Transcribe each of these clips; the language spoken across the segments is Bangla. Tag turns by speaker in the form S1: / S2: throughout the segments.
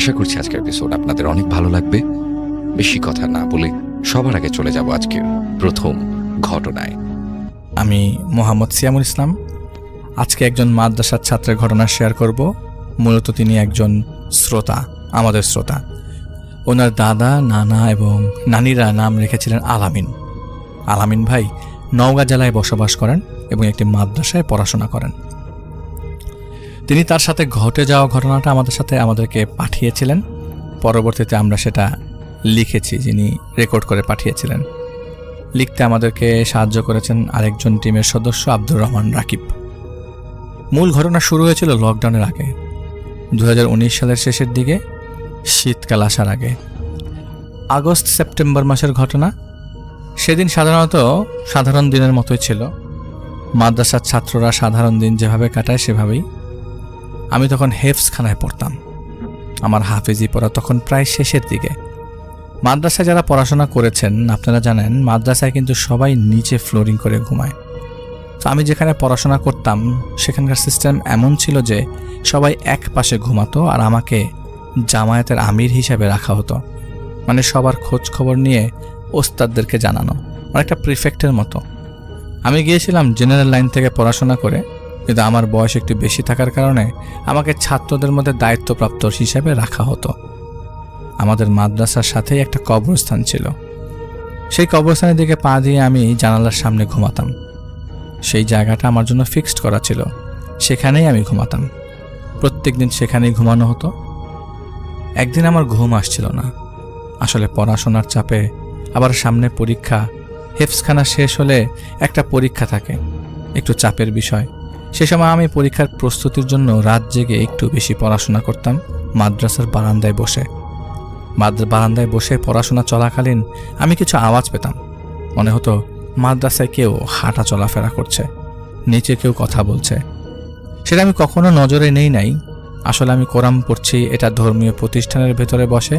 S1: আশা করছি আজকের এপিসোড আপনাদের অনেক ভালো লাগবে। বেশি কথা না বলে সবার আগে চলে যাব আজকের প্রথম ঘটনায়।
S2: আমি মোহাম্মদ সিয়ামুল ইসলাম। আজকে একজন মাদ্রাসার ছাত্রের ঘটনা শেয়ার করব। মূলত তিনি একজন শ্রোতা, আমাদের শ্রোতা। ওনার দাদা, নানা এবং নানিরা নাম রেখেছিলেন আলামিন। আলামিন ভাই নওগাঁ জেলায় বসবাস করেন এবং একটি মাদ্রাসায় পড়াশোনা করেন। তিনি তার সাথে ঘটে যাওয়া ঘটনাটা আমাদেরকে পাঠিয়েছিলেন। পরবর্তীতে আমরা সেটা লিখেছি, যিনি রেকর্ড করে পাঠিয়েছিলেন। লিখতে আমাদেরকে সাহায্য করেছেন আরেকজন টিমের সদস্য আব্দুর রহমান রাকিব। মূল ঘটনা শুরু হয়েছিল লকডাউনের আগে, 2019 সালের শেষের দিকে, শীতকাল আসার আগে। আগস্ট সেপ্টেম্বর মাসের ঘটনা। সেদিন সাধারণ দিনের মতোই ছিল। মাদ্রাসার ছাত্ররা সাধারণ দিন যেভাবে কাটায় সেভাবেই। আমি তখন হেফজখানায় পড়তাম। আমার হাফেজি পড়া তখন প্রায় শেষের দিকে। মাদ্রাসায় যারা পড়াশোনা করেছেন আপনারা জানেন, মাদ্রাসায় কিন্তু সবাই নিচে ফ্লোরিং করে ঘুমায়। তো আমি যেখানে পড়াশোনা করতাম সেখানকার সিস্টেম এমন ছিল যে সবাই এক পাশে ঘুমাতো, আর আমাকে জামায়াতের আমির হিসাবে রাখা হতো। মানে সবার খোঁজ খবর নিয়ে ওস্তাদদেরকে জানানো, অনেকটা প্রিফেক্টের মতো। আমি গিয়েছিলাম জেনারেল লাইন থেকে পড়াশোনা করে, কিন্তু আমার বয়স একটু বেশি থাকার কারণে আমাকে ছাত্রদের মধ্যে দায়িত্বপ্রাপ্ত হিসাবে রাখা হতো। আমাদের মাদ্রাসার সাথেই একটা কবরস্থান ছিল। সেই কবরস্থানের দিকে পা দিয়ে আমি জানালার সামনে ঘুমাতাম। সেই জায়গাটা আমার জন্য ফিক্সড করা ছিল, সেখানেই আমি ঘুমাতাম। প্রত্যেক দিন সেখানেই ঘুমানো হতো। একদিন আমার ঘুম আসছিল না, আসলে পড়াশোনার চাপে, আবার সামনে পরীক্ষা। হেফজখানা শেষ হলে একটা পরীক্ষা থাকে, একটু চাপের বিষয়। সে সময় আমি পরীক্ষার প্রস্তুতির জন্য রাত জেগে একটু বেশি পড়াশোনা করতাম মাদ্রাসার বারান্দায় বসে। বারান্দায় বসে পড়াশোনা চলাকালীন আমি কিছু আওয়াজ পেতাম। মনে হতো মাদ্রাসায় কেউ হাঁটা চলাফেরা করছে, নিচে কেউ কথা বলছে। সেটা আমি কখনো নজরে নেই নাই। আসলে আমি কোরআন পড়ছি, এটা ধর্মীয় প্রতিষ্ঠানের ভেতরে বসে,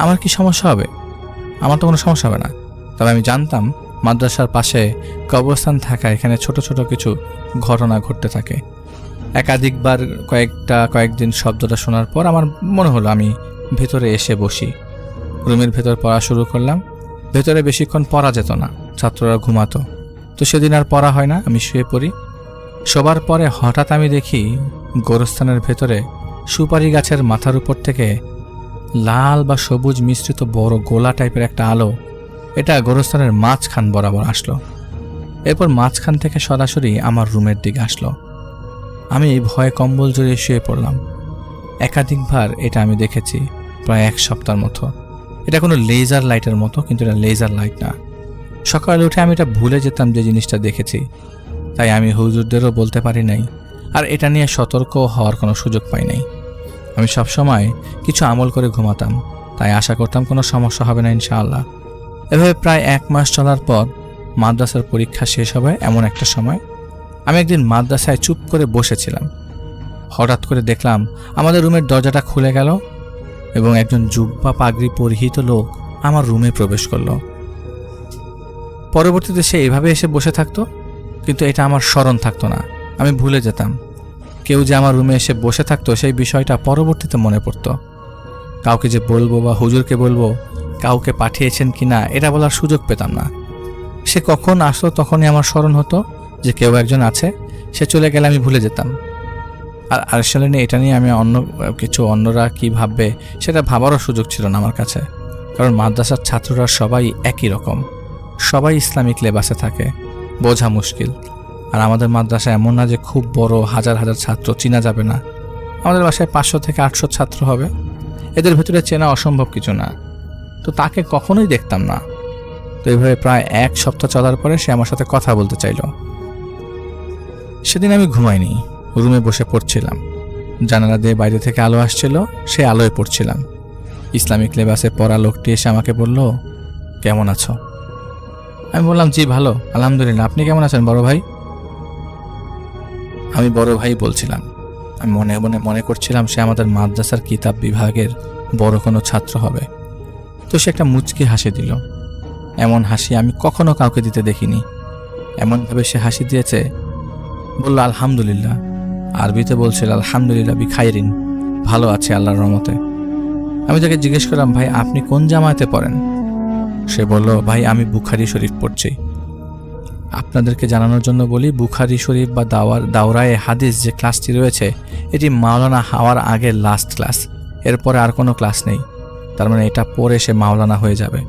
S2: আমার কি সমস্যা হবে? আমার তো কোনো সমস্যা হবে না। তবে আমি জানতাম মাদ্রাসার পাশে কবরস্থান থাকা এখানে ছোট ছোট কিছু ঘটনা ঘটতে থাকে। একাধিকবার কয়েকদিন শব্দটা শোনার পর আমার মনে হলো আমি ভেতরে এসে বসি। রুমের ভেতর পড়া শুরু করলাম। ভেতরে বেশিক্ষণ পড়া যেত না, ছাত্ররা ঘুমাতো। তো সেদিন আর পড়া হয় না, আমি শুয়ে পড়ি। শোবার পরে হঠাৎ আমি দেখি গোরস্থানের ভেতরে সুপারি গাছের মাথার উপর থেকে লাল বা সবুজ মিশ্রিত বড় গোলা টাইপের একটা আলো, এটা গোরস্থানের মাঝখান বরাবর আসলো। এরপর মাঝখান থেকে সরাসরি আমার রুমের দিকে আসলো। আমি ভয়ে কম্বল জড়িয়ে শুয়ে পড়লাম। একাধিকবার এটা আমি দেখেছি, প্রায় 1 সপ্তাহের মতো। এটা কোনো লেজার লাইটের মতো, কিন্তু এটা লেজার লাইট না। সকালে উঠে আমি এটা ভুলে যেতাম যে জিনিসটা দেখেছি, তাই আমি হুজুরদেরও বলতে পারি নাই, আর এটা নিয়ে সতর্ক হওয়ার কোনো সুযোগ পাই নাই। আমি সবসময় কিছু আমল করে ঘুমাতাম, তাই আশা করতাম কোনো সমস্যা হবে না ইনশাআল্লাহ। এভাবে প্রায় 1 মাস চলার পর মাদ্রাসার পরীক্ষা শেষ হবে এমন একটা সময় আমি একদিন মাদ্রাসায় চুপ করে বসেছিলাম। হঠাৎ করে দেখলাম আমাদের রুমের দরজাটা খুলে গেল এবং একজন জুব্বা পাগড়ি পরিহিত লোক আমার রুমে প্রবেশ করলো। পরবর্তীতে সে এভাবে এসে বসে থাকতো, কিন্তু এটা আমার স্মরণ থাকতো না। আমি ভুলে যেতাম। কেউ যে আমার রুমে এসে বসে থাকতো সেই বিষয়টা পরবর্তীতে মনে পড়তো। কাউকে যে বলবো বা হুজুরকে বলবো, কাউকে পাঠিয়েছেন কিনা, এটা বলার সুযোগ পেতাম না। সে কখন আসলো তখনই আমার স্মরণ হতো যে কেউ একজন আছে। সে চলে গেলে আমি ভুলে যেতাম। আর আসলে এটা নিয়ে আমি অন্যরা কি ভাববে সেটা ভাবারও সুযোগ ছিল না আমার কাছে। কারণ মাদ্রাসার ছাত্ররা সবাই একই রকম, সবাই ইসলামিক লেবাসে থাকে, বোঝা মুশকিল। আর আমাদের মাদ্রাসা এমন না যে খুব বড়, হাজার হাজার ছাত্র, চিনা যাবে না। আমাদের বাসায় 500 থেকে 800 ছাত্র হবে, এদের ভেতরে চেনা অসম্ভব কিছু না। তো তাকে কখনোই দেখতাম না। তো এইভাবে প্রায় 1 সপ্তাহ চলার পরে সে আমার সাথে কথা বলতে চাইল। সেদিন আমি ঘুমাইনি, রুমে বসে পড়ছিলাম। জানালা দিয়ে বাইরে থেকে আলো আসছিল, সেই আলোয় পড়ছিলাম। ইসলামিক লেবাসে পড়া লোকটি এসে আমাকে বলল, কেমন আছো? আমি বললাম, জি ভালো আলহামদুলিল্লাহ, আপনি কেমন আছেন বড় ভাই? আমি বড় ভাই বলছিলাম। আমি মনে করছিলাম সে আমাদের মাদ্রাসার কিতাব বিভাগের বড় কোনো ছাত্র হবে। তো সে একটা মুচকি হাসি দিল। এমন হাসি আমি কখনো কাউকে দিতে দেখিনি। এমনভাবে সে হাসি দিয়েছে, বলল আলহামদুলিল্লাহ। আরবিতে বলছিল আলহামদুলিল্লাহ বিখাইরিন, ভালো আছে আল্লাহর রহমতে। আমি তাকে জিজ্ঞেস করলাম, ভাই আপনি কোন জামায়াতে পড়েন? সে বলল, ভাই আমি বুখারী শরীফ পড়ছি। আপনাদেরকে জানানোর জন্য বলি, বুখারী শরীফ বা দাওরায়ে হাদিস যে ক্লাসটি রয়েছে, এটি মাওলানা হওয়ার আগের লাস্ট ক্লাস। এরপরে আর কোনো ক্লাস নেই। তার মানে এটা পড়ে সে মাওলানা হয়ে যাবে।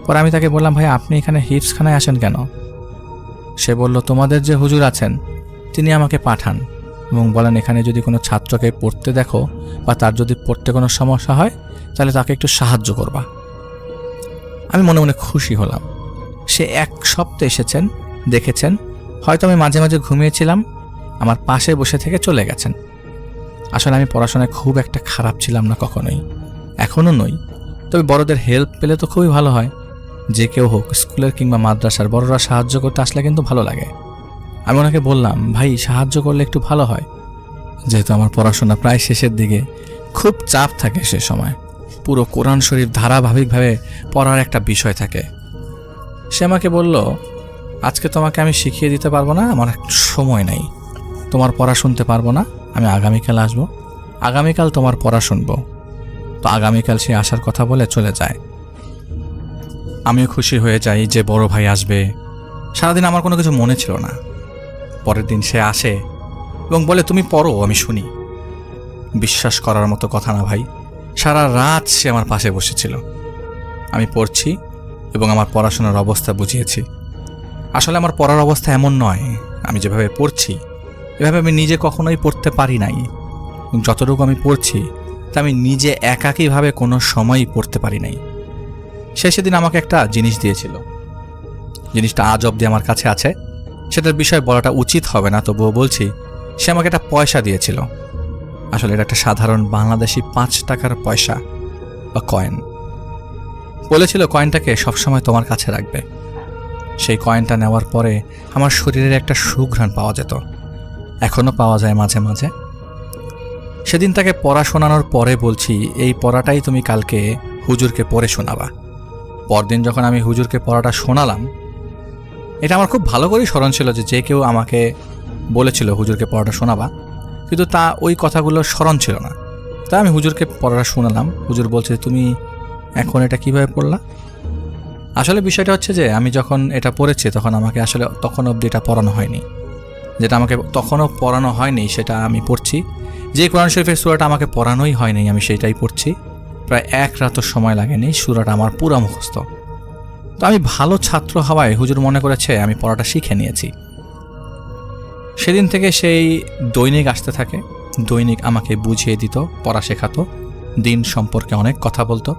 S2: পরে আমি তাকে বললাম, ভাই আপনি এখানে হিফজখানায় আসেন কেন? সে বলল, তোমাদের যে হুজুর আছেন তিনি আমাকে পাঠান এবং বলেন, এখানে যদি কোনো ছাত্রকে পড়তে দেখো বা তার যদি পড়তে কোনো সমস্যা হয় তাহলে তাকে একটু সাহায্য করবা। আমি মনে মনে খুশি হলাম। সে এক সপ্তাহে এসেছেন, দেখেছেন, হয়তো আমি মাঝে মাঝে ঘুমিয়েছিলাম, আমার পাশে বসে থেকে চলে গেছেন। আসলে আমি পড়াশোনায় খুব একটা খারাপ ছিলাম না কখনোই, এখনও নই। তবে বড়দের হেল্প পেলে তো খুবই ভালো হয়। যে কেউ হোক, স্কুলের কিংবা মাদ্রাসার বড়রা সাহায্য করতে আসলে কিন্তু ভালো লাগে। আমি ওনাকে বললাম, ভাই সাহায্য করলে একটু ভালো হয়। যেহেতু আমার পড়াশোনা প্রায় শেষের দিকে, খুব চাপ থাকে সে সময়। পুরো কোরআন শরীফ ধারাবাহিকভাবে পড়ার একটা বিষয় থাকে। সে আমাকে বলল, আজকে তোমাকে আমি শিখিয়ে দিতে পারবো না, আমার সময় নেই। তোমার পড়া শুনতে পারবো না, আমি আগামীকাল আসবো, আগামীকাল তোমার পড়া শুনবো। তো আগামীকাল সে আসার কথা বলে চলে যায়। আমিও খুশি হয়ে যাই যে বড় ভাই আসবে। সারাদিন আমার কোনো কিছু মনে ছিল না। পরের দিন সে আসে এবং বলে, তুমি পড়ো, আমি শুনি। বিশ্বাস করার মতো কথা না ভাই, সারা রাত সে আমার পাশে বসেছিল। আমি পড়ছি এবং আমার পড়াশোনার অবস্থা বুঝিয়েছি। আসলে আমার পড়ার অবস্থা এমন নয়, আমি যেভাবে পড়ছি এভাবে আমি নিজে কখনোই পড়তে পারি নাই। যতটুকু আমি পড়ছি তা আমি নিজে একাকীভাবে কোনো সময়ই পড়তে পারি নাই। সে সেদিন আমাকে একটা জিনিস দিয়েছিল, জিনিসটা আজ অবধি আমার কাছে আছে। সেটার বিষয় বলাটা উচিত হবে না, তবুও বলছি। সে আমাকে একটা পয়সা দিয়েছিল। আসলে এটা একটা সাধারণ বাংলাদেশি 5 টাকার পয়সা বা কয়েন। বলেছিল কয়েনটাকে সবসময় তোমার কাছে রাখবে। সেই কয়েনটা নেওয়ার পরে আমার শরীরের একটা সুঘ্রাণ পাওয়া যেত, এখনও পাওয়া যায় মাঝে মাঝে। সেদিন তাকে পড়া শোনানোর পরে বলছি, এই পড়াটাই তুমি কালকে হুজুরকে পড়ে শোনাবা। পরদিন যখন আমি হুজুরকে পড়াটা শোনালাম, এটা আমার খুব ভালো করেই স্মরণ ছিল যে কেউ আমাকে বলেছিল হুজুরকে পড়াটা শোনাবা, কিন্তু তা ওই কথাগুলো স্মরণ ছিল না। তাই আমি হুজুরকে পড়াটা শোনালাম। হুজুর বলছে, তুমি এখন এটা কিভাবে পড়লা? আসলে বিষয়টা হচ্ছে যে আমি যখন এটা পড়েছি তখন আমাকে আসলে তখন অবধি এটা পড়ানো হয়নি। যেটা আমাকে তখনও পড়ানো হয়নি সেটা আমি পড়ছি। যে কোরআন শরীফের সূরাটা আমাকে পড়ানোই হয়নি আমি সেইটাই পড়ছি। প্রায় 1 রাতও সময় লাগেনি, সূরাটা আমার পুরো মুখস্থ। তো আমি ভালো ছাত্র হওয়ায় হুজুর মনে করেছে আমি পড়াটা শিখে নিয়েছি। সেদিন থেকে সেই দৈনিক আসতে থাকে, দৈনিক আমাকে বুঝিয়ে দিত, পড়া শেখাতো, দিন সম্পর্কে অনেক কথা বলতো।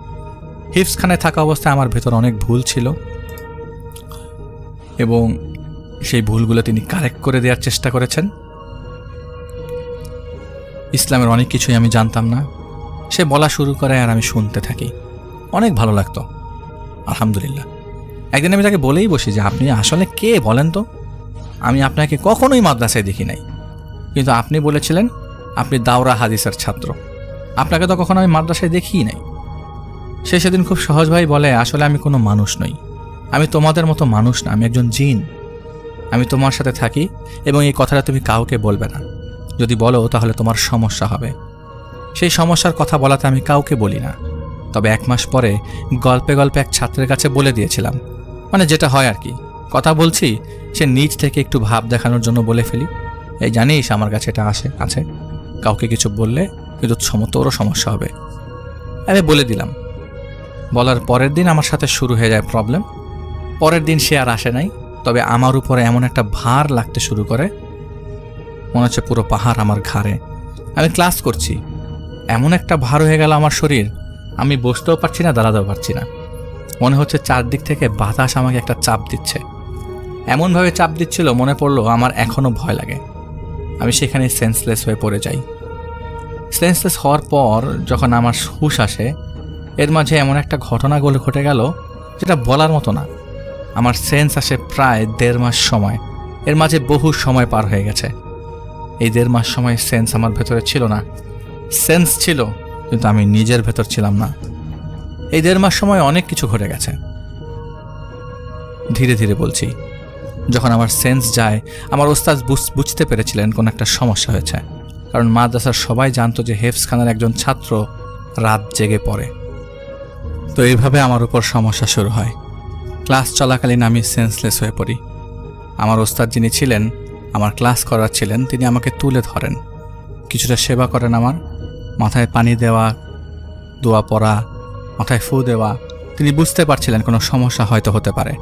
S2: হিফজখানায় থাকা অবস্থায় আমার ভেতর অনেক ভুল ছিল এবং সেই ভুলগুলো তিনি কারেক্ট করে দেওয়ার চেষ্টা করেছেন। ইসলামের অনেক কিছুই আমি জানতাম না, সে বলা শুরু করে আর আমি শুনতে থাকি। অনেক ভালো লাগতো, আলহামদুলিল্লাহ। একদিন আমি তাকে বলেই বসি যে, আপনি আসলে কে বলেন তো? আমি আপনাকে কখনোই মাদ্রাসায় দেখি নাই, কিন্তু আপনি বলেছিলেন আপনি দাওরা হাদিসের ছাত্র, আপনাকে তো কখনো আমি মাদ্রাসায় দেখিই নাই। সে সেদিন খুব সহজভাবেই বলে, আসলে আমি কোনো মানুষ নই, আমি তোমাদের মতো মানুষ না, আমি একজন জিন। আমি তোমার সাথে থাকি এবং এই কথাটা তুমি কাউকে বলবে না, যদি বলো তাহলে তোমার সমস্যা হবে। সেই সমস্যার কথা বলাতে আমি কাউকে বলি না। তবে 1 মাস পরে গল্পে গল্পে এক ছাত্রের কাছে বলে দিয়েছিলাম। মানে যেটা হয় আর কি, কথা বলছি, সে নিজ থেকে একটু ভাব দেখানোর জন্য বলে ফেলি, এই জানিস আমার কাছে এটা আছে, কাউকে কিছু বললে কিন্তু তোরও সমস্যা হবে। আমি বলে দিলাম। বলার পরের দিন আমার সাথে শুরু হয়ে যায় প্রবলেম। পরের দিন সে আর আসে নাই, তবে আমার উপরে এমন একটা ভার লাগতে শুরু করে, মনে হচ্ছে পুরো পাহাড় আমার ঘাড়ে। আমি ক্লাস করছি, এমন একটা ভার হয়ে গেল আমার শরীর, আমি বসতেও পারছি না, দাঁড়াতেও পারছি না। মনে হচ্ছে চারদিক থেকে বাতাস আমাকে একটা চাপ দিচ্ছে। এমনভাবে চাপ দিচ্ছিল, মনে পড়লো আমার এখনও ভয় লাগে। আমি সেখানে সেন্সলেস হয়ে পড়ে যাই। সেন্সলেস হওয়ার পর যখন আমার হুঁশ আসে, এর মাঝে এমন একটা ঘটনা ঘটে গেল যেটা বলার মতো না। আমার সেন্স আসে প্রায় 1.5 মাস সময়, এর মাঝে বহু সময় পার হয়ে গেছে। এই 1.5 মাস সময় সেন্স আমার ভেতরে ছিল না। সেন্স ছিল কিন্তু আমি নিজের ভেতর ছিলাম না। এই 1.5 মাস সময় অনেক কিছু ঘটে গেছে। ধীরে ধীরে বলছি, যখন আমার সেন্স যায়, আমার ওস্তাদ বুঝতে পেরেছিলেন কোন একটা সমস্যা হয়েছে। কারণ মাদ্রাসার সবাই জানতো যে হেফজখানার একজন ছাত্র রাত জেগে পড়ে। তো এইভাবে আমার উপর সমস্যা শুরু হয়। ক্লাস চলাকালীন আমি সেন্সলেস হয়ে পড়ি। আমার ওস্তাদ যিনি ছিলেন, আমার ক্লাস করাচ্ছিলেন, তিনি আমাকে তুলে ধরেন, কিছুটা সেবা করেন, আমার মাথায় পানি দেওয়া, দোয়া পড়া, মাথায় ফু দেওয়া। তিনি বুঝতে পারছিলেন কোনো সমস্যা হয়তো হতে পারে।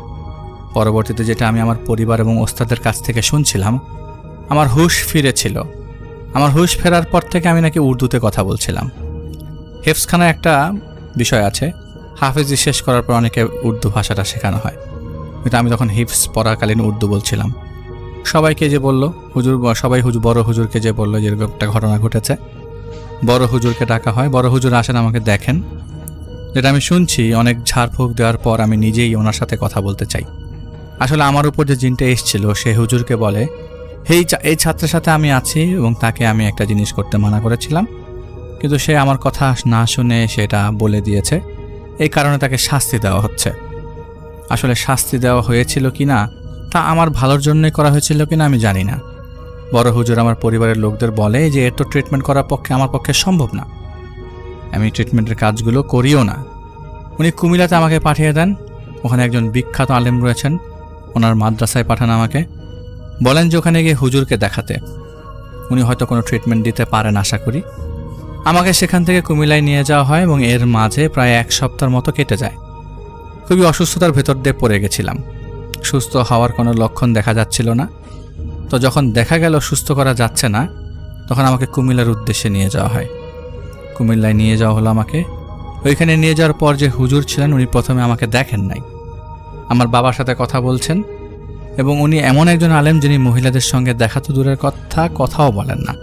S2: পরবর্তীতে যেটা আমি আমার পরিবার এবং ওস্তাদের কাছ থেকে শুনছিলাম, আমার হুঁশ ফিরেছিল। আমার হুঁশ ফেরার পর থেকে আমি নাকি উর্দুতে কথা বলছিলাম। হেফজখানায় একটা বিষয় আছে, হাফেজি শেষ করার পর অনেকে উর্দু ভাষাটা শেখানো হয়, কিন্তু আমি তখন হিফজ পড়াকালীন উর্দু বলছিলাম। সবাইকে যে বলল হুজুর, সবাই বড় হুজুরকে যে বলল যে এরকম একটা ঘটনা ঘটেছে, বড় হুজুরকে ডাকা হয়। বড় হুজুর আসেন, আমাকে দেখেন। যেটা আমি শুনছি, অনেক ঝাড়ফুঁক দেওয়ার পর আমি নিজেই ওনার সাথে কথা বলতে চাই। আসলে আমার উপর যে জিনটা এসেছিল, সে হুজুরকে বলে, এই ছাত্রের সাথে আমি আছি এবং তাকে আমি একটা জিনিস করতে মানা করেছিলাম, কিন্তু সে আমার কথা না শুনে সেটা বলে দিয়েছে, এই কারণে তাকে শাস্তি দেওয়া হচ্ছে। আসলে শাস্তি দেওয়া হয়েছিল কি না, তা আমার ভালোর জন্যই করা হয়েছিল কিনা আমি জানি না। বড় হুজুর আমার পরিবারের লোকদের বলে যে এর তো ট্রিটমেন্ট করার পক্ষে আমার পক্ষে সম্ভব না, আমি ট্রিটমেন্টের কাজগুলো করিও না। উনি কুমিল্লাতে আমাকে পাঠিয়ে দেন। ওখানে একজন বিখ্যাত আলেম রয়েছেন, ওনার মাদ্রাসায় পাঠান আমাকে। বলেন যে ওখানে গিয়ে হুজুরকে দেখাতে, উনি হয়তো কোনো ট্রিটমেন্ট দিতে পারেন আশা করি। আমাকে সেখান থেকে কুমিল্লায় নিয়ে যাওয়া হয় এবং এর মাঝে প্রায় 1 সপ্তাহের মতো কেটে যায়। খুবই অসুস্থতার ভেতর দিয়ে পড়ে গেছিলাম। সুস্থ হওয়ার কোনো লক্ষণ দেখা যাচ্ছিল না। তো যখন দেখা গেল সুস্থ করা যাচ্ছে না, তখন আমাকে কুমিল্লার উদ্দেশ্যে নিয়ে যাওয়া হয়। কুমিল্লায় নিয়ে যাওয়া হলো আমাকে। ওইখানে নিয়ে যাওয়ার পর যে হুজুর ছিলেন, উনি প্রথমে আমাকে দেখেন নাই, আমার বাবার সাথে কথা বলছেন, এবং উনি এমন একজন আলেম যিনি মহিলাদের সঙ্গে দেখা তো দূরের কথাও বলেন না,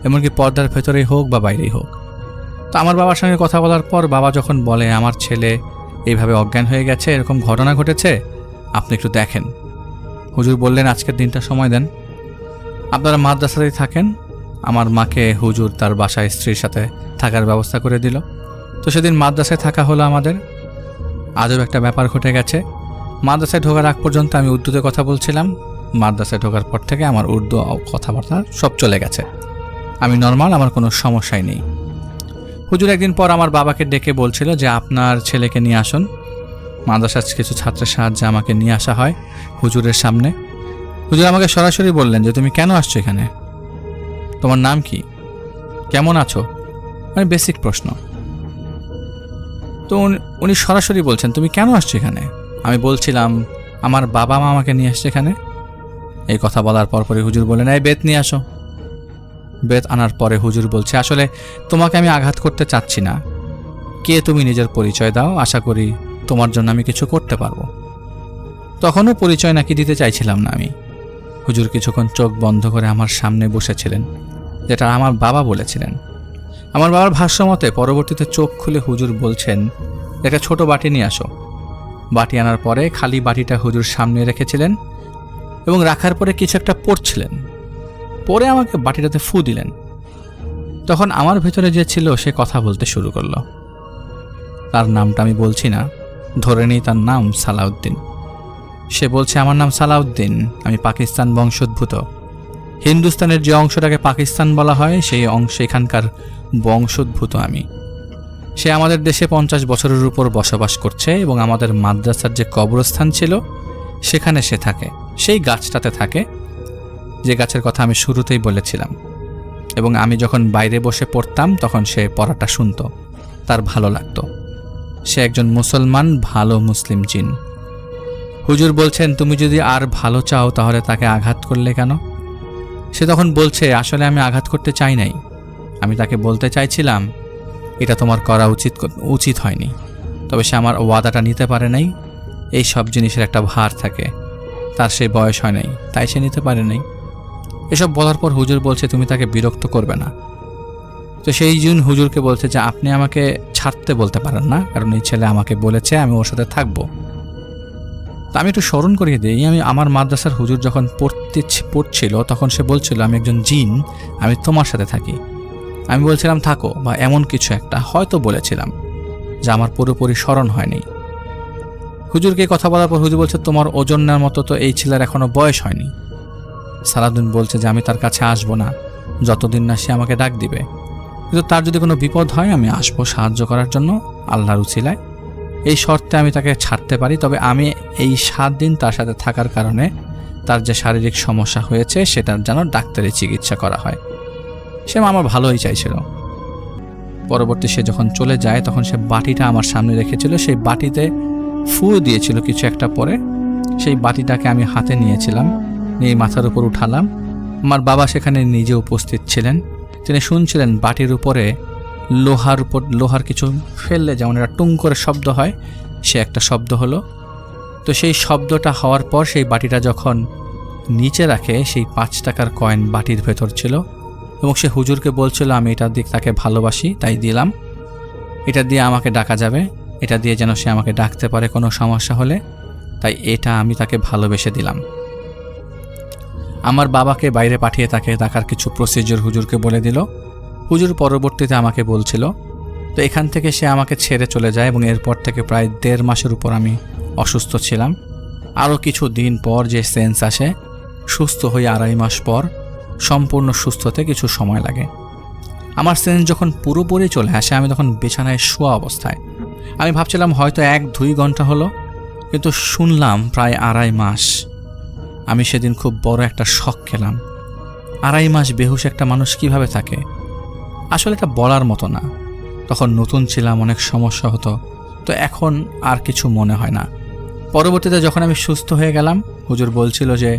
S2: এমনকি পর্দার ভেতরেই হোক বা বাইরেই হোক। তো আমার বাবার সঙ্গে কথা বলার পর বাবা যখন বলে আমার ছেলে এইভাবে অজ্ঞান হয়ে গেছে, এরকম ঘটনা ঘটেছে, আপনি একটু দেখেন। হুজুর বললেন আজকের দিনটা সময় দেন, আপনারা মাদ্রাসাতেই থাকেন। আমার মাকে হুজুর তার বাসায় স্ত্রীর সাথে থাকার ব্যবস্থা করে দিল। তো সেদিন মাদ্রাসায় থাকা হলো আমাদের। আজব একটা ব্যাপার ঘটে গেছে। মাদ্রাসায় ঢোকার আগ পর্যন্ত আমি উর্দুতে কথা বলছিলাম। মাদ্রাসায় ঢোকার পর থেকে আমার উর্দু কথাবার্তা সব চলে গেছে, আমি নর্মাল, আমার কোনো সমস্যাই নেই। হুজুর একদিন পর আমার বাবাকে ডেকে বলছিল যে আপনার ছেলেকে নিয়ে আসুন। মাদ্রাসার কিছু ছাত্রের সাহায্যে আমাকে নিয়ে আসা হয় হুজুরের সামনে। হুজুর আমাকে সরাসরি বললেন যে তুমি কেন আসছো এখানে, তোমার নাম কি, কেমন আছো, মানে বেসিক প্রশ্ন। তো উনি সরাসরি বলছেন তুমি কেন আসছো এখানে। আমি বলছিলাম আমার বাবা মা আমাকে নিয়ে আসছে এখানে। এই কথা বলার পরপরই হুজুর বললেন এই বেত নিয়ে আসো। বেত আনার পরে হুজুর বলছে আসলে তোমাকে আমি আঘাত করতে চাচ্ছি না, কে তুমি নিজের পরিচয় দাও, আশা করি তোমার জন্য আমি কিছু করতে পারবো। তখনও পরিচয় নাকি দিতে চাইছিলাম না আমি। হুজুর কিছুক্ষণ চোখ বন্ধ করে আমার সামনে বসেছিলেন, যেটা আমার বাবা বলেছিলেন। আমার বাবার ভাষ্য মতে পরবর্তীতে চোখ খুলে হুজুর বলছেন একটা ছোট বাটি নিয়ে আসো। বাটি আনার পরে খালি বাটিটা হুজুর সামনে রেখেছিলেন এবং রাখার পরে কিছু একটা পড়ছিলেন, পরে আমাকে বাটিটাতে ফু দিলেন। তখন আমার ভেতরে যে ছিল সে কথা বলতে শুরু করলো। তার নামটা আমি বলছি না, ধরে নিই তার নাম সালাউদ্দিন। সে বলছে আমার নাম সালাউদ্দিন, আমি পাকিস্তান বংশোদ্ভূত। হিন্দুস্তানের যে অংশটাকে পাকিস্তান বলা হয় সেই অংশ এখানকার বংশোদ্ভূত আমি। সে আমাদের দেশে 50 বছরের উপর বসবাস করছে এবং আমাদের মাদ্রাসার যে কবরস্থান ছিল সেখানে সে থাকে, সেই গাছটাতে থাকে যে গাছের কথা আমি শুরুতেই বলেছিলাম। এবং আমি যখন বাইরে বসে পড়তাম তখন সে পড়াটা শুনতো, তার ভালো লাগতো। সে একজন মুসলমান, ভালো মুসলিম জিন। হুজুর বলছেন তুমি যদি আর ভালো চাও তাহলে তাকে আঘাত করলে কেন। সে তখন বলছে আসলে আমি আঘাত করতে চাই নাই, আমি তাকে বলতে চাইছিলাম এটা তোমার করা উচিত হয়নি। তবে সে আমার ওয়াদাটা নিতে পারে নাই। এই সব জিনিসের একটা ভার থাকে, তার সেই বয়স হয় নাই, তাই সে নিতে পারে নাই। এসব বলার পর হুজুর বলছে তুমি তাকে বিরক্ত করবে না। তো সেই জন হুজুরকে বলছে যে আপনি আমাকে ছাড়তে বলতে পারেন না, কারণ এই ছেলে আমাকে বলেছে আমি ওর সাথে থাকবো। তা আমি একটু স্মরণ করিয়ে দিই, আমি আমার মাদ্রাসার হুজুর যখন পড়ছিল তখন সে বলছিল আমি একজন জিন, আমি তোমার সাথে থাকি। আমি বলছিলাম থাকো, বা এমন কিছু একটা হয়তো বলেছিলাম, যা আমার পুরোপুরি স্মরণ হয়নি। হুজুরকে কথা বলার পর হুজুর বলছে তোমার ওজনের মতো তো এই ছেলের এখনো বয়স হয়নি। সালাউদ্দিন বলছে যে আমি তার কাছে আসবো না যতদিন না সে আমাকে ডাক দিবে। কিন্তু তার যদি কোনো বিপদ হয় আমি আসবো সাহায্য করার জন্য আল্লাহর উছিলায়। এই শর্তে আমি তাকে ছাড়তে পারি, তবে আমি এই 7 দিন তার সাথে থাকার কারণে তার যে শারীরিক সমস্যা হয়েছে সেটার যেন ডাক্তারি চিকিৎসা করা হয়। সে আমার ভালোই চাইছিল। পরবর্তী সে যখন চলে যায় তখন সে বাটিটা আমার সামনে রেখেছিল, সেই বাটিতে ফু দিয়েছিল কিছু একটা পরে। সেই বাটিটাকে আমি হাতে নিয়েছিলাম, নিয়ে মাথার উপর উঠালাম। আমার বাবা সেখানে নিজে উপস্থিত ছিলেন। তিনি শুনছিলেন বাটির উপরে লোহার কিছু ফেললে যেমন একটা টুং করে শব্দ হয়, সে একটা শব্দ হলো। তো সেই শব্দটা হওয়ার পর সেই বাটিটা যখন নিচে রাখে, সেই 5 টাকার কয়েন বাটির ভেতর ছিল এবং সে হুজুরকে বলছিল আমি এটা দিয়ে তাকে ভালোবাসি তাই দিলাম, এটা দিয়ে আমাকে ডাকা যাবে, এটা দিয়ে যেন সে আমাকে ডাকতে পারে কোনো সমস্যা হলে, তাই এটা আমি তাকে ভালোবেসে দিলাম। আমার বাবাকে বাইরে পাঠিয়ে তাকে ডাকার কিছু প্রসিডিওর হুজুরকে বলে দিল। হুজুর পরবর্তীতে আমাকে বলছিল। তো এখান থেকে সে আমাকে ছেড়ে চলে যায় এবং এরপর থেকে প্রায় 1.5 মাসের উপর আমি অসুস্থ ছিলাম। আরও কিছু দিন পর যে সেন্স আসে, সুস্থ হয়ে 2.5 মাস পর, সম্পূর্ণ সুস্থ হতে কিছু সময় লাগে। আমার সেন্স যখন পুরোপুরি চলে আসে আমি তখন বিছানায় শোয়া অবস্থায়। আমি ভাবছিলাম হয়তো 1-2 ঘন্টা হলো, কিন্তু শুনলাম প্রায় 2.5 মাস। আমি সেদিন খুব বড় একটা শক খেলাম। 2.5 মাস বেহুশ একটা মানুষ কিভাবে থাকে? আসলে এটা বলার মতো না। তখন নতুন ছিলাম, অনেক সমস্যা হতো, তো এখন আর কিছু মনে হয় না। পরবর্তীতে যখন আমি সুস্থ হয়ে গেলাম, হুজুর বলছিল যে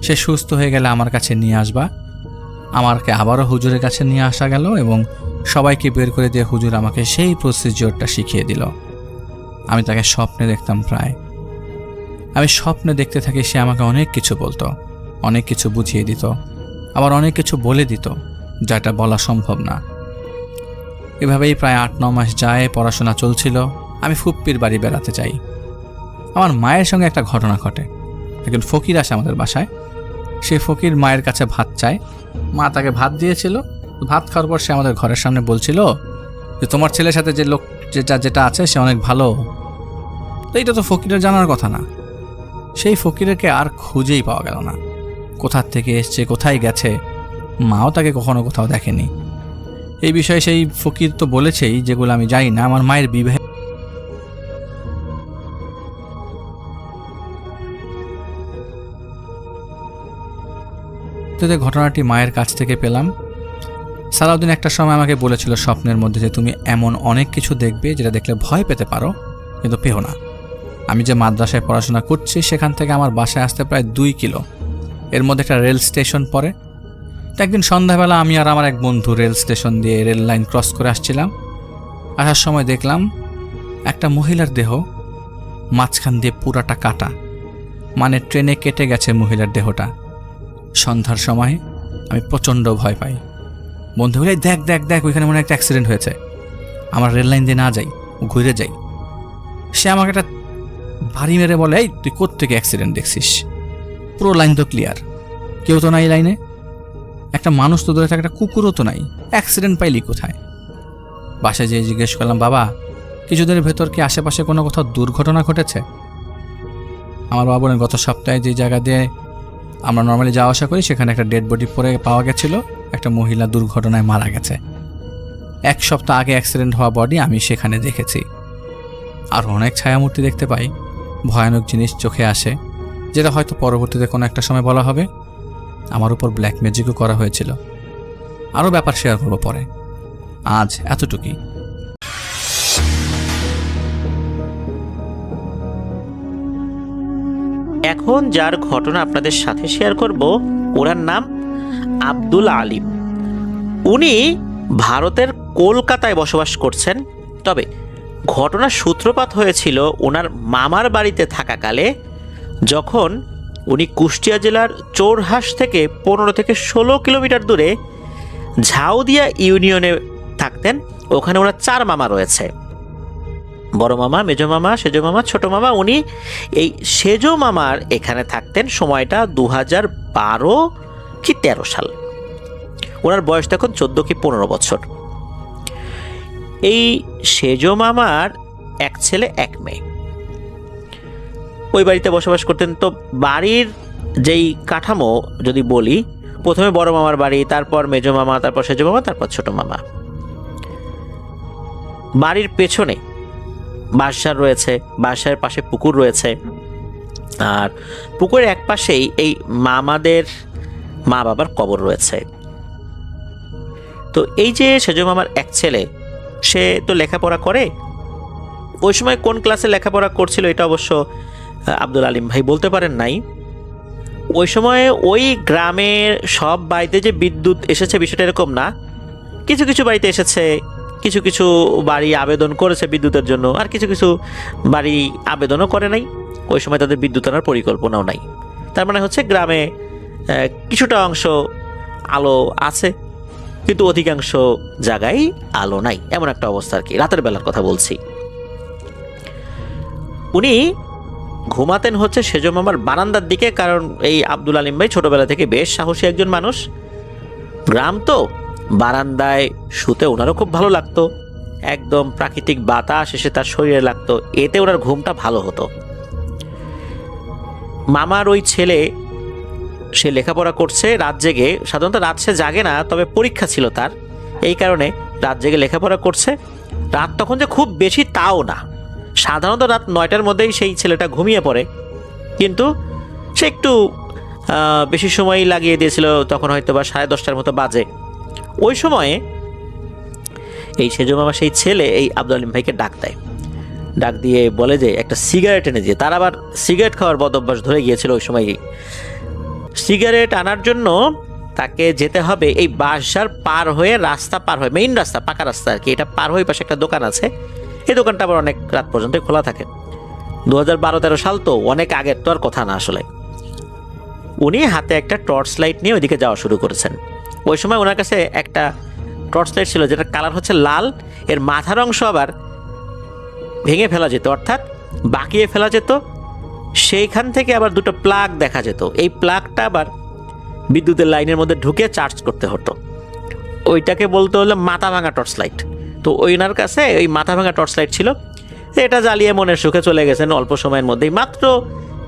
S2: সে সুস্থ হয়ে গেলে আমার কাছে নিয়ে আসবা। আমাকে আবারও হুজুরের কাছে নিয়ে আসা গেল এবং সবাইকে বের করে দিয়ে হুজুর আমাকে সেই প্রসিডিওরটা শিখিয়ে দিল। আমি তাকে স্বপ্নে দেখতাম প্রায়। আমি স্বপ্নে দেখতে থাকি, সে আমাকে অনেক কিছু বলতো, অনেক কিছু বুঝিয়ে দিত, আবার অনেক কিছু বলে দিত যেটা বলা সম্ভব না। এভাবেই প্রায় 8-9 মাস যায়, পড়াশোনা চলছিল। আমি ফুপ্পির বাড়ি বেড়াতে যাই। আমার মায়ের সঙ্গে একটা ঘটনা ঘটে। একজন ফকির আসে আমাদের বাসায়। সে ফকির মায়ের কাছে ভাত চায়। মা তাকে ভাত দিয়েছিল। ভাত খাওয়ার পর সে আমাদের ঘরের সামনে বলছিল যে তোমার ছেলের সাথে যে লোক যেটা আছে সে অনেক ভালো। তো এটা তো ফকিরের জানার কথা না। সেই ফকিরকে আর খুঁজেই পাওয়া গেল না। কোথা থেকে এসছে, কোথায় গেছে, মাও তাকে কখনো কোথাও দেখেনি। এই বিষয়ে সেই ফকির তো বলেছেই যেগুলো আমি জানি না। আমার মায়ের বিবাহে ঘটনাটি মায়ের কাছ থেকে পেলাম। সালাউদ্দিন একটা সময় আমাকে বলেছিল স্বপ্নের মধ্যে যে তুমি এমন অনেক কিছু দেখবে যেটা দেখলে ভয় পেতে পারো, কিন্তু পেও না। আমি যে মাদ্রাসায় পড়াশোনা করছি সেখান থেকে আমার বাসায় আসতে প্রায় 2 কিলো। এর মধ্যে একটা রেল স্টেশন পড়ে। তো একদিন সন্ধ্যাবেলা আমি আর আমার এক বন্ধু রেল স্টেশন দিয়ে রেল লাইন ক্রস করে আসছিলাম। আসার সময় দেখলাম একটা মহিলার দেহ মাঝখান দিয়ে পুরাটা কাটা, মানে ট্রেনে কেটে গেছে মহিলার দেহটা। সন্ধ্যার সময় আমি প্রচণ্ড ভয় পাই। বন্ধু বলে দেখ দেখ দেখ ওইখানে মনে একটা অ্যাক্সিডেন্ট হয়েছে, আমরা রেল লাইন দিয়ে না যাই, ঘুরে যাই। সে আমাকে একটা ভারী মেরে বলে এই তুই কোত্থেকে অ্যাক্সিডেন্ট দেখছিস? পুরো লাইন তো ক্লিয়ার, কেউ তো নাই লাইনে, একটা মানুষ তো দূরে থাকে, একটা কুকুরও তো নাই, অ্যাক্সিডেন্ট পাইলি কোথায়? বাসায় যেয়ে জিজ্ঞেস করলাম বাবা কিছুদিনের ভেতর কি আশেপাশে কোনো কোথাও দুর্ঘটনা ঘটেছে? আমার বাবা বলেন গত সপ্তাহে যে জায়গা দিয়ে আমরা নর্মালি যাওয়া আসা করি সেখানে একটা ডেড বডি পরে পাওয়া গেছিল, একটা মহিলা দুর্ঘটনায় মারা গেছে। 1 সপ্তাহ আগে অ্যাক্সিডেন্ট হওয়া বডি আমি সেখানে দেখেছি। আর অনেক ছায়ামূর্তি দেখতে পাই, ভয়ানক জিনিস চোখে আসে, যেটা হয়তো পরবর্তীতে কোনো একটা সময় বলা হবে। আমার উপর ব্ল্যাক ম্যাজিকও করা হয়েছিল। আরও ব্যাপার শেয়ার করবো পরে। আজ এতটুকুই।
S3: এখন যার ঘটনা আপনাদের সাথে শেয়ার করব ওনার নাম আব্দুল আলিম। উনি ভারতের কলকাতায় বসবাস করছেন। তবে ঘটনার সূত্রপাত হয়েছিল ওনার মামার বাড়িতে থাকাকালে, যখন উনি কুষ্টিয়া জেলার চোরহাস থেকে 15 থেকে 16 কিলোমিটার দূরে ঝাউদিয়া ইউনিয়নে থাকতেন। ওখানে ওনার 4 মামা রয়েছে, বড় মামা, মেজো মামা, সেজো মামা, ছোট মামা। উনি এই সেজো মামার এখানে থাকতেন। সময়টা 2012 কি 13 সাল। ওনার বয়স তখন 14 কি 15 বছর। এই সেজো মামার 1 ছেলে 1 মেয়ে ওই বাড়িতে বসবাস করতেন। তো বাড়ির যেই কাঠামো যদি বলি, প্রথমে বড় মামার বাড়ি, তারপর মেজো মামা, তারপর সেজো মামা, তারপর ছোট মামা। বাড়ির পেছনে বাঁশঝাড় রয়েছে, বাঁশঝাড়ের পাশে পুকুর রয়েছে, আর পুকুরের এক পাশেই এই মামাদের মা বাবার কবর রয়েছে। তো এই যে সেজ মামার এক ছেলে, সে তো লেখাপড়া করে। ওই সময় কোন ক্লাসে লেখাপড়া করছিল এটা অবশ্য আব্দুল আলিম ভাই বলতে পারেন নাই। ওই সময়ে ওই গ্রামের সব বাড়িতে যে বিদ্যুৎ এসেছে বিষয়টা এরকম না, কিছু কিছু বাড়িতে এসেছে, কিছু কিছু বাড়ি আবেদন করেছে বিদ্যুতের জন্য, আর কিছু কিছু বাড়ি আবেদনও করে নাই। ওই সময় তাদের বিদ্যুৎ আনার পরিকল্পনাও নাই। তার মানে হচ্ছে গ্রামে কিছুটা অংশ আলো আছে, কিন্তু অধিকাংশ জায়গায় আলো নাই, এমন একটা অবস্থা আর কি। রাতের বেলার কথা বলছি। উনি ঘুমাতেন হচ্ছে সেজ মামার বারান্দার দিকে, কারণ এই আব্দুল আলিম ভাই ছোটবেলা থেকে বেশ সাহসী একজন মানুষ। গ্রাম তো, বারান্দায় শুতে ওনারও খুব ভালো লাগতো। একদম প্রাকৃতিক বাতাস এসে তার শরীরে লাগতো, এতে ওনার ঘুমটা ভালো হতো। মামার ওই ছেলে, সে লেখাপড়া করছে রাত জেগে। সাধারণত রাত সে জাগে না, তবে পরীক্ষা ছিল তার, এই কারণে রাত জেগে লেখাপড়া করছে। রাত তখন যে খুব বেশি তাও না, সাধারণত রাত 9টার মধ্যেই সেই ছেলেটা ঘুমিয়ে পড়ে, কিন্তু সে একটু বেশি সময় লাগিয়ে দিয়েছিল, তখন হয়তো বা 10:30টার মতো বাজে। ওই সময়ে এই সেজ মামা সেই ছেলে এই আব্দুল আলিম ভাইকে ডাক দেয়, ডাক দিয়ে বলে যে একটা সিগারেট এনে দিয়ে। তার আবার সিগারেট খাওয়ার বদ অভ্যাস ধরে গিয়েছিল ওই সময়ই। সিগারেট আনার জন্য তাকে যেতে হবে এই বাঁশঝাড় পার হয়ে, রাস্তা পার হয়ে, মেইন রাস্তা, পাকা রাস্তা আর কি, এটা পার হয়ে পাশে একটা দোকান আছে। এই দোকানটা আবার অনেক রাত পর্যন্ত খোলা থাকে। 2012-13 সাল তো, অনেক আগের তো আর কথা না আসলে। উনি হাতে একটা টর্চ লাইট নিয়ে ওইদিকে যাওয়া শুরু করেছেন। ওই সময় ওনার কাছে একটা টর্চ লাইট ছিল যেটার কালার হচ্ছে লাল, এর মাথার অংশ আবার ভেঙে ফেলা যেত, অর্থাৎ বাঁকিয়ে ফেলা যেত। সেইখান থেকে আবার দুটো প্লাগ দেখা যেত, এই প্লাগটা আবার বিদ্যুতের লাইনের মধ্যে ঢুকে চার্জ করতে হতো। ওইটাকে বলতে হলো মাথা ভাঙা টর্চ লাইট। তো ওনার কাছে ওই মাথা ভাঙা টর্চ লাইট ছিল, এটা জ্বালিয়ে মনের সুখে চলে গেছেন অল্প সময়ের মধ্যেই। মাত্র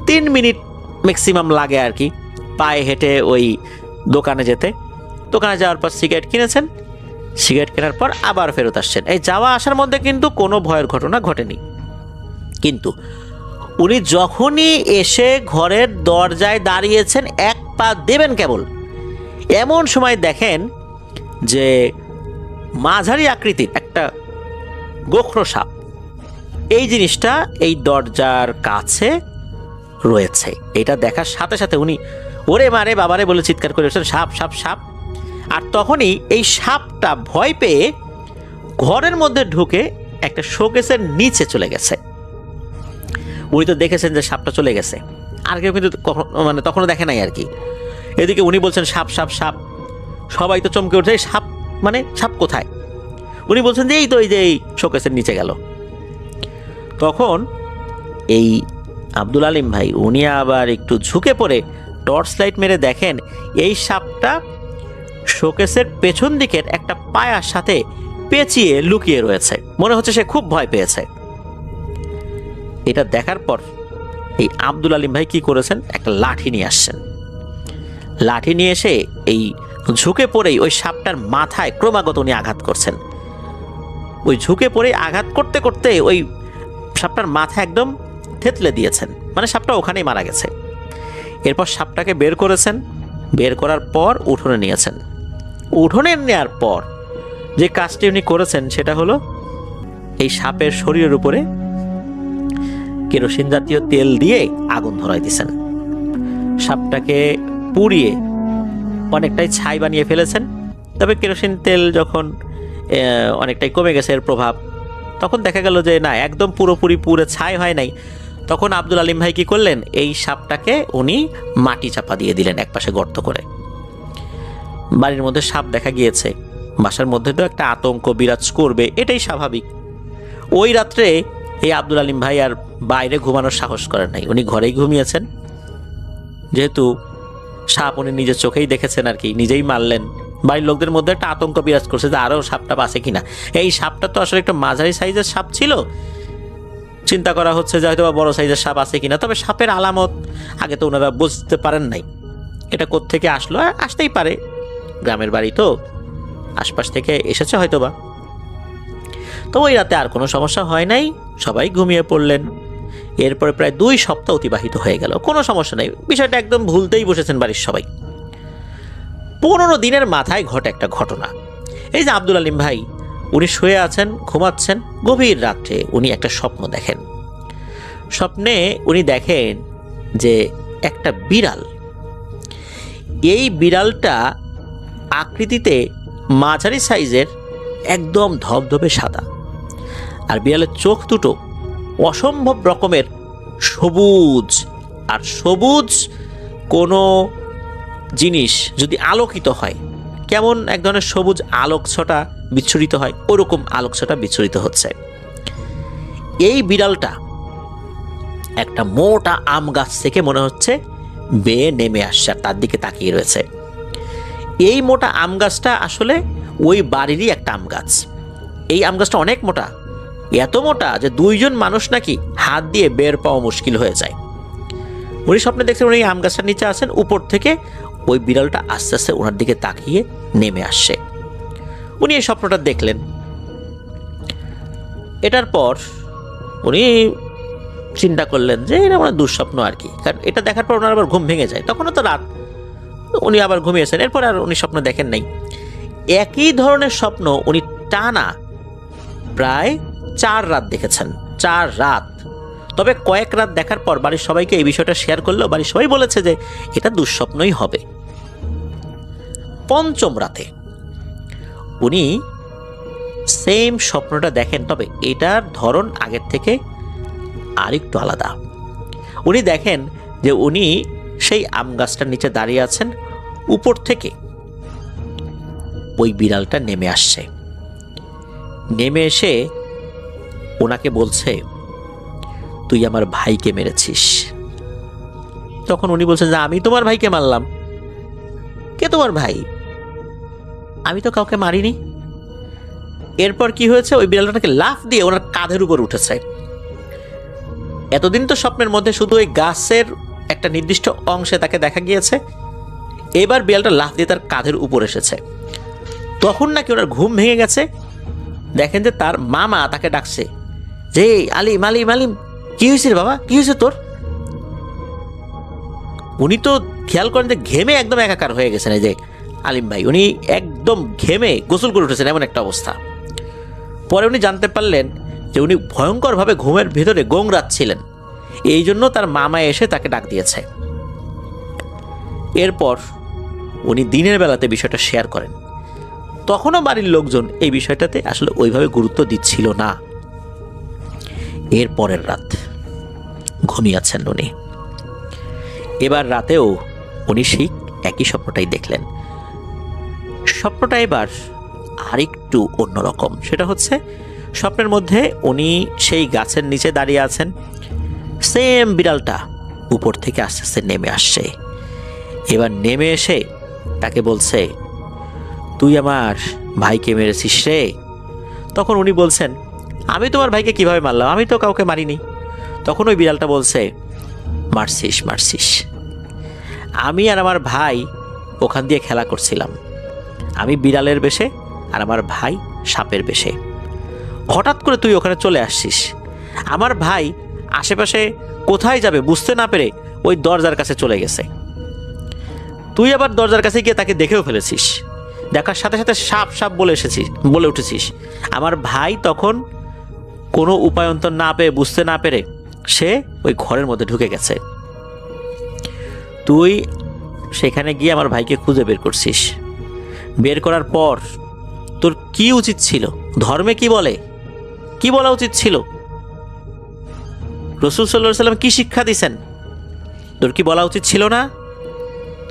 S3: 3 মিনিট ম্যাক্সিমাম লাগে আর কি পায়ে হেঁটে ওই দোকানে যেতে। দোকানে যাওয়ার পর সিগারেট কিনেছেন, সিগারেট কেনার পর আবার ফেরত আসছেন। এই যাওয়া আসার মধ্যে কিন্তু কোনো ভয়ের ঘটনা ঘটেনি। কিন্তু উনি যখনই এসে ঘরের দরজায় দাঁড়িয়েছেন, এক পা দেবেন কেবল, এমন সময় দেখেন যে মাঝারি আকৃতির একটা গোখরো সাপ, এই জিনিসটা এই দরজার কাছে রয়েছে। এটা দেখার সাথে সাথে উনি ওরে মারে বাবারে বলে চিৎকার করে উঠছেন, সাপ সাপ সাপ। আর তখনই এই সাপটা ভয় পেয়ে ঘরের মধ্যে ঢুকে একটা শোকেসের নিচে চলে গেছে। উনি তো দেখেছেন যে সাপটা চলে গেছে, আর কেউ কিন্তু মানে তখনও দেখে নাই আর কি। এদিকে উনি বলছেন সাপ সাপ সাপ, সবাই তো চমকে উঠছে, সাপ মানে সাপ কোথায়? উনি বলছেন যে এই তো, এই যে এই শোকেসের নিচে গেল। তখন এই আব্দুল আলিম ভাই উনি আবার একটু ঝুঁকে পড়ে টর্চ লাইট মেরে দেখেন এই সাপটা শোকেসের পেছন দিকের একটা পায়ার সাথে পেঁচিয়ে লুকিয়ে রয়েছে। মনে হচ্ছে সে খুব ভয় পেয়েছে। এটা দেখার পর এই আব্দুল আলিম ভাই কি করেছেন, একটা লাঠি নিয়ে আসছেন। লাঠি নিয়ে এসে এই ঝুঁকে পড়েই ওই সাপটার মাথায় ক্রমাগত উনি আঘাত করছেন। ওই ঝুঁকে পড়ে আঘাত করতে করতে ওই সাপটার মাথা একদম থেতলে দিয়েছেন, মানে সাপটা ওখানেই মারা গেছে। এরপর সাপটাকে বের করেছেন, বের করার পর উঠোনে নিয়েছেন। উঠোনে নেওয়ার পর যে কাজটি উনি করেছেন সেটা হলো এই সাপের শরীরের উপরে কেরোসিন জাতীয় তেল দিয়ে আগুন ধরাই দিয়েছেন। সাপটাকে পুড়িয়ে অনেকটাই ছাই বানিয়ে ফেলেছেন। তবে কেরোসিন তেল যখন অনেকটাই কমে গেছে এর প্রভাব, তখন দেখা গেল যে না, একদম পুরোপুরি পুড়ে ছাই হয় নাই। তখন আব্দুল আলিম ভাই কি করলেন, এই সাপটাকে উনি মাটি চাপা দিয়ে দিলেন একপাশে গর্ত করে। বাড়ির মধ্যে সাপ দেখা গিয়েছে, বাসার মধ্যে তো একটা আতঙ্ক বিরাজ করবে, এটাই স্বাভাবিক। ওই রাত্রে এই আব্দুল আলিম ভাই আর বাইরে ঘুমানোর সাহস করেন নাই, উনি ঘরেই ঘুমিয়েছেন। যেহেতু সাপ উনি নিজের চোখেই দেখেছেন আর কি, নিজেই মারলেন। বাড়ির লোকদের মধ্যে একটা আতঙ্ক বিরাজ করছে যে আরও সাপটা আছে কিনা। এই সাপটা তো আসলে একটা মাঝারি সাইজের সাপ ছিল, চিন্তা করা হচ্ছে যে হয়তো বা বড় সাইজের সাপ আছে কিনা। তবে সাপের আলামত আগে তো ওনারা বুঝতে পারেন নাই, এটা কোত্থেকে আসলো। আসতেই পারে, গ্রামের বাড়ি তো, আশপাশ থেকে এসেছে হয়তো বা। তো ওই রাতে আর কোনো সমস্যা হয় নাই, সবাই ঘুমিয়ে পড়লেন। এরপরে প্রায় 2 সপ্তাহ অতিবাহিত হয়ে গেল, কোনো সমস্যা নেই, বিষয়টা একদম ভুলতেই বসেছেন বাড়ির সবাই। 15 দিনের মাথায় ঘটে একটা ঘটনা। এই যে আব্দুল আলিম ভাই, উনি শুয়ে আছেন, ঘুমাচ্ছেন, গভীর রাত্রে উনি একটা স্বপ্ন দেখেন। স্বপ্নে উনি দেখেন যে একটা বিড়াল, এই বিড়ালটা আকৃতিতে মাঝারি সাইজের, একদম ধবধবে সাদা, আর বিড়ালের চোখ দুটো অসম্ভব রকমের সবুজ। আর সবুজ কোনো জিনিস যদি আলোকিত হয়, কেমন এক ধরনের সবুজ আলোকছটা বিচ্ছুরিত হয়, ওরকম আলোকছটা বিচ্ছুরিত হচ্ছে। এই বিড়ালটা একটা মোটা আম গাছ থেকে মনে হচ্ছে বেয়ে নেমে আসছে, আর তার দিকে তাকিয়ে রয়েছে। এই মোটা আম গাছটা আসলে ওই বাড়িরই একটা আম গাছ। এই আম গাছটা অনেক মোটা, এত মোটা যে 2 জন মানুষ নাকি হাত দিয়ে বের পাওয়া মুশকিল হয়ে যায়। উনি স্বপ্নে দেখছেন উনি আম গাছটার নিচে আছেন, উপর থেকে ওই বিড়ালটা আস্তে আস্তে ওনার দিকে তাকিয়ে নেমে আসছে। উনি এই স্বপ্নটা দেখলেন। এটার পর উনি চিন্তা করলেন যে এটা আমার দুঃস্বপ্ন আর কি, কারণ এটা দেখার পর ওনার আবার ঘুম ভেঙে যায়। তখনও তো রাত, উনি আবার ঘুমিয়েছেন। এরপর আর উনি স্বপ্ন দেখেন নাই। একই ধরনের স্বপ্ন উনি টানা প্রায় 4 রাত দেখেছেন, 4 রাত। তবে কয়েক রাত দেখার পর বাড়ির সবাইকে এই বিষয়টা শেয়ার করলেও বাড়ির সবাই বলেছে যে এটা দুঃস্বপ্নই হবে। 5ম রাতে উনি সেম স্বপ্নটা দেখেন, তবে এটার ধরন আগের থেকে আরেকটু আলাদা। উনি দেখেন যে উনি সেই আম গাছটার নিচে দাঁড়িয়ে আছেন, উপর থেকে ওই বিড়ালটা নেমে আসছে। নেমে এসে ওনাকে বলছে, তুই আমার ভাইকে মেরেছিস। তখন উনি বলছেন যে আমি তোমার ভাইকে মারলাম? কে তোমার ভাই? আমি তো কাউকে মারিনি। এরপর কি হয়েছে, ওই বিড়ালটাকে লাফ দিয়ে ওনার কাঁধের উপর উঠেছে। এতদিন তো স্বপ্নের মধ্যে শুধু ওই গাছের একটা নির্দিষ্ট অংশে তাকে দেখা গিয়েছে, এবার বিড়ালটা লাফ দিয়ে তার কাঁধের উপর এসেছে। তখন নাকি ওনার ঘুম ভেঙে গেছে। দেখেন যে তার মামা তাকে ডাকছে যে আলিম আলিম আলিম, কি হয়েছে রে বাবা, কি হয়েছে তোর? উনি তো খেয়াল করেন যে ঘেমে একদম একাকার হয়ে গেছেন। এই যে আলিম ভাই, উনি একদম ঘেমে গোসল করে উঠেছেন, এমন একটা অবস্থা। পরে উনি জানতে পারলেন যে উনি ভয়ঙ্করভাবে ঘুমের ভেতরে গোংরাচ্ছিলেন, এই জন্য তার মামা এসে তাকে ডাক দিয়েছে। এরপর উনি দিনের বেলাতে বিষয়টা শেয়ার করেন। তখনও বাড়ির লোকজন এই বিষয়টাতে আসলে ওইভাবে গুরুত্ব দিচ্ছিল না। এর পরের রাত ঘুমিয়েছেন উনি। এবার রাতেও উনি সেই একই স্বপ্নটাই দেখলেন। স্বপ্নটা এবার আরেকটু অন্যরকম। সেটা হচ্ছে স্বপ্নের মধ্যে উনি সেই গাছের নিচে দাঁড়িয়ে আছেন, সেম বিড়ালটা উপর থেকে আস্তে আস্তে নেমে আসছে। এবার নেমে এসে তাকে বলছে, তুই আমার ভাইকে মেরেছিস রে। তখন উনি বলছেন, আমি তোমার ভাইকে কিভাবে মারলাম, আমি তো কাউকে মারিনি। তখন ওই বিড়ালটা বলছে, মারছিস মারছিস, আমি আর আমার ভাই ওখান দিয়ে খেলা করছিলাম। আমি বিড়ালের বেশে আর আমার ভাই সাপের বেশে। হঠাৎ করে তুই ওখানে চলে আসছিস। আমার ভাই আশেপাশে কোথায় যাবে বুঝতে না পেরে ওই দরজার কাছে চলে গেছে। তুই আবার দরজার কাছে গিয়ে তাকে দেখেও ফেলেছিস। দেখার সাথে সাথে সাপ সাপ বলে উঠেছিস। আমার ভাই তখন কোনো উপায়ন্তর না পেয়ে, বুঝতে না পেরে সে ওই ঘরের মধ্যে ঢুকে গেছে। তুই সেখানে গিয়ে আমার ভাইকে খুঁজে বের করছিস। বের করার পর তোর কি উচিত ছিল? ধর্মে কি বলে, কি বলা উচিত ছিল? রাসূল সাল্লাল্লাহু আলাইহি সাল্লাম কি শিক্ষা দিয়েছেন? তোর কি বলা উচিত ছিল না,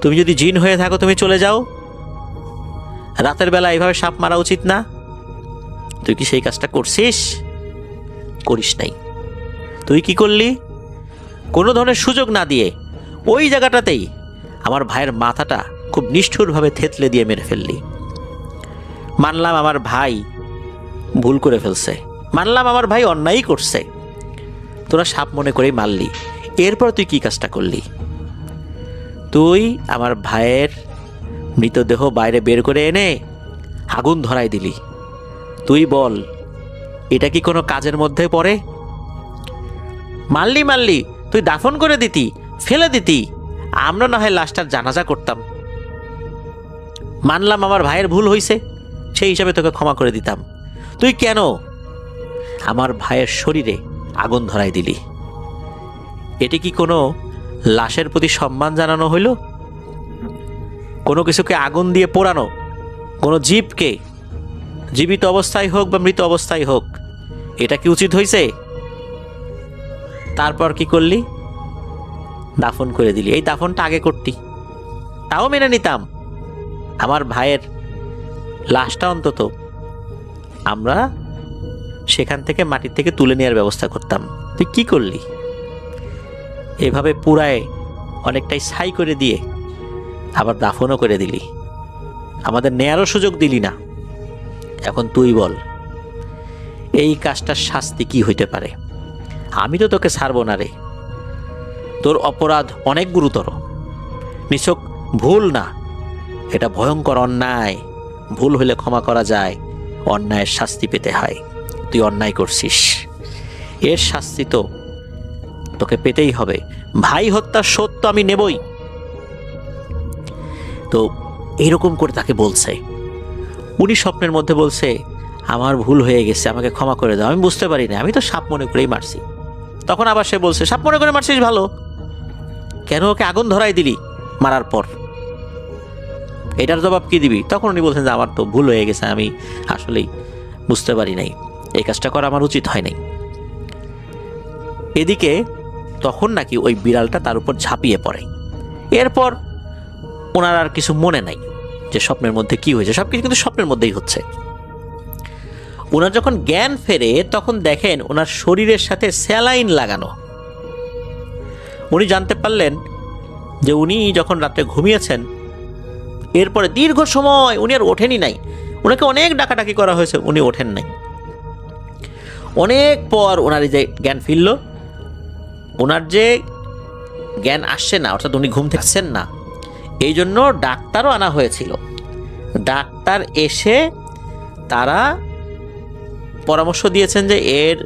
S3: তুমি যদি জিন হয়ে থাকো তুমি চলে যাও? রাতের বেলা এইভাবে সাপ মারা উচিত না? তুই কি সেই কাজটা করছিস? করিস নাই। তুই কি করলি? কোনো ধরনের সুযোগ না দিয়ে ওই জায়গাটাতেই আমার ভাইয়ের মাথাটা খুব নিষ্ঠুরভাবে থেতলে দিয়ে মেরে ফেললি। মানলাম আমার ভাই ভুল করে ফেলছে, মানলাম আমার ভাই অন্যায়ই করছে, তোরা সাপ মনে করেই মারলি। এরপর তুই কি কাজটা করলি? তুই আমার ভাইয়ের মৃতদেহ বাইরে বের করে এনে আগুন ধরাই দিলি। তুই বল, এটা কি কোনো কাজের মধ্যে পড়ে? মারলি তুই দাফন করে দিতি, ফেলে দিতি, আমরা না হয় লাশটার জানাজা করতাম। মানলাম আমার ভাইয়ের ভুল হয়েছে, সেই হিসাবে তোকে ক্ষমা করে দিতাম। তুই কেন আমার ভাইয়ের শরীরে আগুন ধরাই দিলি? এটি কি কোনো লাশের প্রতি সম্মান জানানো হইল? কোনো কিছুকে আগুন দিয়ে পোড়ানো, কোনো জীবকে, জীবিত অবস্থায় হোক বা মৃত অবস্থায় হোক, এটা কি উচিত হয়েছে? তারপর কি করলি? দাফন করে দিলি। এই দাফনটা আগে করতি, তাও মেনে নিতাম। আমার ভাইয়ের লাশটা অন্তত আমরা সেখান থেকে মাটির থেকে তুলে নেওয়ার ব্যবস্থা করতাম। তুই কি করলি? এভাবে পুরায় অনেকটাই ছাই করে দিয়ে আবার দাফনও করে দিলি, আমাদের নেয়ারও সুযোগ দিলি না। এখন তুই বল, এই কাজটার শাস্তি কি হইতে পারে? আমি তো তোকে ছাড়বো না রে। তোর অপরাধ অনেক গুরুতর, নিছক ভুল না, এটা ভয়ঙ্কর অন্যায়। ভুল হলে ক্ষমা করা যায়, অন্যায়ের শাস্তি পেতে হয়। তুই অন্যায় করছিস, এর শাস্তি তো তোকে পেতেই হবে। ভাই হত্যার শোধ তো আমি নেবই। তো এইরকম করে তাকে বলছে। উনি স্বপ্নের মধ্যে বলছে, আমার ভুল হয়ে গেছে, আমাকে ক্ষমা করে দাও, আমি বুঝতে পারি না, আমি তো সাপ মনে করেই মারছি। তখন আবার সে বলছে, সাপ মনে করে মারছিস ভালো, কেন ওকে আগুন ধরাই দিলি মারার পর? এটার জবাব কি দিবি? তখন উনি বলছেন যে আমার তো ভুল হয়ে গেছে, আমি আসলেই বুঝতে পারি নাই, এই কাজটা করা আমার উচিত হয় নাই। এদিকে তখন নাকি ওই বিড়ালটা তার উপর ঝাঁপিয়ে পড়ে। এরপর ওনার আর কিছু মনে নাই যে স্বপ্নের মধ্যে কি হয়েছে, সবকিছু কিন্তু স্বপ্নের মধ্যেই হচ্ছে। ওনার যখন জ্ঞান ফেরে তখন দেখেন ওনার শরীরের সাথে স্যালাইন লাগানো। উনি জানতে পারলেন যে উনি যখন রাতে ঘুমিয়েছেন, এরপরে দীর্ঘ সময় উনি আর ওঠেনি নাই। ওনাকে অনেক ডাকাডাকি করা হয়েছে, উনি ওঠেন নাই। অনেক পর ওনার যে জ্ঞান ফিরল, ওনার যে জ্ঞান আসছে না, অর্থাৎ উনি ঘুম থেকে আসছেন না, এই জন্য ডাক্তারও আনা হয়েছিল। ডাক্তার এসে তারা পরামর্শ দিয়েছেন যে এর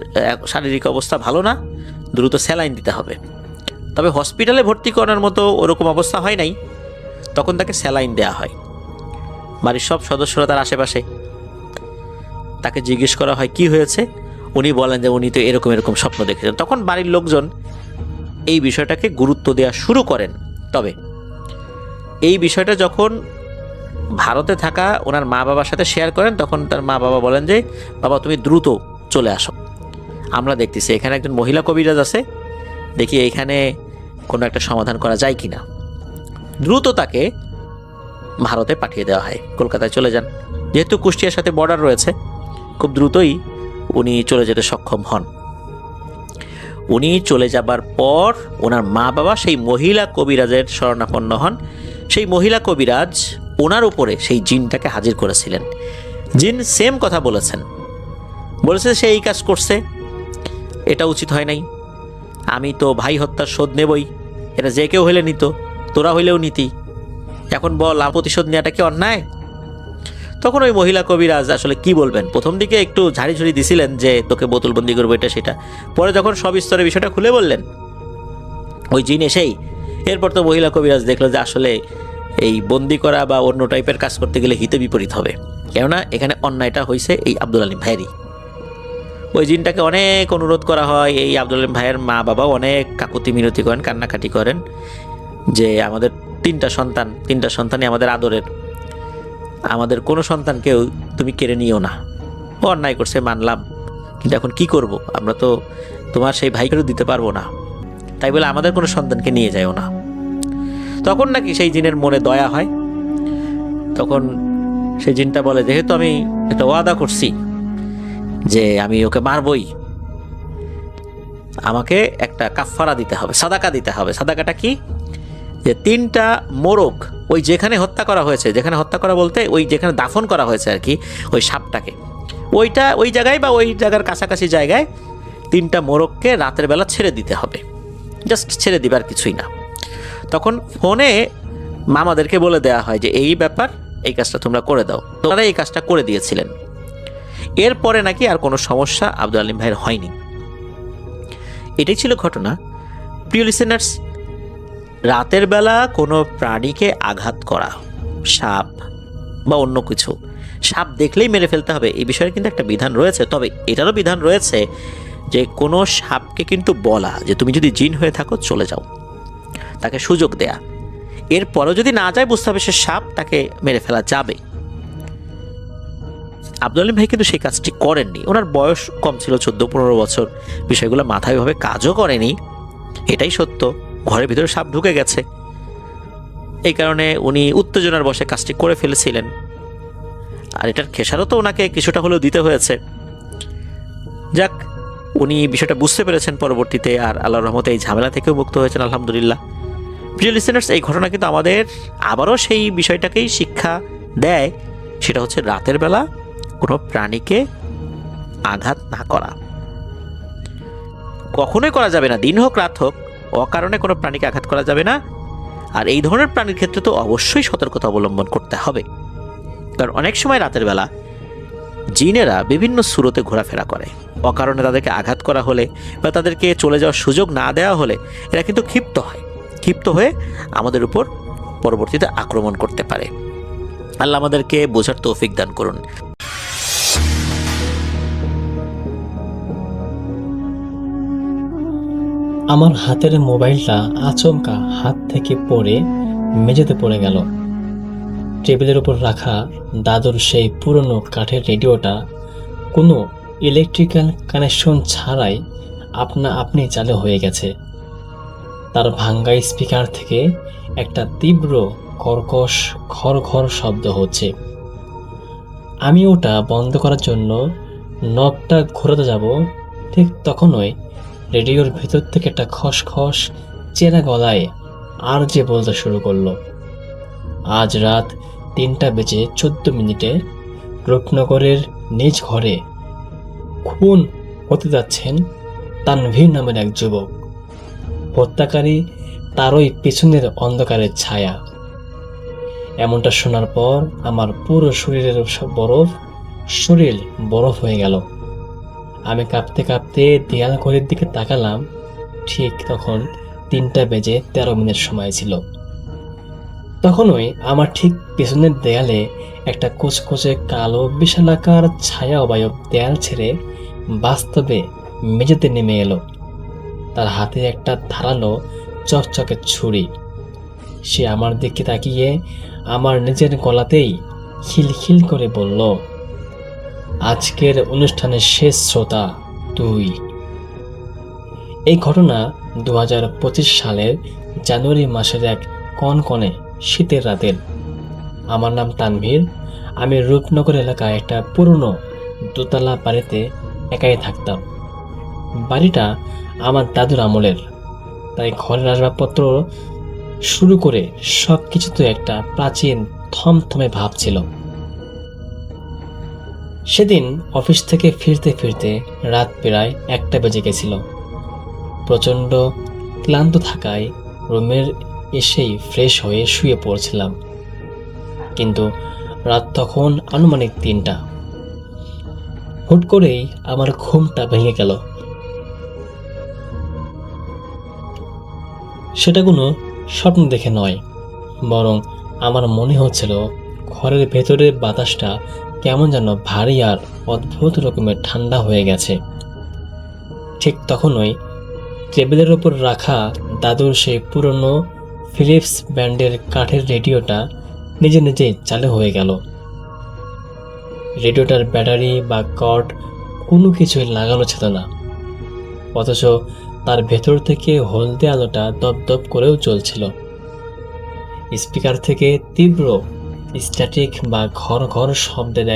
S3: শারীরিক অবস্থা ভালো না, দ্রুত স্যালাইন দিতে হবে। তবে হসপিটালে ভর্তি করার মতো ওরকম অবস্থা হয় নাই, তখন তাকে স্যালাইন দেওয়া হয়। বাড়ির সব সদস্যরা তার আশেপাশে, তাকে জিজ্ঞেস করা হয় কি হয়েছে। উনি বলেন যে উনি তো এরকম এরকম স্বপ্ন দেখেছেন। তখন বাড়ির লোকজন এই বিষয়টাকে গুরুত্ব দেওয়া শুরু করেন। তবে এই বিষয়টা যখন ভারতে থাকা ওনার মা বাবার সাথে শেয়ার করেন, তখন তার মা বাবা বলেন যে বাবা তুমি দ্রুত চলে আসো, আমরা দেখতেছি এখানে একজন মহিলা কবিরাজ আছে, দেখি এইখানে কোনো একটা সমাধান করা যায় কিনা। দ্রুত তাকে ভারতে পাঠিয়ে দেওয়া হয়, কলকাতায় চলে যান। যেহেতু কুষ্টিয়ার সাথে বর্ডার রয়েছে, খুব দ্রুতই উনি চলে যেতে সক্ষম হন। উনি চলে যাবার পর ওনার মা বাবা সেই মহিলা কবিরাজের শরণাপন্ন হন। সেই মহিলা কবিরাজ ওনার উপরে সেই জিনটাকে হাজির করেছিলেন। জিন সেম কথা বলেছে সে এই কাজ করছে, এটা উচিত হয় নাই, আমি তো ভাই হত্যার শোধ নেবই, এটা যে কেউ হইলে নিত, তোরা হইলেও নিতি, এখন বল প্রতিশোধ নেওয়াটা কি অন্যায়? তখন ওই মহিলা কবিরাজ আসলে কি বলবেন, প্রথম দিকে একটু ঝাড়ি ঝুড়ি দিছিলেন যে তোকে বোতলবন্দি করবো এটা সেটা, পরে যখন সব স্তরে বিষয়টা খুলে বললেন ওই জিন এসেই, এরপর তো মহিলা কবিরাজ দেখলো যে আসলে এই বন্দি করা বা অন্য টাইপের কাজ করতে গেলে হিতে বিপরীত হবে, কেননা এখানে অন্যায়টা হয়েছে এই আব্দুল আলিম ভাইয়েরই। ওই জিনটাকে অনেক অনুরোধ করা হয়, এই আব্দুল আলিম ভাইয়ের মা বাবা অনেক কাকুতি মিনতি করেন, কান্নাকাটি করেন যে আমাদের তিনটা সন্তানই আমাদের আদরের, আমাদের কোনো সন্তানকেও তুমি কেড়ে নিও না। ও অন্যায় করছে মানলাম, কিন্তু এখন কি করব, আমরা তো তোমার সেই ভাইকেও দিতে পারবো না, তাই বলে আমাদের কোনো সন্তানকে নিয়ে যাও না। তখন নাকি সেই জিনের মনে দয়া হয়। তখন সেই জিনটা বলে, যেহেতু আমি একটা ওয়াদা করছি যে আমি ওকে মারবই, আমাকে একটা কাফফারা দিতে হবে, সাদাকা দিতে হবে। সাদাকাটা কি? যে 3টা মোরগ, ওই যেখানে হত্যা করা হয়েছে, যেখানে হত্যা করা বলতে ওই যেখানে দাফন করা হয়েছে আর কি, ওই সাপটাকে, ওই জায়গায় বা ওই জায়গার কাছাকাছি জায়গায় 3টা মোরগকে রাতের বেলা ছেড়ে দিতে হবে, জাস্ট ছেড়ে দিবার কিছুই না। তখন ফোনে মামাদেরকে বলে দেওয়া হয় যে এই ব্যাপার, এই কাজটা তোমরা করে দাও। তো তারা এই কাজটা করে দিয়েছিলেন। এরপরে নাকি আর কোনো সমস্যা আব্দুল আলিম ভাইয়ের হয়নি। এটাই ছিল ঘটনা। প্রিয় লিসেনার্স, রাতের বেলা কোনো প্রাণীকে আঘাত করা, সাপ বা অন্য কিছু, সাপ দেখলেই মেরে ফেলতে হবে এই বিষয়ে কিন্তু একটা বিধান রয়েছে। তবে এটারও বিধান রয়েছে যে কোনো সাপকে কিন্তু বলা যে তুমি যদি জিন হয়ে থাকো চলে যাও, তাকে সুযোগ দেয়া। এরপরেও যদি না যায় বুঝতে হবে সে সাপ, তাকে মেরে ফেলা যাবে। আব্দুল আলিম ভাই কিন্তু সেই কাজটি করেননি। ওনার বয়স কম ছিল, 14-15 বছর, বিষয়গুলো মাথায় ভাবে কাজও করেনি, এটাই সত্য। ঘরের ভিতরে সাপ ঢুকে গেছে, এই কারণে উনি উত্তেজনার বশে কাজটি করে ফেলেছিলেন। আর এটার খেসারও তো ওনাকে কিছুটা হলেও দিতে হয়েছে। যাক, উনি বিষয়টা বুঝতে পেরেছেন পরবর্তীতে, আর আল্লাহর রহমতে এই ঝামেলা থেকেও মুক্ত হয়েছেন, আলহামদুলিল্লাহ। প্রিয় লিসেনার্স, এই ঘটনা কিন্তু আমাদের আবারও সেই বিষয়টাকেই শিক্ষা দেয়, সেটা হচ্ছে রাতের বেলা কোনো প্রাণীকে আঘাত না করা। কখনোই করা যাবে না, দিন হোক রাত হোক, অকারণে কোনো প্রাণীকে আঘাত করা যাবে না। আর এই ধরনের প্রাণীর ক্ষেত্রে তো অবশ্যই সতর্কতা অবলম্বন করতে হবে, কারণ অনেক সময় রাতের বেলা জিনেরা বিভিন্ন সুরতে ঘোরাফেরা করে। অকারণে তাদেরকে আঘাত করা হলে বা তাদেরকে চলে যাওয়ার সুযোগ না দেওয়া হলে এরা কিন্তু ক্ষিপ্ত হয়, ক্ষিপ্ত হয়ে আমাদের উপর পরবর্তীতে আক্রমণ করতে পারে। আল্লাহ আমাদেরকে বোঝার তৌফিক দান করুন।
S4: আমার হাতের মোবাইলটা আচমকা হাত থেকে পড়ে মেঝেতে পড়ে গেল। টেবিলের উপর রাখা দাদুর সেই পুরনো কাঠের রেডিওটা কোনো ইলেকট্রিক্যাল কানেকশন ছাড়াই আপনি চালু হয়ে গেছে। তার ভাঙ্গা স্পিকার থেকে একটা তীব্র কর্কশ ঘর শব্দ হচ্ছে। আমি ওটা বন্ধ করার জন্য নবটা ঘোরাতে যাব, ঠিক তখনই রেডিওর ভেতর থেকে একটা খসখস চেনা গলায় আর যে বলতে শুরু করলো, আজ রাত 3:14 রূপনগরের নিজ ঘরে খুন হতে যাচ্ছেন তানভীর নামের এক যুবক। হত্যাকারী তারই পিছনের অন্ধকারের ছায়া। এমনটা শোনার পর আমার পুরো শরীরের শরীর বরফ হয়ে গেল। আমি কাঁপতে কাঁপতে দেয়াল ঘড়ির দিকে তাকালাম। ঠিক তখন 3:13 সময় ছিল। তখনই আমার ঠিক পেছনের দেয়ালে একটা কুচকুচে কালো বিশালাকার ছায়া অবয়ব দেয়াল ছেড়ে বাস্তবে মেঝেতে নেমে এলো। তার হাতে একটা ধারালো চকচকে ছুরি। সে আমার দিকে তাকিয়ে আমার নিজের গলাতেই খিলখিল করে বলল, আজকের অনুষ্ঠানের শেষ শ্রোতা তুই। এই ঘটনা 2025 সালের জানুয়ারি মাসের এক কনকনে শীতের রাতের। আমার নাম তানভীর। আমি রূপনগর এলাকায় একটা পুরনো দোতলা বাড়িতে একাই থাকতাম। বাড়িটা আমার দাদুর আমলের, তাই ঘরের আসবাবপত্র শুরু করে সব কিছুতে একটা প্রাচীন থমথমে ভাব ছিল। সেদিন অফিস থেকে ফিরতে ফিরতে রাত প্রায় 1টা বেজে গেছিল। প্রচণ্ড ক্লান্ত থাকায় রুমের এসেই ফ্রেশ হয়ে শুয়ে পড়ছিলাম, কিন্তু রাত তখন আনুমানিক 3টা। হুট করেই আমার ঘুমটা ভেঙে গেল। সেটা কোনো স্বপ্ন দেখে নয়, বরং আমার মনে হচ্ছিল ঘরের ভেতরের বাতাসটা কেমন যেন ভারী আর অদ্ভুত রকমের ঠান্ডা হয়ে গেছে। ঠিক তখনই টেবিলের ওপর রাখা দাদুর সেই পুরনো ফিলিপস ব্র্যান্ডের কাঠের রেডিওটা নিজে নিজেই চালু হয়ে গেল। রেডিওটার ব্যাটারি বা কর্ড কোনো কিছুই লাগানো ছিল না, অথচ তার ভেতর থেকে হলদে আলোটা দপদপ করেও চলছিল। স্পিকার থেকে তীব্র স্ট্যাটিক বা ঘর শব্দের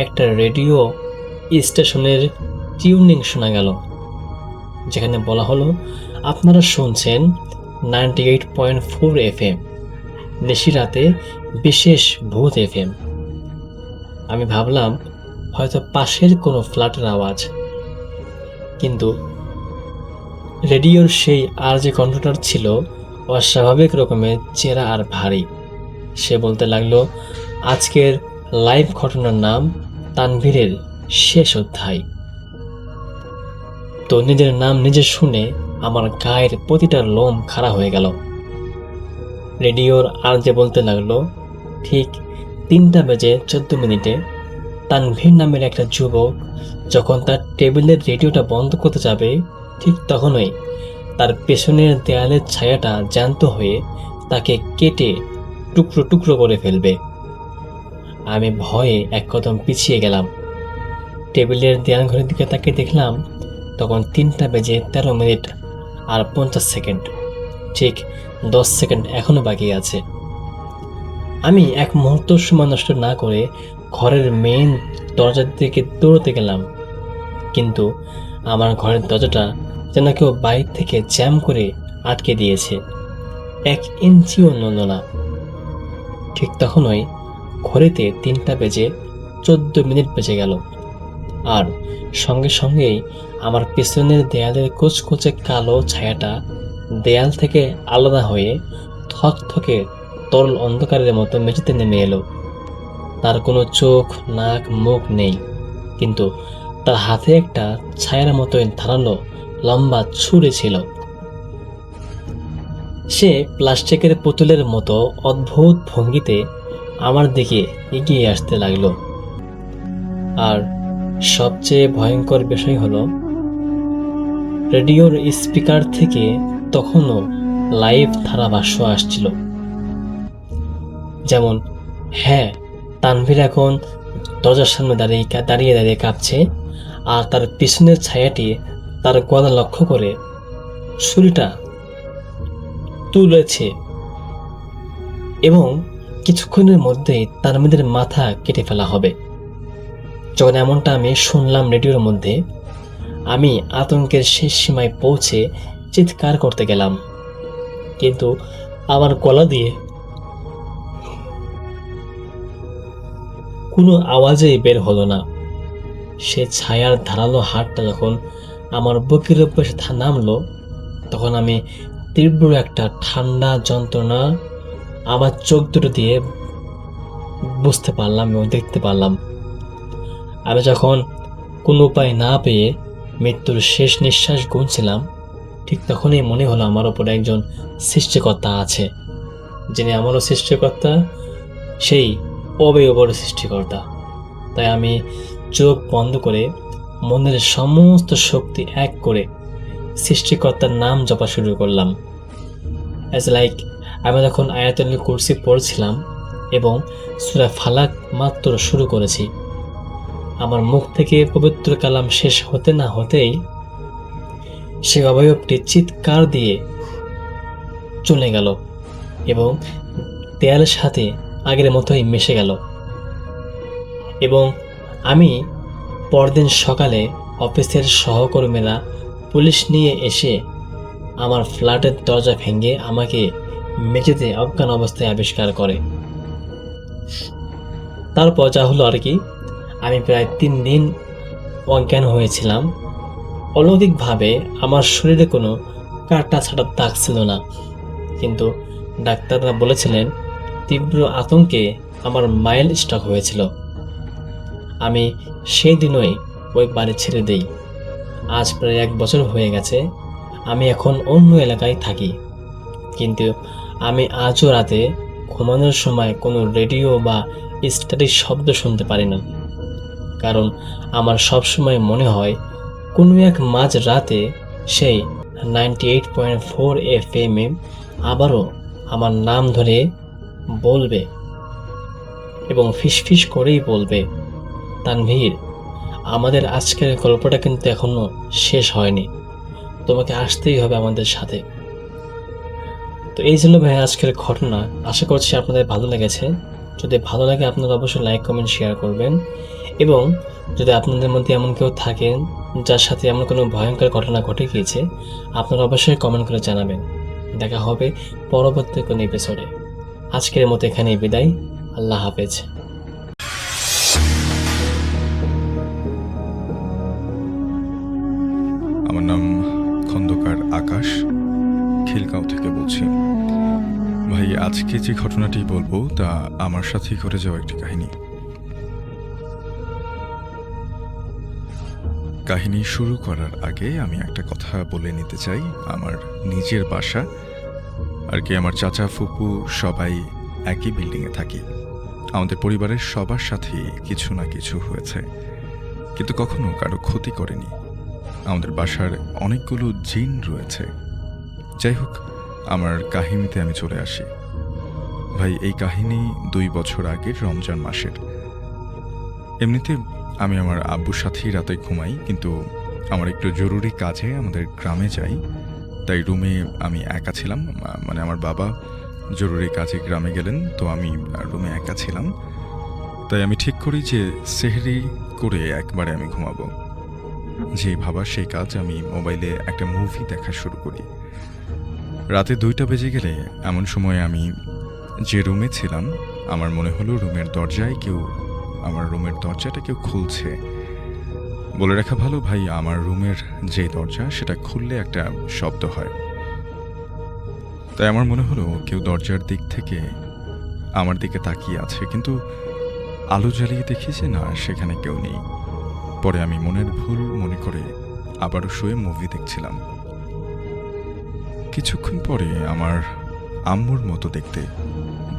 S4: একটা রেডিও স্টেশনের টিউনিং শোনা গেল, যেখানে বলা হলো, আপনারা শুনছেন 98.4 FM, নিশিরাতে বিশেষ ভূত FM। আমি ভাবলাম হয়তো পাশের কোনো ফ্ল্যাটের আওয়াজ, কিন্তু রেডিওর সেই আর যে কণ্ঠটা ছিল অস্বাভাবিক রকমের চেরা আর ভারী। সে বলতে লাগলো, আজকের লাইভ ঘটনার নাম তানভীরের শেষ অধ্যায়। তো নিজের নাম নিজে শুনে আমার গায়ের প্রতিটা লোম খাড়া হয়ে গেল। রেডিওর আরজে বলতে লাগলো, ঠিক 3:14 তানভীর নামের একটা যুবক যখন তার টেবিলের রেডিওটা বন্ধ করতে যাবে, ঠিক তখনই তার পেছনের দেয়ালের ছায়াটা জ্যান্ত হয়ে তাকে কেটে টুকরো টুকরো করে ফেলবে। আমি ভয়ে এক কদম পিছিয়ে গেলাম। টেবিলের দেয়াল ঘড়ির দিকে তাকিয়ে দেখলাম তখন 3:13:50। ঠিক 10 সেকেন্ড এখনো বাকি আছে। আমি এক মুহূর্ত সময় নষ্ট না করে ঘরের মেইন দরজার দিকে দৌড়তে গেলাম, কিন্তু আমার ঘরের দরজাটা যেন কেউ বাইরে থেকে জ্যাম করে আটকে দিয়েছে। 1 ইঞ্চিও নড়ল না। ঠিক তখনই ঘড়িতে 3:14 বেজে গেল, আর সঙ্গে সঙ্গেই আমার পেছনের দেয়ালের কোচকোচে কালো ছায়াটা দেয়াল থেকে আলাদা হয়ে থকথকে তরল অন্ধকারের মতো মেঝেতে নেমে এলো। তার কোনো চোখ, নাক, মুখ নেই, কিন্তু তার হাতে একটা ছায়ার মতো ধারালো লম্বা ছুরি ছিল। সে প্লাস্টিকের পুতুলের মতো অদ্ভুত ভঙ্গিতে আমার দিকে এগিয়ে আসতে লাগলো। আর সবচেয়ে ভয়ঙ্কর বিষয় হলো, রেডিওর স্পিকার থেকে তখনও লাইভ ধারাভাষ্য আসছিল। যেমন, হ্যাঁ, তানভীর এখন দরজার সামনে দাঁড়িয়ে দাঁড়িয়ে কাঁপছে, আর তার পিছনের ছায়াটি তার গলা লক্ষ্য করে ছুরিটা তুলেছে এবং কিছুক্ষণের মধ্যেই তানভীরের মাথা কেটে ফেলা হবে। যখন এমনটা আমি শুনলাম রেডিওর মধ্যে, আমি আতঙ্কের শেষ সীমায় পৌঁছে চিৎকার করতে গেলাম, কিন্তু আমার গলা দিয়ে কোনো আওয়াজই বের হলো না। সে ছায়ার ধারালো হাতটা যখন আমার বুকের উপর এসে নামলো, তখন আমি তীব্র একটা ঠান্ডা যন্ত্রণা আমার চোখ দুটো দিয়ে বুঝতে পারলাম এবং দেখতে পারলাম। আমি যখন কোনো উপায় না পেয়ে মৃত্যুর শেষ নিঃশ্বাস গুনছিলাম, ঠিক তখনই মনে হলো আমার ওপরে একজন সৃষ্টিকর্তা আছে, যিনি আমারও সৃষ্টিকর্তা, সেই অবয়বর সৃষ্টিকর্তা। তাই আমি চোখ বন্ধ করে মনের সমস্ত শক্তি এক করে সৃষ্টিকর্তার নাম জপা শুরু করলাম। আমি তখন আয়াতুল কুরসি পড়ছিলাম এবং সূরা ফালাক মাত্র শুরু করেছি। আমার মুখ থেকে পবিত্র কালাম শেষ হতে না হতেই সে অবয়বটি চিৎকার দিয়ে চলে গেল এবং দেয়ালের সাথে আগের মতোই মিশে গেল। এবং আমি পরদিন সকালে অফিসের সহকর্মীরা পুলিশ নিয়ে এসে আমার ফ্ল্যাটের দরজা ভেঙে আমাকে মেঝেতে অজ্ঞান অবস্থায় আবিষ্কার করে। তারপর যা হলো আর কি, আমি প্রায় 3 দিন অজ্ঞান হয়েছিলাম। অলৌকিকভাবে আমার শরীরে কোনো কাটা ছাটার দাগ ছিল না, কিন্তু ডাক্তাররা বলেছিলেন তীব্র আতঙ্কে আমার মাইল্ড স্ট্রোক হয়েছিল। আমি সেই দিনই ওই বাড়ি ছেড়ে দেই। আজ প্রায় 1 বছর হয়ে গেছে। আমি এখন অন্য এলাকায় থাকি, কিন্তু আমি আজও রাতে ঘুমানোর সময় কোনো রেডিও বা স্ট্যাটিক শব্দ শুনতে পারি না, কারণ আমার সবসময় মনে হয় কোনো এক মাঝ রাতে সেই 98.4 FM আবারও আমার নাম ধরে বলবে এবং ফিসফিস করেই বলবে, তানভীর, আমাদের আজকের গল্পটা কিন্তু এখনো শেষ হয়নি, তোমাকে আসতেই হবে আমাদের সাথে। তো এই ছিল ভাই আজকের ঘটনা। আশা করছি আপনাদের ভালো লেগেছে। যদি ভালো লাগে আপনারা অবশ্যই লাইক, কমেন্ট, শেয়ার করবেন। এবং যদি আপনাদের মধ্যে এমন কেউ থাকেন যার সাথে এমন কোনো ভয়ঙ্কর ঘটনা ঘটে গিয়েছে, আপনারা অবশ্যই কমেন্ট করে জানাবেন। দেখা হবে পরবর্তী কোনো এপিসোডে। আজকের মতো এখানেই বিদায়। আল্লাহ হাফেজ।
S5: আমার নাম খন্দকার আকাশ, খিলগাঁও থেকে বলছি। ভাই, আজকে যে ঘটনাটি বলবো তা আমার সাথেই ঘটে যাওয়া একটি কাহিনী। কাহিনী শুরু করার আগে আমি একটা কথা বলে নিতে চাই। আমার নিজের বাসা আর কি, আমার চাচা ফুপু সবাই একই বিল্ডিংয়ে থাকি। আমাদের পরিবারের সবার সাথেই কিছু না কিছু হয়েছে, কিন্তু কখনো কারো ক্ষতি করেনি। আমাদের বাসার অনেকগুলো জিন রয়েছে। যাই হোক, আমার কাহিনীতে আমি চলে আসি। ভাই, এই কাহিনী 2 বছর আগের রমজান মাসের। এমনিতে আমি আমার আব্বুর সাথেই রাতে ঘুমাই, কিন্তু আমার একটু জরুরি কাজে আমাদের গ্রামে যাই, তাই রুমে আমি একা ছিলাম। মানে আমার বাবা জরুরি কাজে গ্রামে গেলেন, তো আমি রুমে একা ছিলাম। তাই আমি ঠিক করি যে সেহরি করে একবারে আমি ঘুমাবো। যে ভাবা সেই কাজ, আমি মোবাইলে একটা মুভি দেখা শুরু করি। রাতে 2টা বেজে গেলে এমন সময় আমি যে রুমে ছিলাম, আমার মনে হলো আমার রুমের দরজাটা কেউ খুলছে। বলে রাখা ভালো ভাই, আমার রুমের যে দরজা সেটা খুললে একটা শব্দ হয়। তাই আমার মনে হলো কেউ দরজার দিক থেকে আমার দিকে তাকিয়ে আছে, কিন্তু আলো জ্বালিয়ে দেখি যে না, সেখানে কেউ নেই। পরে আমি মনের ভুল মনে করে আবারও শুয়ে মুভি দেখছিলাম। কিছুক্ষণ পরে আমার আম্মুর মতো দেখতে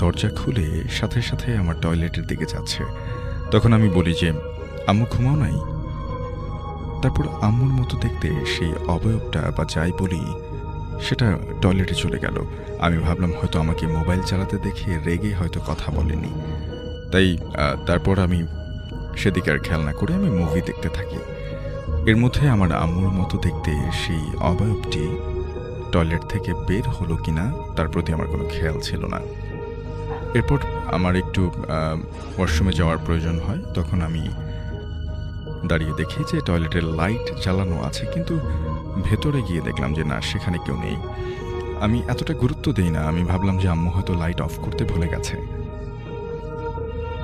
S5: দরজা খুলে সাথে সাথে আমার টয়লেটের দিকে যাচ্ছে। তখন আমি বলি যে, আম্মু ঘুমাও নাই? তারপর আম্মুর মতো দেখতে সেই অবয়বটা বা যাই বলি সেটা টয়লেটে চলে গেল। আমি ভাবলাম হয়তো আমাকে মোবাইল চালাতে দেখে রেগে হয়তো কথা বলেনি, তাই তারপর আমি সেদিকে আর খেয়াল না করে আমি মুভি দেখতে থাকি। এর মধ্যে আমার আম্মুর মতো দেখতে সেই অবয়বটি টয়লেট থেকে বের হলো কিনা তার প্রতি আমার কোনো খেয়াল ছিল না। এরপর আমার একটু ওয়াশরুমে যাওয়ার প্রয়োজন হয়, তখন আমি দাঁড়িয়ে দেখি যে টয়লেটের লাইট জ্বালানো আছে, কিন্তু ভেতরে গিয়ে দেখলাম যে না, সেখানে কেউ নেই। আমি এতটা গুরুত্ব দিই না, আমি ভাবলাম যে আম্মু হয়তো লাইট অফ করতে ভুলে গেছে।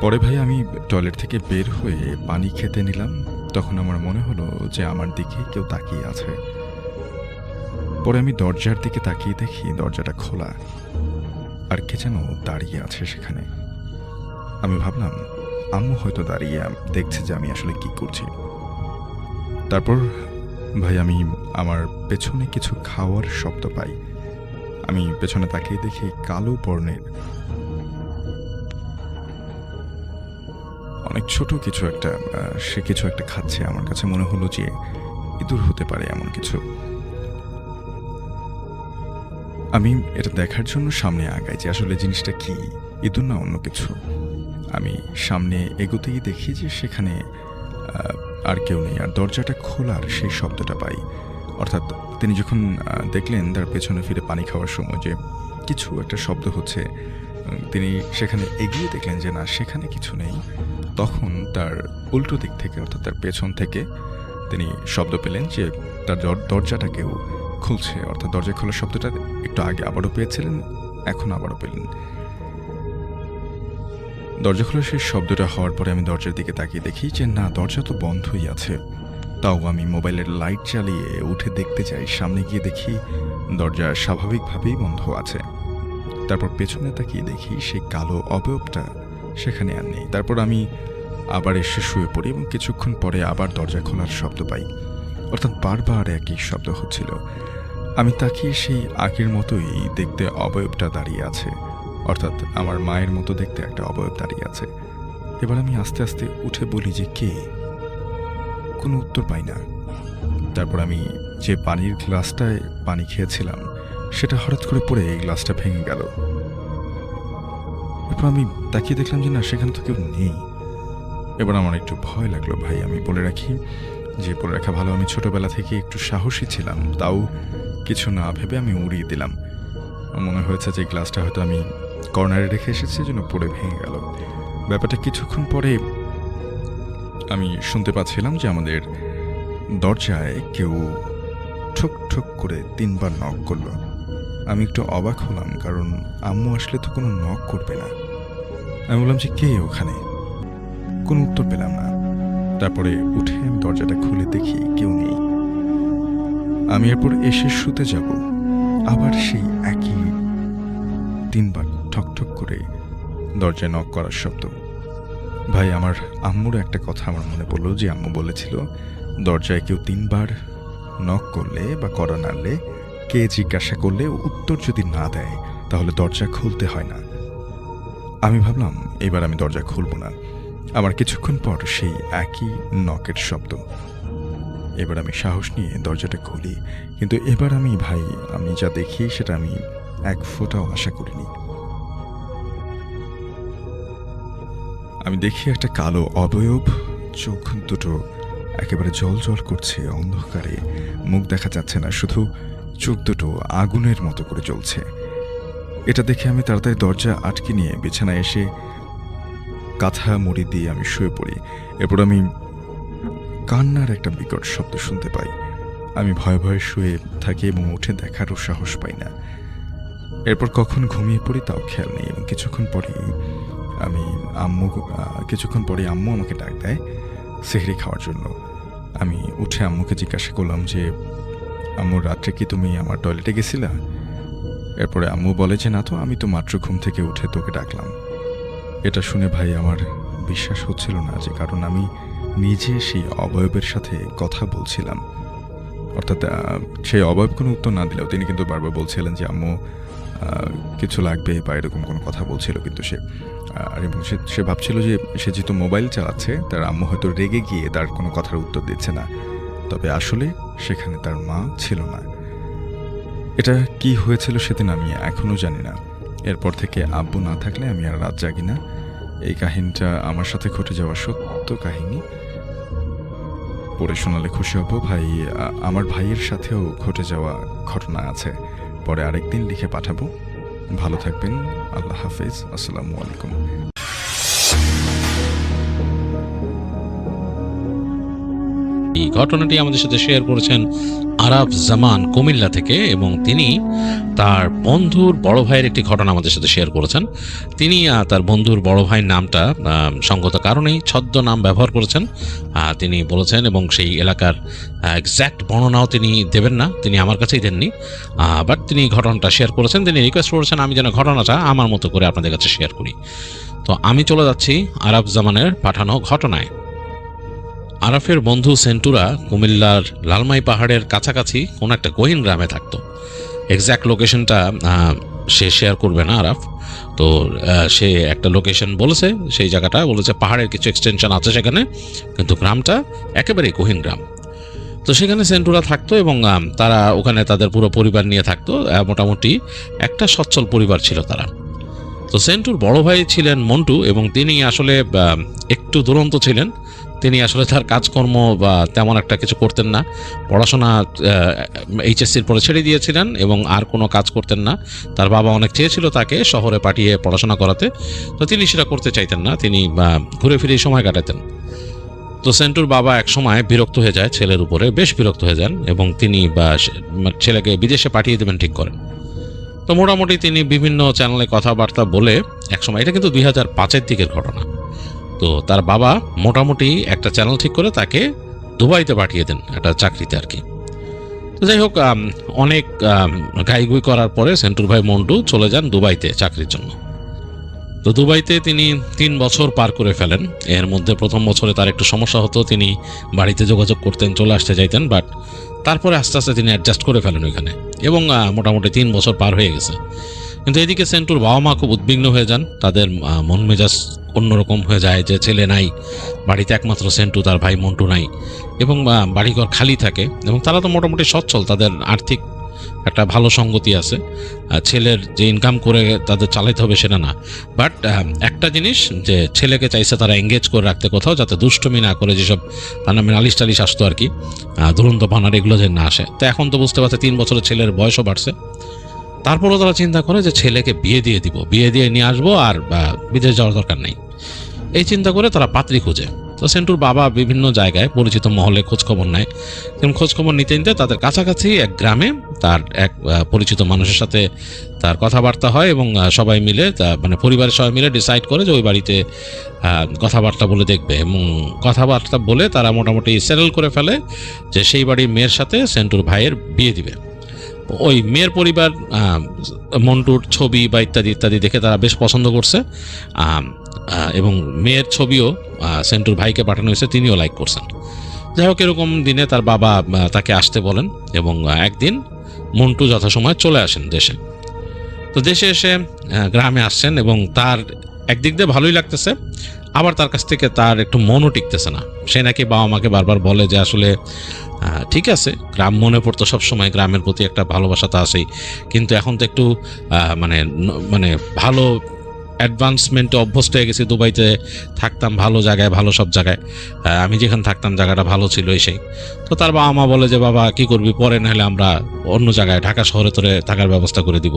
S5: পরে ভাই আমি টয়লেট থেকে বের হয়ে পানি খেতে নিলাম, তখন আমার মনে হলো যে আমার দিকে কেউ তাকিয়ে আছে। পরে আমি দরজার দিকে তাকিয়ে দেখি দরজাটা খোলা, আর কে যেন দাঁড়িয়ে আছে সেখানে। আমি ভাবলাম আম্মু হয়তো দাঁড়িয়ে দেখছে যে আমি আসলে কি করছি। তারপর ভাই আমি আমার পেছনে কিছু খাওয়ার শব্দ পাই। আমি পেছনে তাকিয়ে দেখি কালো বর্ণের অনেক ছোট কিছু একটা, সে কিছু একটা খাচ্ছে। আমার কাছে মনে হলো যে ইঁদুর হতে পারে এমন কিছু। আমি এটা দেখার জন্য সামনে আগাই যে আসলে জিনিসটা কি, ইঁদুর না অন্য কিছু। আমি সামনে এগোতেই দেখি যে সেখানে আর কেউ নেই, আর দরজাটা খোলার সেই শব্দটা পাই। অর্থাৎ তিনি যখন দেখলেন তার পেছনে ফিরে পানি খাওয়ার সময় যে কিছু একটা শব্দ হচ্ছে, তিনি সেখানে এগিয়ে দেখলেন যে না, সেখানে কিছু নেই। তখন তার উল্টো দিক থেকে, অর্থাৎ তার পেছন থেকে তিনি শব্দ পেলেন যে তার দরজাটা কেউ খুলছে। অর্থাৎ দরজা খোলার শব্দটা একটু আগে আবারও পেয়েছিলেন, এখন আবারও পেলেন। দরজা খোলার সেই শব্দটা হওয়ার পরে আমি দরজার দিকে তাকিয়ে দেখি যে না, দরজা তো বন্ধই আছে। তাও আমি মোবাইলের লাইট চালিয়ে উঠে দেখতে যাই, সামনে গিয়ে দেখি দরজা স্বাভাবিকভাবেই বন্ধ আছে। তারপর পেছনে তাকিয়ে দেখি সেই কালো অবয়বটা সেখানে আর নেই। তারপর আমি আবার এসে শুয়ে পড়ি এবং কিছুক্ষণ পরে আবার দরজা খোলার শব্দ পাই, অর্থাৎ বারবার একই শব্দ হচ্ছিল। আমি তাকিয়ে সেই আগের মতোই দেখতে অবয়বটা দাঁড়িয়ে আছে, অর্থাৎ আমার মায়ের মতো দেখতে একটা অবয়ব দাঁড়িয়ে আছে। এবার আমি আস্তে আস্তে উঠে বলি যে কে? কোনো উত্তর পাই না। তারপর আমি যে পানির গ্লাসটায় পানি খেয়েছিলাম সেটা হঠাৎ করে পড়ে এই গ্লাসটা ভেঙে গেল। এরপর আমি তাকিয়ে দেখলাম যে না, সেখানে তো কেউ নেই। এবার আমার একটু ভয় লাগলো ভাই। আমি বলে রাখা ভালো, আমি ছোটবেলা থেকে একটু সাহসী ছিলাম, তাও কিছু না ভেবে আমি উড়িয়ে দিলাম। মনে হয়েছে যে গ্লাসটা হয়তো আমি কর্নারে রেখে এসেছি, জন্য পড়ে ভেঙে গেল। ব্যাপারটা কিছুক্ষণ পরে আমি শুনতে পাচ্ছিলাম যে আমাদের দরজায় কেউ ঠক ঠক করে 3 বার নক করলো। আমি একটু অবাক হলাম, কারণ আম্মু আসলে তো কোনো নক করবে না। আমি বললাম যে কে ওখানে? কোনো উত্তর পেলাম না। তারপরে উঠে আমি দরজাটা খুলে দেখি কেউ নেই। আমি এরপর এসে শুতে যাব, আবার সেই একই 3 বার ঠক ঠক করে দরজায় নক করার শব্দ। ভাই, আমার আম্মুর একটা কথা আমার মনে পড়লো যে আম্মু বলেছিল দরজায় কেউ 3 বার নক করলে বা কড়া নাড়লে, কে জিজ্ঞাসা করলে উত্তর যদি না দেয় তাহলে দরজা খুলতে হয় না। আমি ভাবলাম এবার আমি দরজা খুলব না। আমার কিছুক্ষণ পর সেই একই নকের শব্দ। এবার আমি সাহস নিয়ে দরজাটা খুলি, কিন্তু এবার আমি যা দেখি সেটা আমি এক ফোঁটাও আশা করিনি। আমি দেখি একটা কালো অবয়ব, চোখ দুটো একেবারে জল জল করছে অন্ধকারে, মুখ দেখা যাচ্ছে না, শুধু চোখ দুটো আগুনের মতো করে জ্বলছে। এটা দেখে আমি তাড়াতাড়ি দরজা আটকে নিয়ে বিছানায় এসে কাঁথা মুড়ি দিয়ে আমি শুয়ে পড়ি। এরপর আমি কান্নার একটা বিকট শব্দ শুনতে পাই। আমি ভয়ে ভয়ে শুয়ে থাকি এবং উঠে দেখারও সাহস পাই না। এরপর কখন ঘুমিয়ে পড়ি তাও খেয়াল নেই, এবং কিছুক্ষণ পরে আম্মু আমাকে ডাক দেয় সেহরি খাওয়ার জন্য। আমি উঠে আম্মুকে জিজ্ঞাসা করলাম যে, আম্মু, রাত্রে কি তুমি আমার টয়লেটে গেছিলা? এরপরে আম্মু বলে যে, না তো, আমি তো মাত্র ঘুম থেকে উঠে তোকে ডাকলাম। এটা শুনে ভাই আমার বিশ্বাস হচ্ছিল না, যে কারণ আমি নিজে সেই অবয়বের সাথে কথা বলছিলাম। অর্থাৎ সেই অবয়ব কোনো উত্তর না দিলেও তিনি কিন্তু বারবার বলছিলেন যে, আম্মু কিছু লাগবে বা এরকম কোনো কথা বলছিল, কিন্তু সে ভাবছিল যে সে যেহেতু মোবাইল চালাচ্ছে, তার আম্মু হয়তো রেগে গিয়ে তার কোনো কথার উত্তর দিচ্ছে না। তবে আসলে সেখানে তার মা ছিল না। এটা কি হয়েছিল সেদিন আমি এখনও জানি না। এরপর থেকে আব্বু না থাকলে আমি আর রাত জাগি না। এই কাহিনীটা আমার সাথে ঘটে যাওয়া সত্য কাহিনী। পড়ে শোনালে খুশি হব ভাই। আমার ভাইয়ের সাথেও ঘটে যাওয়া ঘটনা আছে, পরে আরেকদিন লিখে পাঠাবো। ভালো থাকবেন, আল্লাহ হাফেজ, আসসালামু আলাইকুম।
S6: এই ঘটনাটি আমাদের সাথে শেয়ার করেছেন আরাফ জামান কুমিল্লা থেকে, এবং তিনি তার বন্ধুর বড় ভাইয়ের একটি ঘটনা আমাদের সাথে শেয়ার করেছেন। তিনি তার বন্ধুর বড় ভাইয়ের নামটা সঙ্গত কারণেই ছদ্ম নাম ব্যবহার করেছেন তিনি বলেছেন, এবং সেই এলাকার এক্স্যাক্ট বর্ণনাও তিনি দেবেন না, তিনি আমার কাছেই দেননি, বাট তিনি ঘটনাটা শেয়ার করেছেন। তিনি রিকোয়েস্ট করেছেন আমি যেন ঘটনাটা আমার মতো করে আপনাদের কাছে শেয়ার করি। তো আমি চলে যাচ্ছি আরাফ জামানের পাঠানো ঘটনায়। আরাফের বন্ধু সেন্টুরা কুমিল্লার লালমাই পাহাড়ের কাছাকাছি কোনো একটা গহীন গ্রামে থাকতো। এক্স্যাক্ট লোকেশনটা সে শেয়ার করবে না আরাফ। তো সে একটা লোকেশন বলেছে, সেই জায়গাটা বলেছে পাহাড়ের কিছু এক্সটেনশন আছে সেখানে, কিন্তু গ্রামটা একেবারেই গহীন গ্রাম। তো সেখানে সেন্টুরা থাকতো, এবং তারা ওখানে তাদের পুরো পরিবার নিয়ে থাকতো। মোটামুটি একটা সচ্ছল পরিবার ছিল তারা। তো সেন্টুর বড় ভাই ছিলেন মন্টু, এবং তিনি আসলে একটু দুরন্ত ছিলেন। তিনি আসলে তার কাজকর্ম বা তেমন একটা কিছু করতেন না। পড়াশোনা এইচএসসির পরে ছেড়ে দিয়েছিলেন এবং আর কোনো কাজ করতেন না। তার বাবা অনেক চেয়েছিল তাকে শহরে পাঠিয়ে পড়াশোনা করাতে, তো তিনি সেটা করতে চাইতেন না। তিনি ঘুরে ফিরে সময় কাটাতেন। তো সেন্টুর বাবা এক সময় বিরক্ত হয়ে যায় ছেলের উপরে, বেশ বিরক্ত হয়ে যান, এবং তিনি ছেলেকে বিদেশে পাঠিয়ে দেবেন ঠিক করেন। তো মোটামুটি তিনি বিভিন্ন চ্যানেলে কথাবার্তা বলে একসময়, এটা কিন্তু 2005-এর দিকের ঘটনা, তো তার বাবা মোটামুটি একটা চ্যানেল ঠিক করে তাকে দুবাইতে পাঠিয়ে দেন একটা চাকরিতে আর কি। তো যাই হোক, অনেক গাইগুই করার পরে সেন্টুর ভাই মন্টু চলে যান দুবাইতে চাকরির জন্য। তো দুবাইতে তিনি 3 বছর পার করে ফেলেন। এর মধ্যে প্রথম বছরে তার একটু সমস্যা হতো, তিনি বাড়িতে যোগাযোগ করতেন, চলে আসতে চাইতেন, বাট তারপরে আস্তে আস্তে তিনি অ্যাডজাস্ট করে ফেলেন ওইখানে, এবং মোটামুটি 3 বছর পার হয়ে গেছে। কিন্তু এদিকে সেন্টুর বাবা মা খুব উদ্বিগ্ন হয়ে যান, তাদের মন মেজাজ অন্যরকম হয়ে যায় যে ছেলে নাই বাড়িতে, একমাত্র সেন্টু, তার ভাই মন্টু নাই, এবং বাড়িঘর খালি থাকে, এবং তারা তো মোটামুটি সচ্ছল, তাদের আর্থিক একটা ভালো সঙ্গতি আছে, ছেলের যে ইনকাম করে তাদের চালাইতে হবে সেটা না। বাট একটা জিনিস, যে ছেলেকে চাইছে তারা এঙ্গেজ করে রাখতে কোথাও, যাতে দুষ্টমি না করে, যেসব তার নামে নালিশ টালিশ আসতো আর কি, দুরন্ত পানার এগুলো যেন না আসে। তো এখন তো বুঝতে পারছে 3 বছরের ছেলের বয়সও বাড়ছে। তারপরেও তারা চিন্তা করে যে ছেলেকে বিয়ে দিয়ে দিব, বিয়ে দিয়ে নিয়ে আসবো, আর বিদেশ যাওয়ার দরকার নেই, এই চিন্তা করে তারা পাত্রী খুঁজে। তো সেন্টুর বাবা বিভিন্ন জায়গায় পরিচিত মহলে খোঁজখবর নেয়, এবং খোঁজখবর নিতে নিতে তাদের কাছাকাছি এক গ্রামে তার এক পরিচিত মানুষের সাথে তার কথাবার্তা হয়, এবং সবাই মিলে পরিবারের সবাই মিলে ডিসাইড করে যে ওই বাড়িতে কথাবার্তা বলে দেখবে, এবং কথাবার্তা বলে তারা মোটামুটি সেটেল করে ফেলে যে সেই বাড়ির মেয়ের সাথে সেন্টুর ভাইয়ের বিয়ে দিবে। ওই মেয়ের পরিবার মন্টুর ছবি বা ইত্যাদি ইত্যাদি দেখে তারা বেশ পছন্দ করছে, এবং মেয়ের ছবিও সেন্টুর ভাইকে পাঠানো হয়েছে, তিনিও লাইক করছেন। যাই হোক, এরকম দিনে তার বাবা তাকে আসতে বলেন এবং একদিন মন্টু যথাসময়ে চলে আসেন দেশে। তো দেশে এসে গ্রামে আসছেন এবং তার একদিক দিয়ে ভালোই লাগতেছে, আবার তার কাছ থেকে তার একটু মনও টিকতেছে না। সে নাকি বাবা মাকে বারবার বলে যে আসলে ঠিক আছে, গ্রাম মনে পড়তো সবসময়, গ্রামের প্রতি একটা ভালোবাসা তো আছেই, কিন্তু এখন তো একটু মানে ভালো অ্যাডভান্সমেন্টে অভ্যস্ত হয়ে গেছি। দুবাইতে থাকতাম ভালো জায়গায়, ভালো সব জায়গায়, আমি যেখানে থাকতাম জায়গাটা ভালো ছিল সেই। তো তার বাবা মা বলে যে বাবা কি করবি, পরে নাহলে আমরা অন্য জায়গায় ঢাকা শহরে তোরে থাকার ব্যবস্থা করে দিব,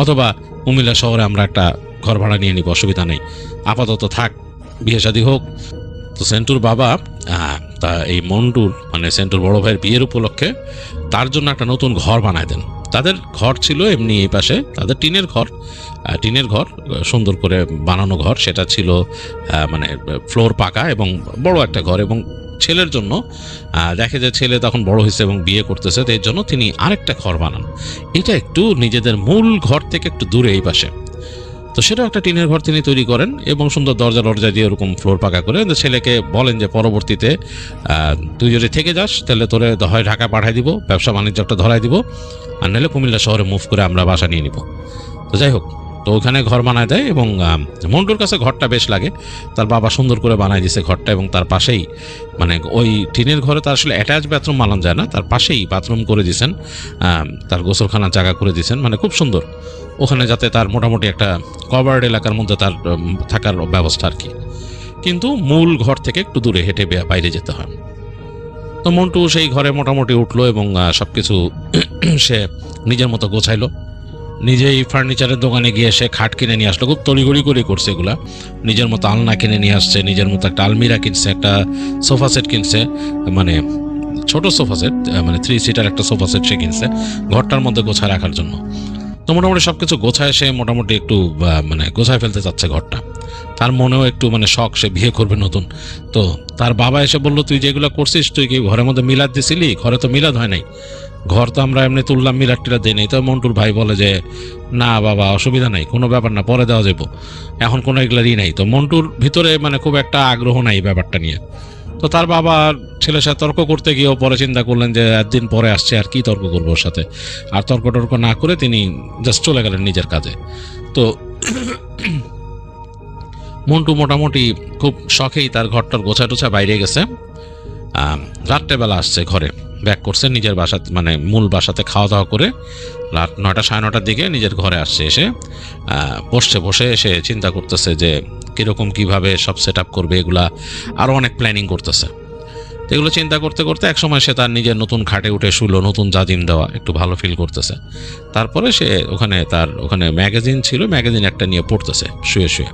S6: অথবা কুমিল্লা শহরে আমরা একটা ঘর ভাড়া নিয়ে নিব, অসুবিধা নেই, আপাতত থাক, বিয়ে শাদী হোক। তো সেন্টুর বাবা তা এই মন্টুর মানে সেন্টুর বড় ভাইয়ের বিয়ের উপলক্ষে তার জন্য একটা নতুন ঘর বানায় দেন। তাদের ঘর ছিল এমনি এই পাশে, তাদের টিনের ঘর সুন্দর করে বানানো ঘর, সেটা ছিল মানে ফ্লোর পাকা এবং বড় একটা ঘর। এবং ছেলের জন্য দেখে যে ছেলে তখন বড় হয়েছে এবং বিয়ে করতেছে, তো এর জন্য তিনি আরেকটা ঘর বানান, এটা একটু নিজেদের মূল ঘর থেকে একটু দূরে এই পাশে। তো সেটা একটা টিনের ঘর তিনি তৈরি করেন এবং সুন্দর দরজা দিয়ে ওরকম ফ্লোর পাকা করে ছেলেকে বলেন যে পরবর্তীতে তুই যদি থেকে যাস তাহলে তোরে হয় ঢাকা পাঠাই দিব, ব্যবসা বাণিজ্য একটা ধরাই দিব, আর নাহলে কুমিল্লা শহরে মুভ করে আমরা বাসা নিয়ে নিব। তো যাই হোক, তো ওখানে ঘর বানায় দেয় এবং মন্টুর কাছে ঘরটা বেশ লাগে, তার বাবা সুন্দর করে বানায় দিয়েছে ঘরটা। এবং তার পাশেই মানে ওই টিনের ঘরে তার আসলে অ্যাটাচ বাথরুম বানানো যায় না, তার পাশেই বাথরুম করে দিয়েছেন, তার গোসলখানার জায়গা করে দিয়েছেন, মানে খুব সুন্দর ওখানে, যাতে তার মোটামুটি একটা কভার্ড এলাকার মধ্যে তার থাকার ব্যবস্থা আর কি। কিন্তু মূল ঘর থেকে একটু দূরে হেঁটে বাইরে যেতে হয়। তো মন্টু সেই ঘরে মোটামুটি উঠলো এবং সব কিছু সে নিজের মতো গোছাইলো। নিজেই ফার্নিচারের দোকানে গিয়ে সে খাট কিনে নিয়ে আসলো, খুব তড়িঘড়ি করে করছে এগুলা, নিজের মতো আলনা কিনে নিয়ে আসছে, নিজের মতো একটা আলমিরা কিনছে, একটা সোফা সেট কিনছে, মানে ছোট সোফা সেট, মানে 3 সিটার একটা সোফা সেট সে কিনছে ঘরটার মধ্যে গোছায় রাখার জন্য। তো মোটামুটি সব কিছু গোছায় সে মোটামুটি একটু মানে গোছায় ফেলতে চাচ্ছে ঘরটা। তার মনেও একটু মানে শখ, সে বিয়ে করবে নতুন। তো তার বাবা এসে বললো, তুই যেগুলো করছিস তুই কি ঘরের মধ্যে মিলাদ দিছিলি? ঘরে তো মিলাদ হয় নাই, ঘর তো আমরা এমনি তুললাম, মিলাদ টিলাদ দিই নাই। তো মন্টুর ভাই বলে যে না বাবা, অসুবিধা নাই, কোনো ব্যাপার না, পরে দেওয়া যাবো, এখন কোনো এগুলারই নাই। তো মন্টুর ভিতরে মানে খুব একটা আগ্রহ নাই ব্যাপারটা নিয়ে। তো তার বাবা ছেলের সাথে তর্ক করতে গিয়েও পরে চিন্তা করলেন যে একদিন পরে আসছে, আর কি তর্ক করবো ওর সাথে, আর তর্ক টর্ক না করে তিনি জাস্ট চলে গেলেন নিজের কাজে। তো মন্টু মোটামুটি খুব শখেই তার ঘরটার গোছা টোছা বাইরে গেছে। রাত্রেবেলা আসছে ঘরে, ব্যাক করছে নিজের বাসাতে, মানে মূল বাসাতে খাওয়া দাওয়া করে রাত 9টা 9:30টার দিকে নিজের ঘরে আসছে। এসে বসে এসে চিন্তা করতেছে যে কীরকম কীভাবে সব সেট আপ করবে, এগুলা আরও অনেক প্ল্যানিং করতেছে। তো এগুলো চিন্তা করতে করতে একসময় সে তার নিজের নতুন খাটে উঠে শুলো, নতুন জাজিম দেওয়া, একটু ভালো ফিল করতেছে। তারপরে সে ওখানে ম্যাগাজিন ছিল, ম্যাগাজিন একটা নিয়ে পড়তেছে শুয়ে শুয়ে।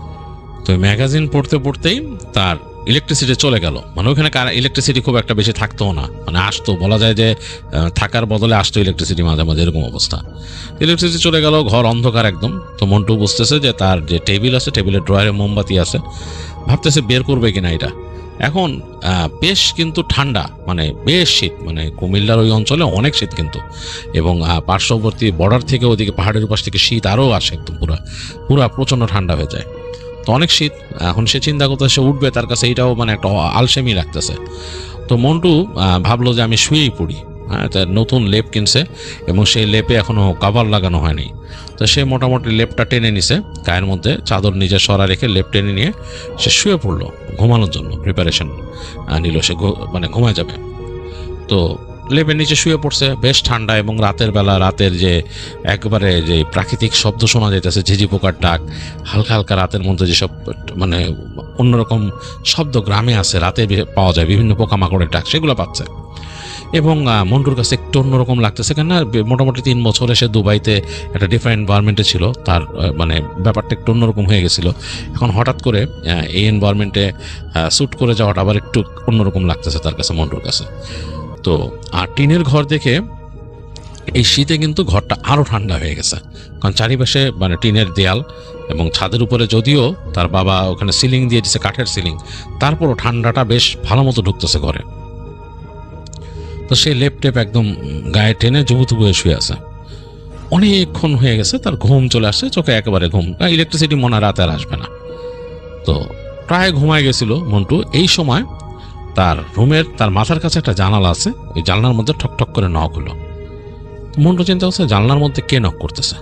S6: তো ম্যাগাজিন পড়তে পড়তেই তার ইলেকট্রিসিটি চলে গেল, মানে ওখানে ইলেকট্রিসিটি খুব একটা বেশি থাকতো না, মানে আসতো, বলা যায় যে থাকার বদলে আসতো ইলেকট্রিসিটি মাঝে মাঝে, এরকম অবস্থা। ইলেকট্রিসিটি চলে গেল, ঘর অন্ধকার একদম। তো মন্টু বুঝতেছে যে তার যে টেবিল আছে, টেবিলের ড্রয়ারে মোমবাতি আছে, ভাবতেছে বের করবে কিনা এটা। এখন বেশ কিন্তু ঠান্ডা, মানে বেশ শীত, মানে কুমিল্লার ওই অঞ্চলে অনেক শীত কিন্তু, এবং পার্শ্ববর্তী বর্ডার থেকে ওদিকে পাহাড়ের পাশ থেকে শীত আরও আসে, একদম পুরা প্রচণ্ড ঠান্ডা হয়ে যায়। তো অনেক শীত। এখন সে চিন্তা করতে সে উঠবে, তার কাছে এইটাও মানে একটা আলসেমি লাগতেছে। তো মন্টু ভাবলো যে আমি শুয়েই পড়ি। তার নতুন লেপ কিনছে এবং সেই লেপে এখনও কভার লাগানো হয়নি। তো সে মোটামুটি লেপটা টেনে নিছে গায়ের মধ্যে, চাদর নিজে সরা রেখে লেপ টেনে নিয়ে সে শুয়ে পড়লো ঘুমানোর জন্য, প্রিপারেশন নিল, সে মানে ঘুমায় যাবে। তো লেপের নিচে শুয়ে পড়ছে, বেশ ঠান্ডা, এবং রাতের বেলা রাতের যে একবারে যে প্রাকৃতিক শব্দ শোনা যাইতেছে, ঝিঝি পোকার ডাক, হালকা হালকা রাতের মধ্যে যেসব মানে অন্যরকম শব্দ গ্রামে আছে, রাতে পাওয়া যায় বিভিন্ন পোকামাকড়ের ডাক, সেগুলো পাচ্ছে। এবং মন্টুর কাছে একটু অন্যরকম লাগতেছে, কেন মোটামুটি 3 বছরে সে দুবাইতে একটা ডিফারেন্ট এনভায়রনমেন্টে ছিল, তার মানে ব্যাপারটা একটু অন্যরকম হয়ে গেছিলো। এখন হঠাৎ করে এই এনভায়রনমেন্টে স্যুট করে যাওয়াটা আবার একটু অন্যরকম লাগতেছে তার কাছে, মন্টুর কাছে। তো আর টিনের ঘর দেখে এই শীতে কিন্তু ঘরটা আরও ঠান্ডা হয়ে গেছে, কারণ চারিপাশে মানে টিনের দেয়াল, এবং ছাদের উপরে যদিও তার বাবা ওখানে সিলিং দিয়ে দিচ্ছে, কাঠের সিলিং, তারপরও ঠান্ডাটা বেশ ভালো মতো ঢুকতেছে ঘরে। তো সে লেপ টেপ একদম গায়ে টেনে জুবুতুবু হয়ে শুয়ে আছে। অনেকক্ষণ হয়ে গেছে, তার ঘুম চলে আসছে, চোখে একেবারে ঘুম, ইলেকট্রিসিটি মনে হয় রাতে আর আসবে না। তো প্রায় ঘুমায় গেছিল মন্টু। এই সময় তার রুমের তার মাথার কাছে একটা জানালা আছে, ওই জানলার মধ্যে ঠকঠক করে নক হলো। মন্টু চিন্তা করছে জানলার মধ্যে কে নক করতেছে।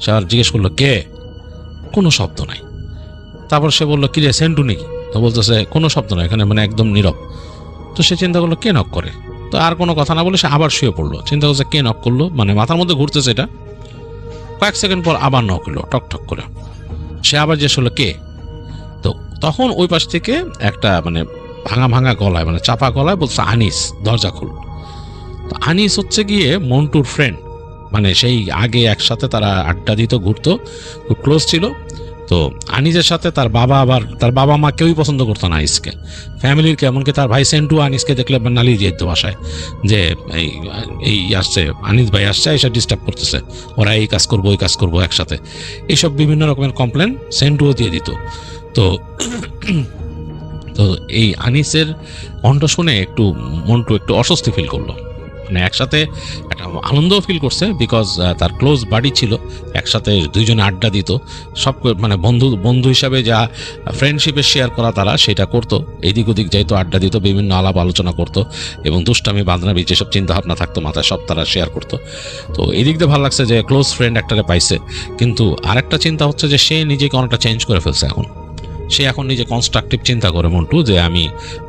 S6: সে আর জিজ্ঞেস করলো কে, কোনো শব্দ নাই। তারপর সে বললো কি রে সেন্টু নাকি? তো বলতেছে কোনো শব্দ নাই এখানে, মানে একদম নীরব। তো সে চিন্তা করলো কে নক করে। তো আর কোনো কথা না বলে সে আবার শুয়ে পড়লো। চিন্তা করছে কে নক করলো, মানে মাথার মধ্যে ঘুরতেছে এটা। কয়েক সেকেন্ড পর আবার নক হলো টক ঠক করে। সে আবার জিজ্ঞেস করলো কে। তো তখন ওই পাশ থেকে একটা মানে ভাঙা ভাঙা গলায়, মানে চাপা গলায় বলছে আনিস, দরজা খুল। তো আনিস হচ্ছে গিয়ে মন্টুর ফ্রেন্ড, মানে সেই আগে একসাথে তারা আড্ডা দিত, ঘুরতো, খুব ক্লোজ ছিল। তো আনিসের সাথে তার বাবা মা কেউই পছন্দ করতো না আনিসকে, ফ্যামিলির কে, এমনকি তার ভাই সেন্টু আনিসকে দেখলে নালিয়ে যেত বাসায় যে এই আসছে, আনিস ভাই আসছে, এসে ডিস্টার্ব করতেছে, ওরা এই কাজ করবো ওই কাজ করবো একসাথে, এইসব বিভিন্ন রকমের কমপ্লেন সেন্টুও দিয়ে দিত। তো তো এই আনিসের কণ্ঠ শুনে মন্টু একটু অস্বস্তি ফিল করলো। মানে একসাথে একটা আনন্দও ফিল করছে, বিকজ তার ক্লোজ বাডি ছিল, একসাথে দুইজনে আড্ডা দিত, সব মানে বন্ধু হিসাবে যা ফ্রেন্ডশিপে শেয়ার করা তারা সেটা করতো, এদিক ওদিক যাইতো, আড্ডা দিত, বিভিন্ন আলাপ আলোচনা করতো, এবং দুষ্টামি বাঁধনাবি যেসব চিন্তাভাবনা থাকতো মাথায় সব তারা শেয়ার করতো। তো এদিক দিয়ে ভালো লাগছে যে ক্লোজ ফ্রেন্ড একটারে পাইছে। কিন্তু আরেকটা চিন্তা হচ্ছে যে সে নিজেকে অনেকটা চেঞ্জ করে ফেলছে। সে এখন নিজে কনস্ট্রাকটিভ চিন্তা করে মন্টু, যে আমি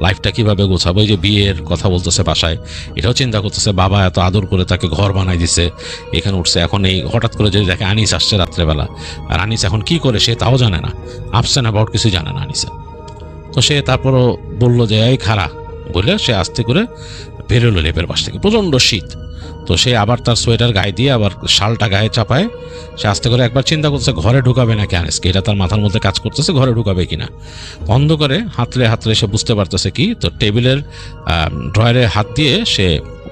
S6: লাইফটা কিভাবে গোছাবো। এই যে বিয়ের কথা বলতেছে বাসায়, এটাও চিন্তা করতেছে, বাবা এত আদর করে তাকে ঘর বানাই দিছে, এখানে উঠছে, এখন এই হঠাৎ করে যদি দেখে আনিস আসছে রাত্রেবেলা, আর আনিস এখন কি করে সে তাও জানে না, আপসেন অ্যাবাউট কিছু জানে না আনিসে। তো সে তারপরও বললো যে এই খারা বলে সে আস্তে করে বেরোলো লেপের পাশ থেকে। প্রচণ্ড শীত। তো সে আবার তার সোয়েটার গায়ে দিয়ে আবার শালটা গায়ে চাপায় সে আস্তে করে একবার চিন্তা করতেছে ঘরে ঢুকাবে নাকি আনিসকে, এটা তার মাথার মধ্যে কাজ করতেছে, ঘরে ঢুকাবে কিনা। অন্ধকারে হাতড়ে সে বুঝতে পারতেছে কি, তো টেবিলের ড্রয়ারে হাত দিয়ে সে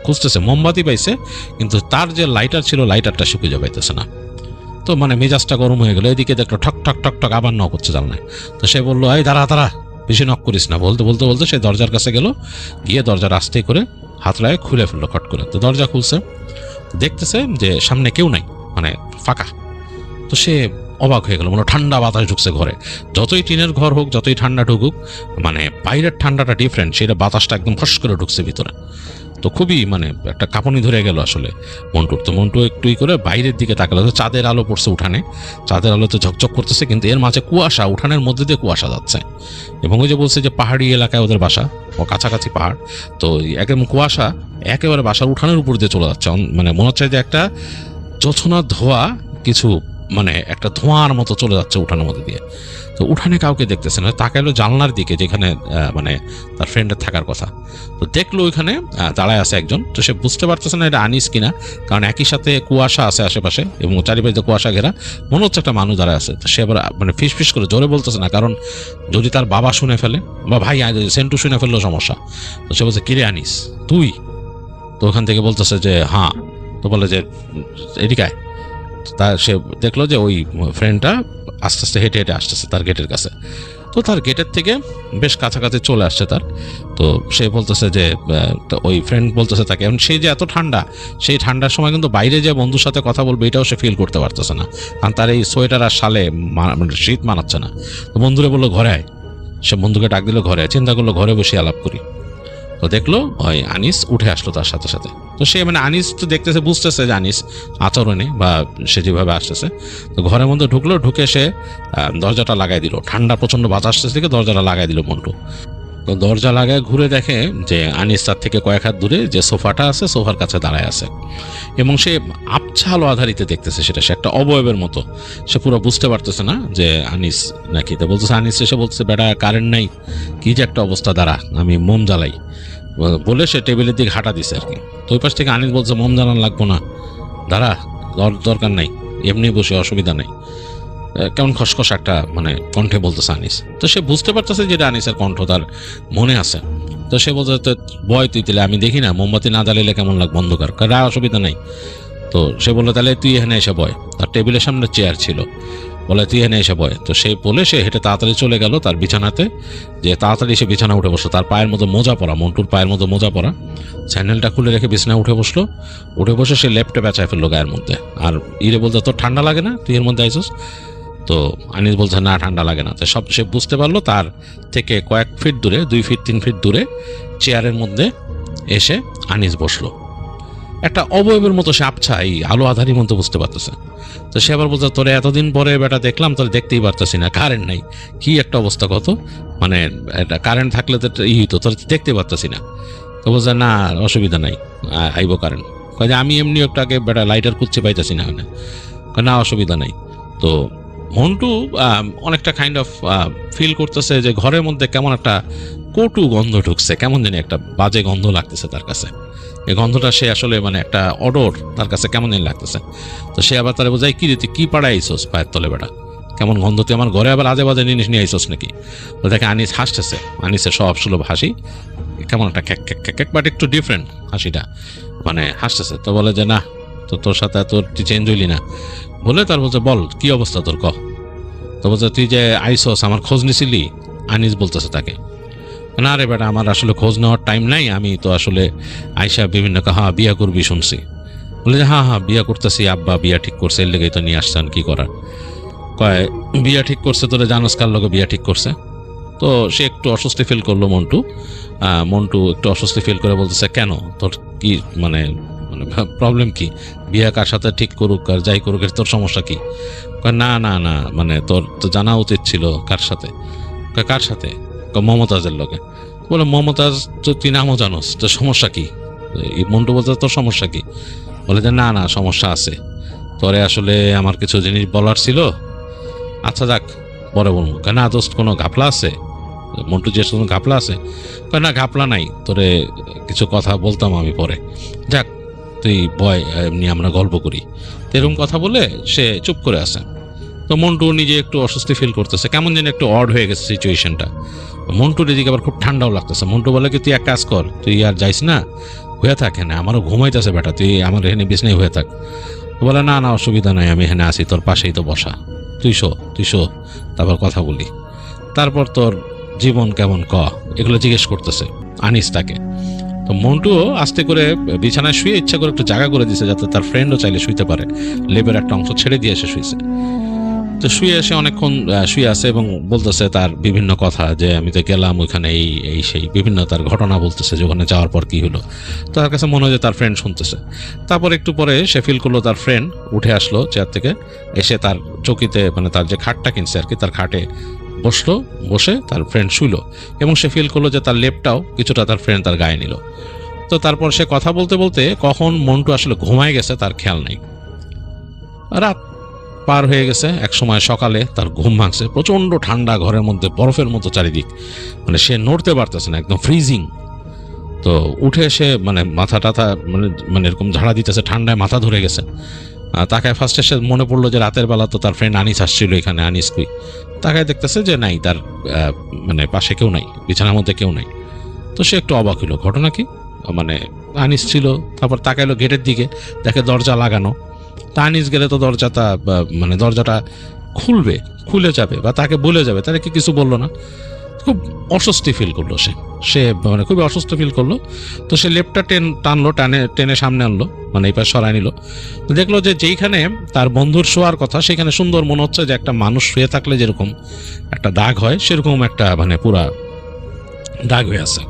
S6: খুঁজতেছে, মোমবাতি পাইছে, কিন্তু তার যে লাইটার ছিল লাইটারটা সে খুঁজে পাইতেছে না। তো মানে মেজাজটা গরম হয়ে গেল। এদিকে দেখলো ঠক ঠক ঠক ঠক আবার নক হচ্ছে জানলায়। তো সে বললো এই দাঁড়া বেশি নক করিস না। বলতে সে দরজার কাছে গেল, গিয়ে দরজার আস্তে করে হাতড়ায় খুলে ফেললো খট করে। তো দরজা খুলছে, দেখতেছে যে সামনে কেউ নাই, মানে ফাঁকা। তো সে অবাক হয়ে গেল, মানে ঠান্ডা বাতাস ঢুকছে ঘরে। যতই টিনের ঘর হোক, যতই ঠান্ডা ঢুকুক, মানে বাইরের ঠান্ডাটা ডিফারেন্ট, সেটা বাতাসটা একদম ফস করে ঢুকছে ভিতরে। তো খুবই মানে একটা কাঁপুনি ধরে গেল আসলে মন্টুর। তো মন্টু একটুই করে বাইরের দিকে তাকালো, তো চাঁদের আলো পড়ছে উঠানে, চাঁদের আলোতে ঝকঝক করতেছে, কিন্তু এর মাঝে কুয়াশা, উঠানের মধ্যে দিয়ে কুয়াশা যাচ্ছে। এবং ওই যে বলছে যে পাহাড়ি এলাকায় ওদের বাসা, ও কাছাকাছি পাহাড়, তো একদম কুয়াশা একেবারে বাসার উঠানের উপর দিয়ে চলে যাচ্ছে। মানে মনে হচ্ছে যে একটা জোছনা ধোয়া কিছু, মানে একটা ধোঁয়ার মতো চলে যাচ্ছে উঠানের মধ্যে দিয়ে। তো উঠানে কাউকে দেখতেছে না, তাকাইলো জানলার দিকে যেখানে মানে তার ফ্রেন্ডের থাকার কথা। তো দেখলো ওইখানে দাঁড়ায় আছে একজন। তো সে বুঝতে পারতেছে না এটা আনিস কিনা, কারণ একই সাথে কুয়াশা আছে আশেপাশে এবং চারিপাশে কুয়াশা ঘেরা, মনে হচ্ছে একটা মানুষ দাঁড়ায় আছে। তো সে আবার মানে ফিস করে জোরে বলতেছে না, কারণ যদি তার বাবা শুনে ফেলে বা ভাই সেন্টু শুনে ফেললেও সমস্যা। তো সে বলছে কিরে আনিস তুই? তো ওখান থেকে বলতেছে যে হ্যাঁ। তো বলে যে এদিকে। তা সে দেখলো যে ওই ফ্রেন্ডটা আস্তে আস্তে হেঁটে আসতেছে তার গেটের কাছে। তো তার গেটের থেকে বেশ কাছাকাছি চলে আসছে তার। তো সে বলতেছে যে ওই ফ্রেন্ড বলতেছে তাকে, এখন সেই যে এত ঠান্ডা, সেই ঠান্ডার সময় কিন্তু বাইরে যে বন্ধুর সাথে কথা বলবে এটাও সে ফিল করতে পারতেছে না, কারণ তার এই সোয়েটার আর শালে শীত মানাচ্ছে না। তো বন্ধুরে বললো ঘরে আয়। সে বন্ধুকে ডাক দিল ঘরে, চিন্তা করলো ঘরে বসে আলাপ করি। তো দেখলো ওই আনিস উঠে আসলো তার সাথে সাথে। তো সে মানে আনিস তো দেখতেছে, বুঝতেছে যে আনিস আচরণে বা সে যেভাবে আসতেছে। তো ঘরের মধ্যে ঢুকলো, ঢুকে সে দরজাটা লাগাই দিল। ঠান্ডা প্রচণ্ড বাতাস আসতেছে থেকে দরজাটা লাগাই দিল মন্টু। তো দরজা লাগায় ঘুরে দেখে যে আনিস তার থেকে কয়েক হাত দূরে যে সোফাটা আছে সোফার কাছে দাঁড়ায় আছে, এবং সে আবছা আলো আধারিতে দেখতেছে সেটা, সে একটা অবয়বের মতো। সে পুরো বুঝতে পারতেছে না যে আনিস নাকি। তো বলতেছে আনিস, এসে বলতেছে বেটা কারেন্ট নাই, কি যে একটা অবস্থা, দাঁড়া আমি মোম জ্বালাই বলে সে টেবিলের দিকে হাঁটা দিছে আর কি। তো ওই পাশ থেকে আনিস বলছে মোম জ্বালান লাগবো না, দাঁড়া দরকার নাই, এমনি বসে অসুবিধা নেই। কেমন খসখস একটা মানে কণ্ঠে বলতেছে আনিস। তো সে বুঝতে পারতেছে যে এটা আনিসের কণ্ঠ তার মনে আছে। তো সে বলছে তো বয় তুই তাহলে, আমি দেখি না মোমবাতি না জ্বালাইলে কেমন লাগবে অন্ধকার, অসুবিধা নেই। তো সে বললো তাহলে তুই এখানে এসে বয়। তার টেবিলের সামনে চেয়ার ছিল, বলে তুই এনে এসে বয়। তো সে বলে সে হেঁটে তাড়াতাড়ি চলে গেল তার বিছানাতে, যে তাড়াতাড়ি সে বিছানা উঠে বসলো। তার পায়ের মধ্যে মোজা পরা, মন্টুর পায়ের মধ্যে মোজা পরা, স্যান্ডেলটা খুলে রেখে বিছানায় উঠে বসলো। উঠে বসে সে লেপটে পেঁচায় ফেললো গায়ের মধ্যে। আর ইরে বলতে তোর ঠান্ডা লাগে না, তুই এর মধ্যে আইসস? তো আনিস বলছে না ঠান্ডা লাগে না। তো সব সে বুঝতে পারলো তার থেকে কয়েক ফিট দূরে, 2 ফিট 3 ফিট দূরে চেয়ারের মধ্যে এসে আনিস বসলো। একটা অবয়বের মতো সে আবছা এই আলো আধারির মধ্যে বুঝতে পারতেছে। তো সে আবার বলছে তোরে এতদিন পরে বেটা দেখলাম, তোরে দেখতেই পারতেছি না, কারেন্ট নাই, কি একটা অবস্থা, কত মানে এটা কারেন্ট থাকলে তো ই হইতো, তোর দেখতে পারতেছি না। তো বলছে না অসুবিধা নাই, আইব কারেন্ট। কয়ে যে আমি এমনি একটু আগে বেটা লাইটার খুঁজতে পাইতেছি না, না অসুবিধা নাই। তো মন্টু অনেকটা কাইন্ড অফ ফিল করতেছে যে ঘরের মধ্যে কেমন একটা কটু গন্ধ ঢুকছে, কেমন জানি একটা বাজে গন্ধ লাগতেছে তার কাছে। এই গন্ধটা সে আসলে মানে একটা অডর তার কাছে কেমন জানি লাগতেছে। তো সে আবার তারা বোঝায় কি রে তুই কি পাড়ায় আইসোস পায়ের তলে বেটা, কেমন গন্ধ, তুই আমার ঘরে আবার আজে বাজে জিনিস নিয়ে আইসোস নাকি? তো দেখে আনিস হাসতেছে, আনিসের সব সুলভ হাসি, কেমন একটা খ্যাক খ্যাক খ্যাক খ্যাক, বাট একটু ডিফারেন্ট হাসিটা, মানে হাসতেছে। তো বলে যে না তো তোর সাথে তোর তুই চেঞ্জ হইলি না বলে, তার বলছে বল কি অবস্থা তোর, ক। তো বলছে তুই যে আইসোস আমার খোঁজ নিছিলি? আনিস বলতেছে তাকে, না রে বেটা আমার আসলে খোঁজ নেওয়ার টাইম নাই, আমি তো আসলে আইসা বিভিন্ন হ্যাঁ বিয়া করবি শুনছি। বলে যে হ্যাঁ বিয়া করতেছি, আব্বা বিয়া ঠিক করছে, এর লেগেই তো নিয়ে আসছেন, কি করার। কয় বিয়া ঠিক করছে, তোরা জানোস কার লোকে বিয়া ঠিক করছে? তো সে একটু অস্বস্তি ফিল করলো মন্টু একটু অস্বস্তি ফিল করে বলতেছে কেন, তোর কি মানে মানে প্রবলেম কি, বিয়া কার সাথে ঠিক করুক আর যাই করুক এর তোর সমস্যা কি? না না না মানে তোর তো জানা উচিত ছিল। কার সাথে? কার সাথে? মমতাজের লোকে। বলে মমতাজ তো তুই নামও জানোস, তোর সমস্যা কি? মন্টু বলতে তোর সমস্যা কি? বলে যে না না সমস্যা আছে, তোরে আসলে আমার কিছু জিনিস বলার ছিল। আচ্ছা যাক পরে বলবো। না দোস্ত কোনো ঘাপলা আছে? মন্টু যে কোনো ঘাপলা আছে? না ঘাপলা নাই, তোরে কিছু কথা বলতাম আমি পরে, যাক তুই বয় এমনি আমরা গল্প করি। এরকম কথা বলে সে চুপ করে আছে। তো মন্টু নিজে একটু অস্বস্তি ফিল করতেছে, কেমন যেন একটু অড হয়ে গেছে সিচুয়েশনটা। মন্টুর এদিকে আবার খুব ঠান্ডাও লাগতেছে। মন্টু বলে কি তুই এক কাজ কর, তুই আর যাইস না, হয়ে থাক না, আমারও ঘুমাইতেছে বেটা, তুই আমার এখানে বিছনায় হয়ে থাক। বলে না না অসুবিধা নাই, আমি এখানে আসি, তোর পাশেই তো বসা, তুই শো তারপর কথা বলি। তারপর তোর জীবন কেমন ক, এগুলো জিজ্ঞেস করতেছে আনিস তাকে। তো মন্টুও আস্তে করে বিছানায় শুয়ে ইচ্ছা করে একটু জায়গা করে দিছে যাতে তার ফ্রেন্ডও চাইলে শুইতে পারে, লেবের একটা অংশ ছেড়ে দিয়ে এসে শুয়েছে। তো শুয়ে এসে অনেকক্ষণ শুয়ে আছে এবং বলতেছে তার বিভিন্ন কথা, যে আমি তো গেলাম ওইখানে এই সেই বিভিন্ন তার ঘটনা বলতেছে, যে ওখানে যাওয়ার পর কি হলো। তো তার কাছে মনে হয় যে তার ফ্রেন্ড শুনতেছে। তারপর একটু পরে সে ফিল করলো তার ফ্রেন্ড উঠে আসলো চেয়ার থেকে, এসে তার চৌকিতে মানে তার যে খাটটা কিনছে আর কি, তার খাটে বসলো, বসে তার ফ্রেন্ড শুইলো এবং সে ফিল করলো যে তার লেপটাও কিছুটা তার ফ্রেন্ড তার গায়ে নিল। তো তারপর সে কথা বলতে বলতে কখন মন্টু আসলে ঘুমায় গেছে তার খেয়াল নেই। রাত পার হয়ে গেছে, এক সময় সকালে তার ঘুম ভাঙছে, প্রচণ্ড ঠান্ডা, ঘরের মধ্যে বরফের মতো চারিদিক, মানে সে নড়তে পারতেছে না, একদম ফ্রিজিং। তো উঠে এসে মানে মাথা টাথা মানে এরকম ঝাড়া দিতেছে, ঠান্ডায় মাথা ধরে গেছে। তাকে ফার্স্টে সে মনে পড়লো যে রাতের বেলা তো তার ফ্রেন্ড আনিস আসছিল এখানে, আনিস কুই। তাকায় দেখতেছে যে নাই, তার মানে পাশে কেউ নাই, বিছানার মধ্যে কেউ নাই। তো সে একটু অবাক হইলো, ঘটনা কি, মানে আনিস ছিল। তারপর তাকাইলো গেটের দিকে, দেখে দরজা লাগানো। তা আনিস গেলে তো মানে দরজাটা খুলে যাবে বা তাকে বলে যাবে, তাহলে কি কিছু বললো না। খুব অস্বস্তি ফিল করলো সে মানে খুবই অস্বস্তি ফিল করলো। তো সে লেপটা টানলো, টেনে সামনে আনলো, মানে এই পাশে সরাই নিল। দেখলো যে যেইখানে তার বন্ধুর শোয়ার কথা সেখানে সুন্দর মনে হচ্ছে যে একটা মানুষ শুয়ে থাকলে যেরকম একটা দাগ হয় সেরকম একটা মানে পুরা দাগ হয়ে আছে।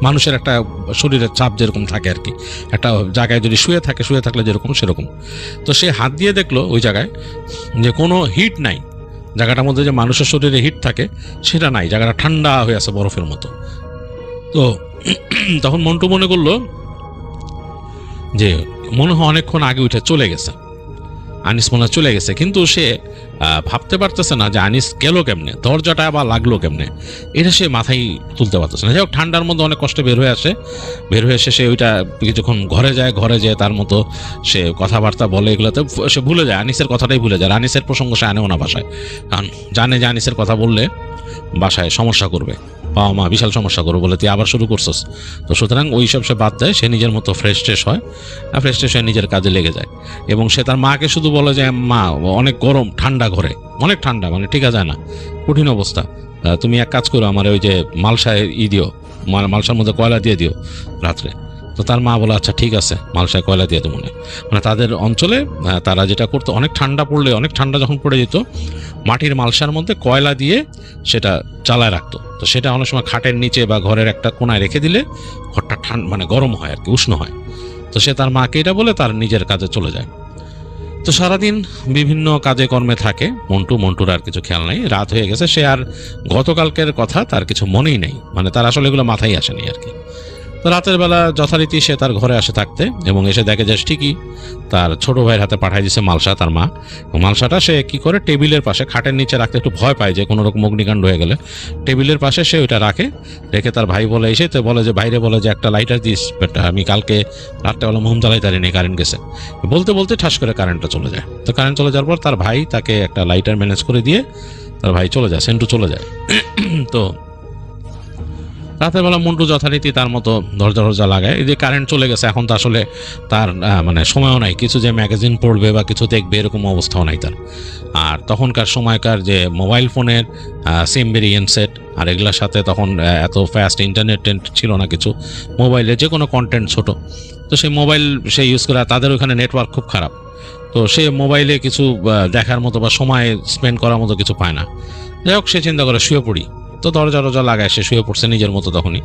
S6: মানুষের একটা শরীরের চাপ যেরকম থাকে আর কি, একটা জায়গায় যদি শুয়ে থাকলে যেরকম সেরকম। তো সে হাত দিয়ে দেখলো ওই জায়গায় যে কোনো হিট নাই, জায়গাটার মধ্যে যে মানুষের শরীরে হিট থাকে সেটা নাই, জায়গাটা ঠান্ডা হয়ে আছে বরফের মতো। তো তখন মন্টু মনে করলো যে মনে হয় অনেকক্ষণ আগে উঠে চলে গেছে, আনিস মনে হয় চলে গেছে, কিন্তু সে ভাবতে পারতেছে না যে আনিস গেল কেমনে, দরজাটা আবার লাগলো কেমনে, এটা সে মাথায় তুলতে পারতেছে না। যাই হোক ঠান্ডার মধ্যে অনেক কষ্টে বের হয়ে এসে সে ওইটা কিছুক্ষণ ঘরে যায় তার মতো সে কথাবার্তা বলে, এগুলোতে সে ভুলে যায়, আনিসের কথাটাই ভুলে যায়। আনিসের প্রসঙ্গ সে আনেও না বাসায়, কারণ জানে যে আনিসের কথা বললে বাসায় সমস্যা করবে। বাবা মা বিশাল সমস্যা করবো বলে তুই আবার শুরু করছস। তো সুতরাং ওই সব সে বাদ দেয়, সে নিজের মতো ফ্রেশ ট্রেশ হয়, ফ্রেশ ট্রেশ হয়ে নিজের কাজে লেগে যায়। এবং সে তার মাকে শুধু বলে যে মা অনেক গরম, ঠান্ডা ঘরে, অনেক ঠান্ডা, মানে টিকা যায় না, কঠিন অবস্থা, তুমি এক কাজ করো, আমার ওই যে মালসায় দিও, মালসার মধ্যে কয়লা দিয়ে দিও রাত্রে। তো তার মা বলে আচ্ছা ঠিক আছে, মালসায় কয়লা দিয়ে দেবো মনে। মানে তাদের অঞ্চলে তারা যেটা করতো, অনেক ঠান্ডা পড়লে, অনেক ঠান্ডা যখন পড়ে যেত, মাটির মালসার মধ্যে কয়লা দিয়ে সেটা জ্বালায় রাখতো। তো সেটা অনেক সময় খাটের নিচে বা ঘরের একটা কোনায় রেখে দিলে ঘরটা মানে গরম হয় আর কি, উষ্ণ হয়। তো সে তার মাকে এটা বলে তার নিজের কাজে চলে যায়। তো সারাদিন বিভিন্ন কাজে কর্মে থাকে মন্টুর আর কিছু খেয়াল নেই। রাত হয়ে গেছে, সে আর গতকালকের কথা তার কিছু মনেই নেই, মানে তার আসলে এগুলো মাথায় আসেনি আর কি। তো রাতের বেলা যথারীতি সে তার ঘরে আসে থাকতে, এবং এসে দেখে যে ঠিকই তার ছোট ভাইয়ের হাতে পাঠিয়ে দিছে মালসা, তার মা। মালসাটা সে কি করে টেবিলের পাশে, খাটের নিচে রাখতে একটু ভয় পায় যে কোনো রকম অগ্নিকাণ্ড হয়ে গেলে, টেবিলের পাশে সে ওইটা রেখে তার ভাই বলে এসে, তো বলে যে বাইরে বলে যে একটা লাইটার দিস বেটা, আমি কালকে রাত্রেবেলা মোম জ্বালাই তারি নেই, কারেন্ট গেছে। বলতে বলতে ঠাস করে কারেন্টটা চলে যায়। তো কারেন্ট চলে যাওয়ার পর তার ভাই তাকে একটা লাইটার ম্যানেজ করে দিয়ে তার ভাই চলে যায়, সেন্টু চলে যায়। তো রাতের বেলা মন্টু যথারীতি তার মতো দরজা লাগায়। এই যে কারেন্ট চলে গেছে, এখন তো আসলে তার মানে সময়ও নাই কিছু যে ম্যাগাজিন পড়বে বা কিছু দেখবে, এরকম অবস্থাও নাই তার। আর তখনকার সময়কার যে মোবাইল ফোনের সিম ভেরিয়েন্ট সেট, আর এগুলোর সাথে তখন এত ফাস্ট ইন্টারনেট ছিল না কিছু, মোবাইলে যে কোনো কন্টেন্ট ছোট, তো সেই মোবাইল সে ইউজ করে, তাদের ওখানে নেটওয়ার্ক খুব খারাপ। তো সে মোবাইলে কিছু দেখার মতো বা সময় স্পেন্ড করার মতো কিছু পায় না। যাই হোক, সে চিন্তা করে শুয়ে পড়ি। তো দরজা লাগায় সে শুয়ে পড়ছে নিজের মতো। তখনই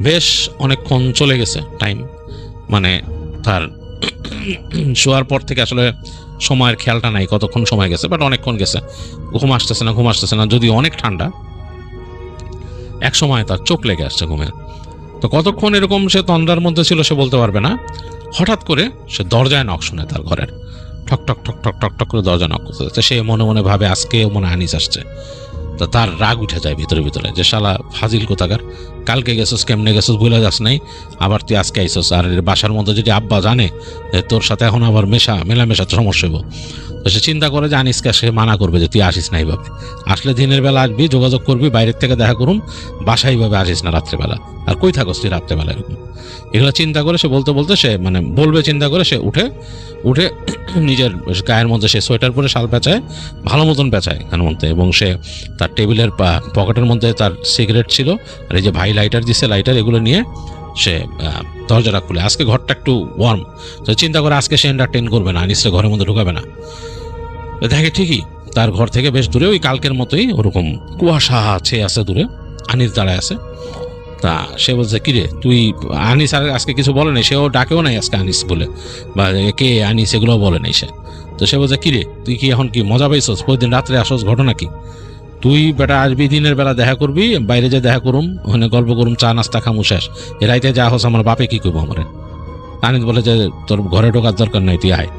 S6: বেশ অনেকক্ষণ চলে গেছে টাইম, মানে তার শোয়ার পর থেকে আসলে সময়ের খেয়ালটা নাই কতক্ষণ সময় গেছে, বাট অনেকক্ষণ গেছে। ঘুম আসতেছে না, যদিও অনেক ঠান্ডা। এক সময় তার চোখ লেগে আসছে ঘুমের। তো কতক্ষণ এরকম সে তন্দ্রার মধ্যে ছিল সে বলতে পারবে না। হঠাৎ করে সে দরজায় নক শুনে, তার ঘরের ঠক ঠক ঠক ঠক ঠক ঠক করে দরজা নক করতে। সে মনে মনে ভাবে আজকে মনে আনিস আসছে। তো তার রাগ উঠে যায় ভিতরে যে শালা ফাজিল কোথাকার, কালকে গেছিস, কেমনে গেছিস ভুলে যাস নাই, আবার তুই আজকে আইসস। আর বাসার মধ্যে যদি আব্বা জানে তোর সাথে এখন আবার মেলামেশা সমস্যা হইব। তো সে চিন্তা করে যে আনিসকে সে মানা করবে যে তুই আসিস না এইভাবে, আসলে দিনের বেলা আসবি, যোগাযোগ করবি, বাইরের থেকে দেখা করুম, বাসায় এইভাবে আসিস না রাত্রেবেলা, আর কই থাকস তুই রাত্রেবেলা এরকম। এগুলো চিন্তা করে সে বলতে সে মানে বলবে চিন্তা করে সে উঠে নিজের গায়ের মধ্যে সে সোয়েটার পরে শাল পেঁচায়, ভালো মতন পেঁচায় গায়ের মধ্যে, এবং সে তার টেবিলের পকেটের মধ্যে তার সিগারেট ছিল, আর এই যে ভাই লাইটার দিছে, লাইটার এগুলো নিয়ে সে দরজাটা খুলে। আজকে ঘরটা একটু ওয়ার্ম, তো চিন্তা করে আজকে সে এন্টারটেইন করবে না, আনিসকে ঘরের মধ্যে ঢুকাবে না। দেখে ঠিকই তার ঘর থেকে বেশ দূরে, ওই কালকের মতোই ওরকম কুয়াশা আছে দূরে, আনিস দাঁড়ায় আছে। তা সে বলছে কিরে তুই, আনিস আর আজকে কিছু বলে নাই, সেও ডাকেও নাই আজকে আনিস বলে, বা কে আনিস এগুলোও বলে নাই সে। তো সে বলছে কিরে তুই কি এখন কি মজা পাইছস, প্রতিদিন রাত্রে আসস, ঘটনা কি? তুই বেটা আসবি দিনের বেলা দেখা করবি, বাইরে যে দেখা করুম, ওখানে গল্প করুম, চা নাস্তা খামু, শেষ। এ রাইতে যা হস আমার বাপে কি করবো আমার। আনিস বলে যে তোর ঘরে ঢোকার দরকার নাই, তুই আয়।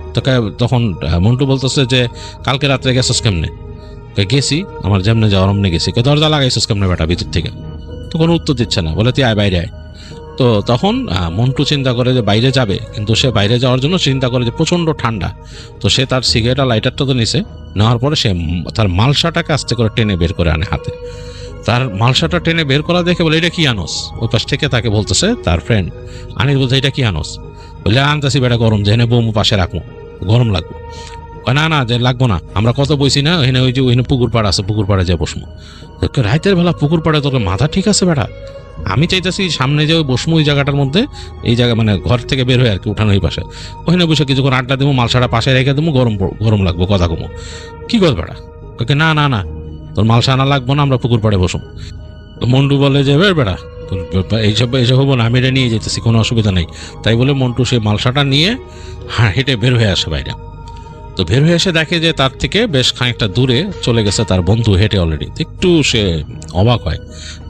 S6: তখন মন্টু বলতেছে যে কালকে রাত্রে গেছস কেমনে? গেছি, আমার যেমনে যাওয়ার অমনে গেছি। দরজা লাগাইছস কেমনে বেটা ভিতর থেকে? তো কোনো উত্তর দিচ্ছে না, বলে তুই আয়, বাইরে আয়। তো তখন মন্টু চিন্তা করে যে বাইরে যাবে, কিন্তু সে বাইরে যাওয়ার জন্য চিন্তা করে যে প্রচণ্ড ঠান্ডা। তো সে তার সিগারেট আর লাইটারটা তো নিছে, নেওয়ার পরে সে তার মালসাটাকে আস্তে করে টেনে বের করে আনে হাতে। তার মালসাটা টেনে বের করা দেখে বলে এটা কি আনোস? ওই পাশ থেকে তাকে বলতেছে তার ফ্রেন্ড আনিস, বলছে এটা কি আনোস? বলে আনতেছি বেটা গরম, যেখানে বৌমু পাশে রাখবো, গরম লাগবো। না যে লাগবো না, আমরা কত বইছি না, ওখানে ওই যে ওইখানে পুকুর পাড় আছে, পুকুর পাড়ে যে বসমু। রাতের বেলা পুকুর পাড়ে তোর মাথা ঠিক আছে বেটা? আমি চাইতেছি সামনে যে ওই বসমু ওই জায়গাটার মধ্যে, এই জায়গা মানে ঘর থেকে বের হয়ে আর কি, উঠানো ওই পাশে, ওখানে বসে কিছুক্ষণ আড্ডা দেবো, মালসাটা পাশে রেখে দেবো, গরম লাগবো, কথা কমো। কি কর বেটা? ওকে না তোর মালসা আনা লাগবো না, আমরা পুকুর পাড়ে বসুম। মন্টু বলে যে বেটা এইসব হবো না, আমি এটা নিয়ে যেতেছি, কোনো অসুবিধা নেই। তাই বলে মন্টু সেই মালসাটা নিয়ে হেঁটে বের হয়ে আসে বাইরে। তো বের হয়ে এসে দেখে যে তার থেকে বেশ খানিকটা দূরে চলে গেছে তার বন্ধু হেঁটে অলরেডি। একটু সে অবাক হয়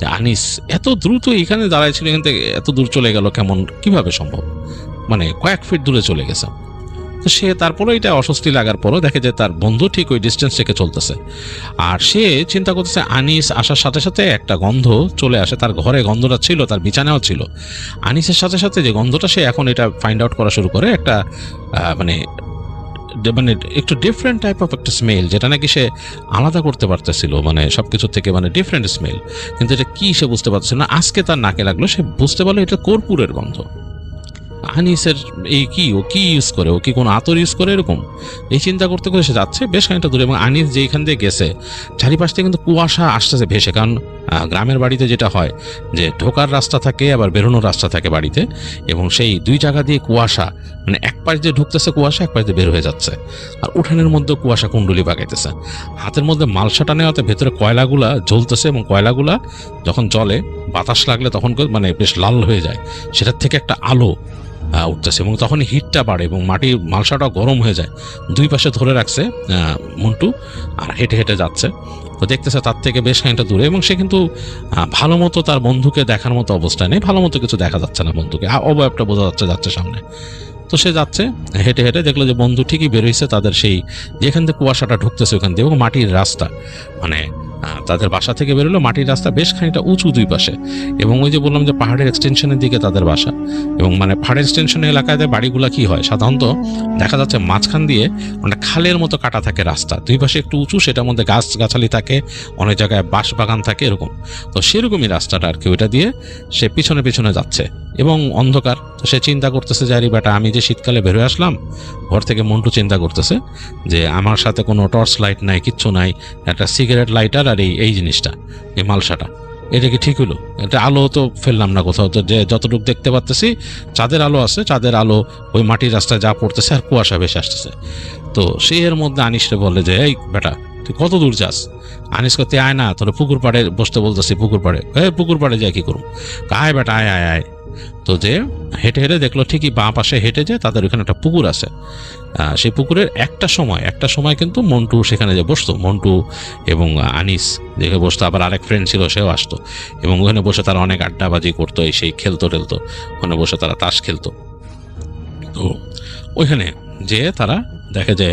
S6: যে আনিস এত দ্রুত এখানে দাঁড়াইছিল, এখান থেকে এত দূর চলে গেল কেমন, কিভাবে সম্ভব, মানে কয়েক ফিট দূরে চলে গেছে। তো সে তারপরে এটা অস্বস্তি লাগার পরও দেখে যে তার বন্ধু ঠিক ওই ডিস্টেন্স থেকে চলতেছে। আর সে চিন্তা করতেছে আনিস আসার সাথে সাথে একটা গন্ধ চলে আসে তার ঘরে, গন্ধটা ছিল তার বিছানাও ছিল। আনিসের সাথে সাথে যে গন্ধটা, সে এখন এটা ফাইন্ড আউট করা শুরু করে একটা মানে মানে একটু ডিফারেন্ট টাইপ অফ একটা স্মেল, যেটা নাকি সে আলাদা করতে পারতেছিল, মানে সব কিছুর থেকে মানে ডিফারেন্ট স্মেল, কিন্তু এটা কি সে বুঝতে পারছে না। আজকে তার নাকে লাগলো, সে বুঝতে পারলো এটা কর্পূরের গন্ধ। আনিসের এই কি, ও কি ইউজ করে, ও কি কোনো আতর ইউজ করে এরকম, এই চিন্তা করতে করে সে যাচ্ছে বেশ খানিকটা দূরে। এবং আনিস যেখান দিয়ে গেছে চারিপাশ থেকে কিন্তু কুয়াশা আসতেছে ভেসে, কারণ গ্রামের বাড়িতে যেটা হয় যে ঢোকার রাস্তা থাকে আবার বেরোনোর রাস্তা থাকে বাড়িতে, এবং সেই দুই জায়গা দিয়ে কুয়াশা, মানে এক পাশ দিয়ে ঢুকতেছে কুয়াশা, এক পাশ দিয়ে বের হয়ে যাচ্ছে, আর উঠানের মধ্যে কুয়াশা কুণ্ডলি পাকাইতেছে। হাতের মধ্যে মালসাটা নেওয়াতে ভেতরে কয়লাগুলা জ্বলতেছে, এবং কয়লাগুলা যখন জলে বাতাস লাগলে তখন মানে বেশ লাল হয়ে যায়, সেটার থেকে একটা আলো উঠতেছে, এবং তখন হিটটা বাড়ে এবং মাটির মালসাটা গরম হয়ে যায়। দুই পাশে ধরে রাখছে মন্টু, আর হেঁটে হেঁটে যাচ্ছে। তো দেখতেছে তার থেকে বেশ খানিকটা দূরে, এবং সে কিন্তু ভালো মতো তার বন্ধুকে দেখার মতো অবস্থায় নেই, ভালো মতো কিছু দেখা যাচ্ছে না বন্ধুকে, অবয়বটা বোঝা যাচ্ছে যাচ্ছে সামনে। তো সে যাচ্ছে হেঁটে হেঁটে, দেখলো যে বন্ধু ঠিকই বেরোইছে তাদের সেই যেখান থেকে কুয়াশাটা ঢুকতেছে ওখান দিয়ে, এবং মাটির রাস্তা, মানে তাদের বাসা থেকে বেরোলো মাটির রাস্তা বেশ খানিকটা উঁচু দুই পাশে, এবং ওই যে বললাম যে পাহাড়ের এক্সটেনশনের দিকে তাদের বাসা, এবং মানে পাহাড়ের এক্সটেনশনের এলাকায় বাড়িগুলা কি হয় সাধারণত দেখা যাচ্ছে মাঝখান দিয়ে মানে খালের মতো কাটা থাকে রাস্তা, দুই পাশে একটু উঁচু, সেটার মধ্যে গাছ গাছালি থাকে, অনেক জায়গায় বাঁশ বাগান থাকে এরকম। তো সেরকমই রাস্তাটা আর কি, ওইটা দিয়ে সে পিছনে পিছনে যাচ্ছে এবং অন্ধকার। তো সে চিন্তা করতেছে যে আরে বেটা, আমি যে শীতকালে বেরোয় আসলাম ঘর থেকে, মন্টু চিন্তা করতেছে যে আমার সাথে কোনো টর্চ লাইট নাই, কিচ্ছু নাই, একটা সিগারেট লাইটার আর এই জিনিসটা, এই মালসাটা, এটা কি ঠিক হলো? এটা আলো তো ফেললাম না কোথাও, তো যে যতটুকু দেখতে পাচ্তেছি চাঁদের আলো আছে, চাঁদের আলো ওই মাটির রাস্তায় যা পড়তেছে আর কুয়াশা ভেসে আসতেছে। তো সে এর মধ্যে আনিসরে বলে যে এই বেটা তুই কত দূর যাস? আনিস করতে আয় না, তোর পুকুর পাড়ে বসতে বলতেছি, পুকুর পাড়ে। পুকুর পাড়ে যাই কি করুম? আয় বেটা আয় আয় আয়। তো যে হেঁটে হেঁটে দেখলো ঠিকই বাঁ পাশে হেঁটে যে তাদের ওখানে একটা পুকুর আছে। সেই পুকুরের একটা সময় কিন্তু মন্টু সেখানে যে বসতো, মন্টু এবং আনিস যেখানে বসতো, আবার আরেক ফ্রেন্ড ছিল সেও আসতো, এবং ওখানে বসে তারা অনেক আড্ডাবাজি করতো, এই সেই খেলতো টেলতো, ওখানে বসে তারা তাস খেলতো। তো ওইখানে যে তারা দেখে যে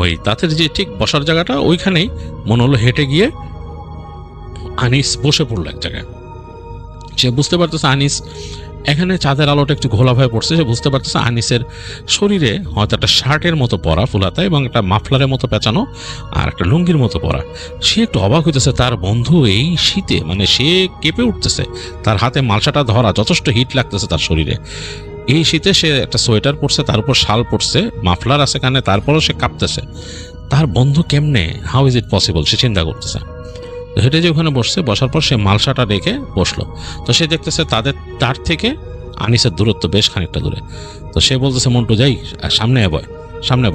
S6: ওই তাদের যে ঠিক বসার জায়গাটা ওইখানেই মনে হলো হেঁটে গিয়ে আনিস বসে পড়লো এক জায়গায়। সে বুঝতে পারতেছে আনিস এখানে চাঁদের আলোটা একটু ঘোলা হয়ে পড়ছে, সে বুঝতে পারতেছে আনিসের শরীরে হয়তো একটা শার্টের মতো পরা ফুলাতা এবং একটা মাফলারের মতো পেঁচানো আর একটা লুঙ্গির মতো পরা। সে একটু অবাক হইতেছে, তার বন্ধু এই শীতে, মানে সে কেঁপে উঠতেছে, তার হাতে মালসাটা ধরা, যথেষ্ট হিট লাগতেছে তার শরীরে। এই শীতে সে একটা সোয়েটার পরছে, তার উপর শাল পরছে, মাফলার আছে কানে, তারপরও সে কাঁপতেছে। তার বন্ধু কেমনে, হাউ ইজ ইট পসিবল, সে চিন্তা করতেছে। হেঁটে যে ওখানে বসছে, বসার পর সে মালসাটা রেখে বসলো। তো সে দেখতেছে তার থেকে আনিসের দূরত্ব বেশ খানিকটা দূরে। তো সে বলতেছে মন্টু যাই সামনে বয়,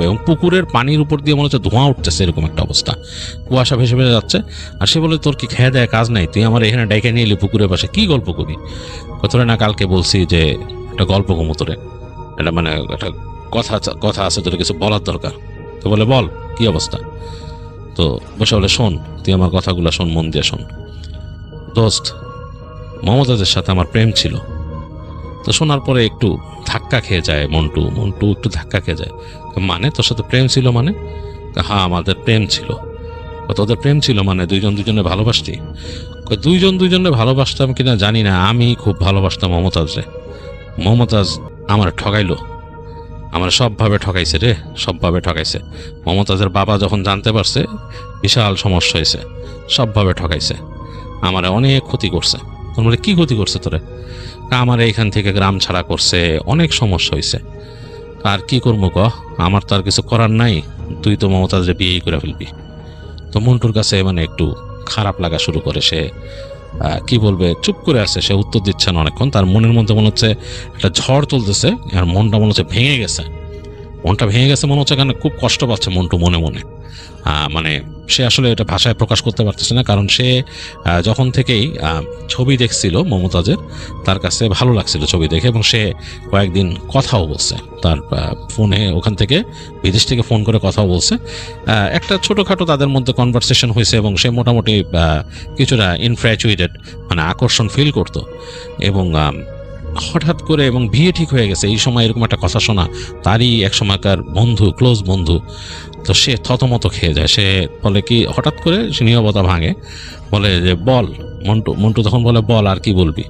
S6: এবং পুকুরের পানির উপর দিয়ে মনে হচ্ছে ধোঁয়া উঠতেছে, এরকম একটা অবস্থা, কুয়াশা ভেসে ভেসে যাচ্ছে। আর সে বলে তোর কি খেয়ে দেয় কাজ নাই, তুই আমার এখানে ডেকে নিয়ে এলি পুকুরের পাশে, কি গল্প কবি? তোরে না কালকে বলছি যে একটা গল্প কমো তোরে, এটা মানে একটা কথা আছে, তোর কিছু বলার দরকার। তো বলে বল কি অবস্থা? তো বসে বলে শোন, তুই আমার কথাগুলো শোন, মন দিয়ে শোন। দোস্ত, মমতাজের সাথে আমার প্রেম ছিল। তো শোনার পরে একটু ধাক্কা খেয়ে যায় মন্টু একটু ধাক্কা খেয়ে যায়। মানে তোর সাথে প্রেম ছিল মানে? হ্যাঁ আমাদের প্রেম ছিল। তোদের প্রেম ছিল মানে দুইজন দুজনে ভালোবাসতি? দুইজন দুজনে ভালোবাসতাম কিনা জানি না, আমি খুব ভালোবাসতাম মমতাজরে। মমতাজ আমার ঠগাইলো, আমার সবভাবে ঠকাইছে রে, সবভাবে ঠকাইছে। মমতাজের বাবা যখন জানতে পারছে বিশাল সমস্যা হয়েছে, সবভাবে ঠকাইছে, আমার অনেক ক্ষতি করছে। তোর কি ক্ষতি করছে তোরে? আমার এইখান থেকে গ্রাম ছাড়া করছে, অনেক সমস্যা হয়েছে। আর কি করবো ক, আমার তো আর কিছু করার নাই, তুই তো মমতাজরে বিয়েই করে ফেলবি। তো মন্টুর কাছে মানে একটু খারাপ লাগা শুরু করে, সে কি বলবে, চুপ করে আছে, সে উত্তর দিচ্ছে না অনেকক্ষণ। তার মনের মধ্যে মনে হচ্ছে একটা ঝড় চলতেছে, আর মনটা মনে হচ্ছে ভেঙে গেছে, মনে হচ্ছে, কারণ খুব কষ্ট পাচ্ছে মন্টু মনে মনে। মানে সে আসলে এটা ভাষায় প্রকাশ করতে পারতেছে না, কারণ সে যখন থেকেই ছবি দেখছিল মমতাজের, তার কাছে ভালো লাগছিল ছবি দেখে, এবং সে কয়েকদিন কথাও বলছে তার ফোনে, ওখান থেকে বিদেশ থেকে ফোন করে কথাও বলছে। একটা ছোটোখাটো তাদের মধ্যে কনভারসেশন হয়েছে, এবং সে মোটামুটি কিছুটা ইনফ্র্যাচুয়েটেড, মানে আকর্ষণ ফিল করতো। এবং হঠাৎ করে এবং বিয়ে ঠিক হয়ে গেছে, এই সময় এরকম একটা কথা শোনা, তারই এক সময়কার বন্ধু, ক্লোজ বন্ধু। তো সে থতমত খেয়ে যায়, সে বলে কি, হঠাৎ করে সে নীরবতা ভাঙে, বলে যে বল মন্টু তখন বলে বল আর কি বলবি?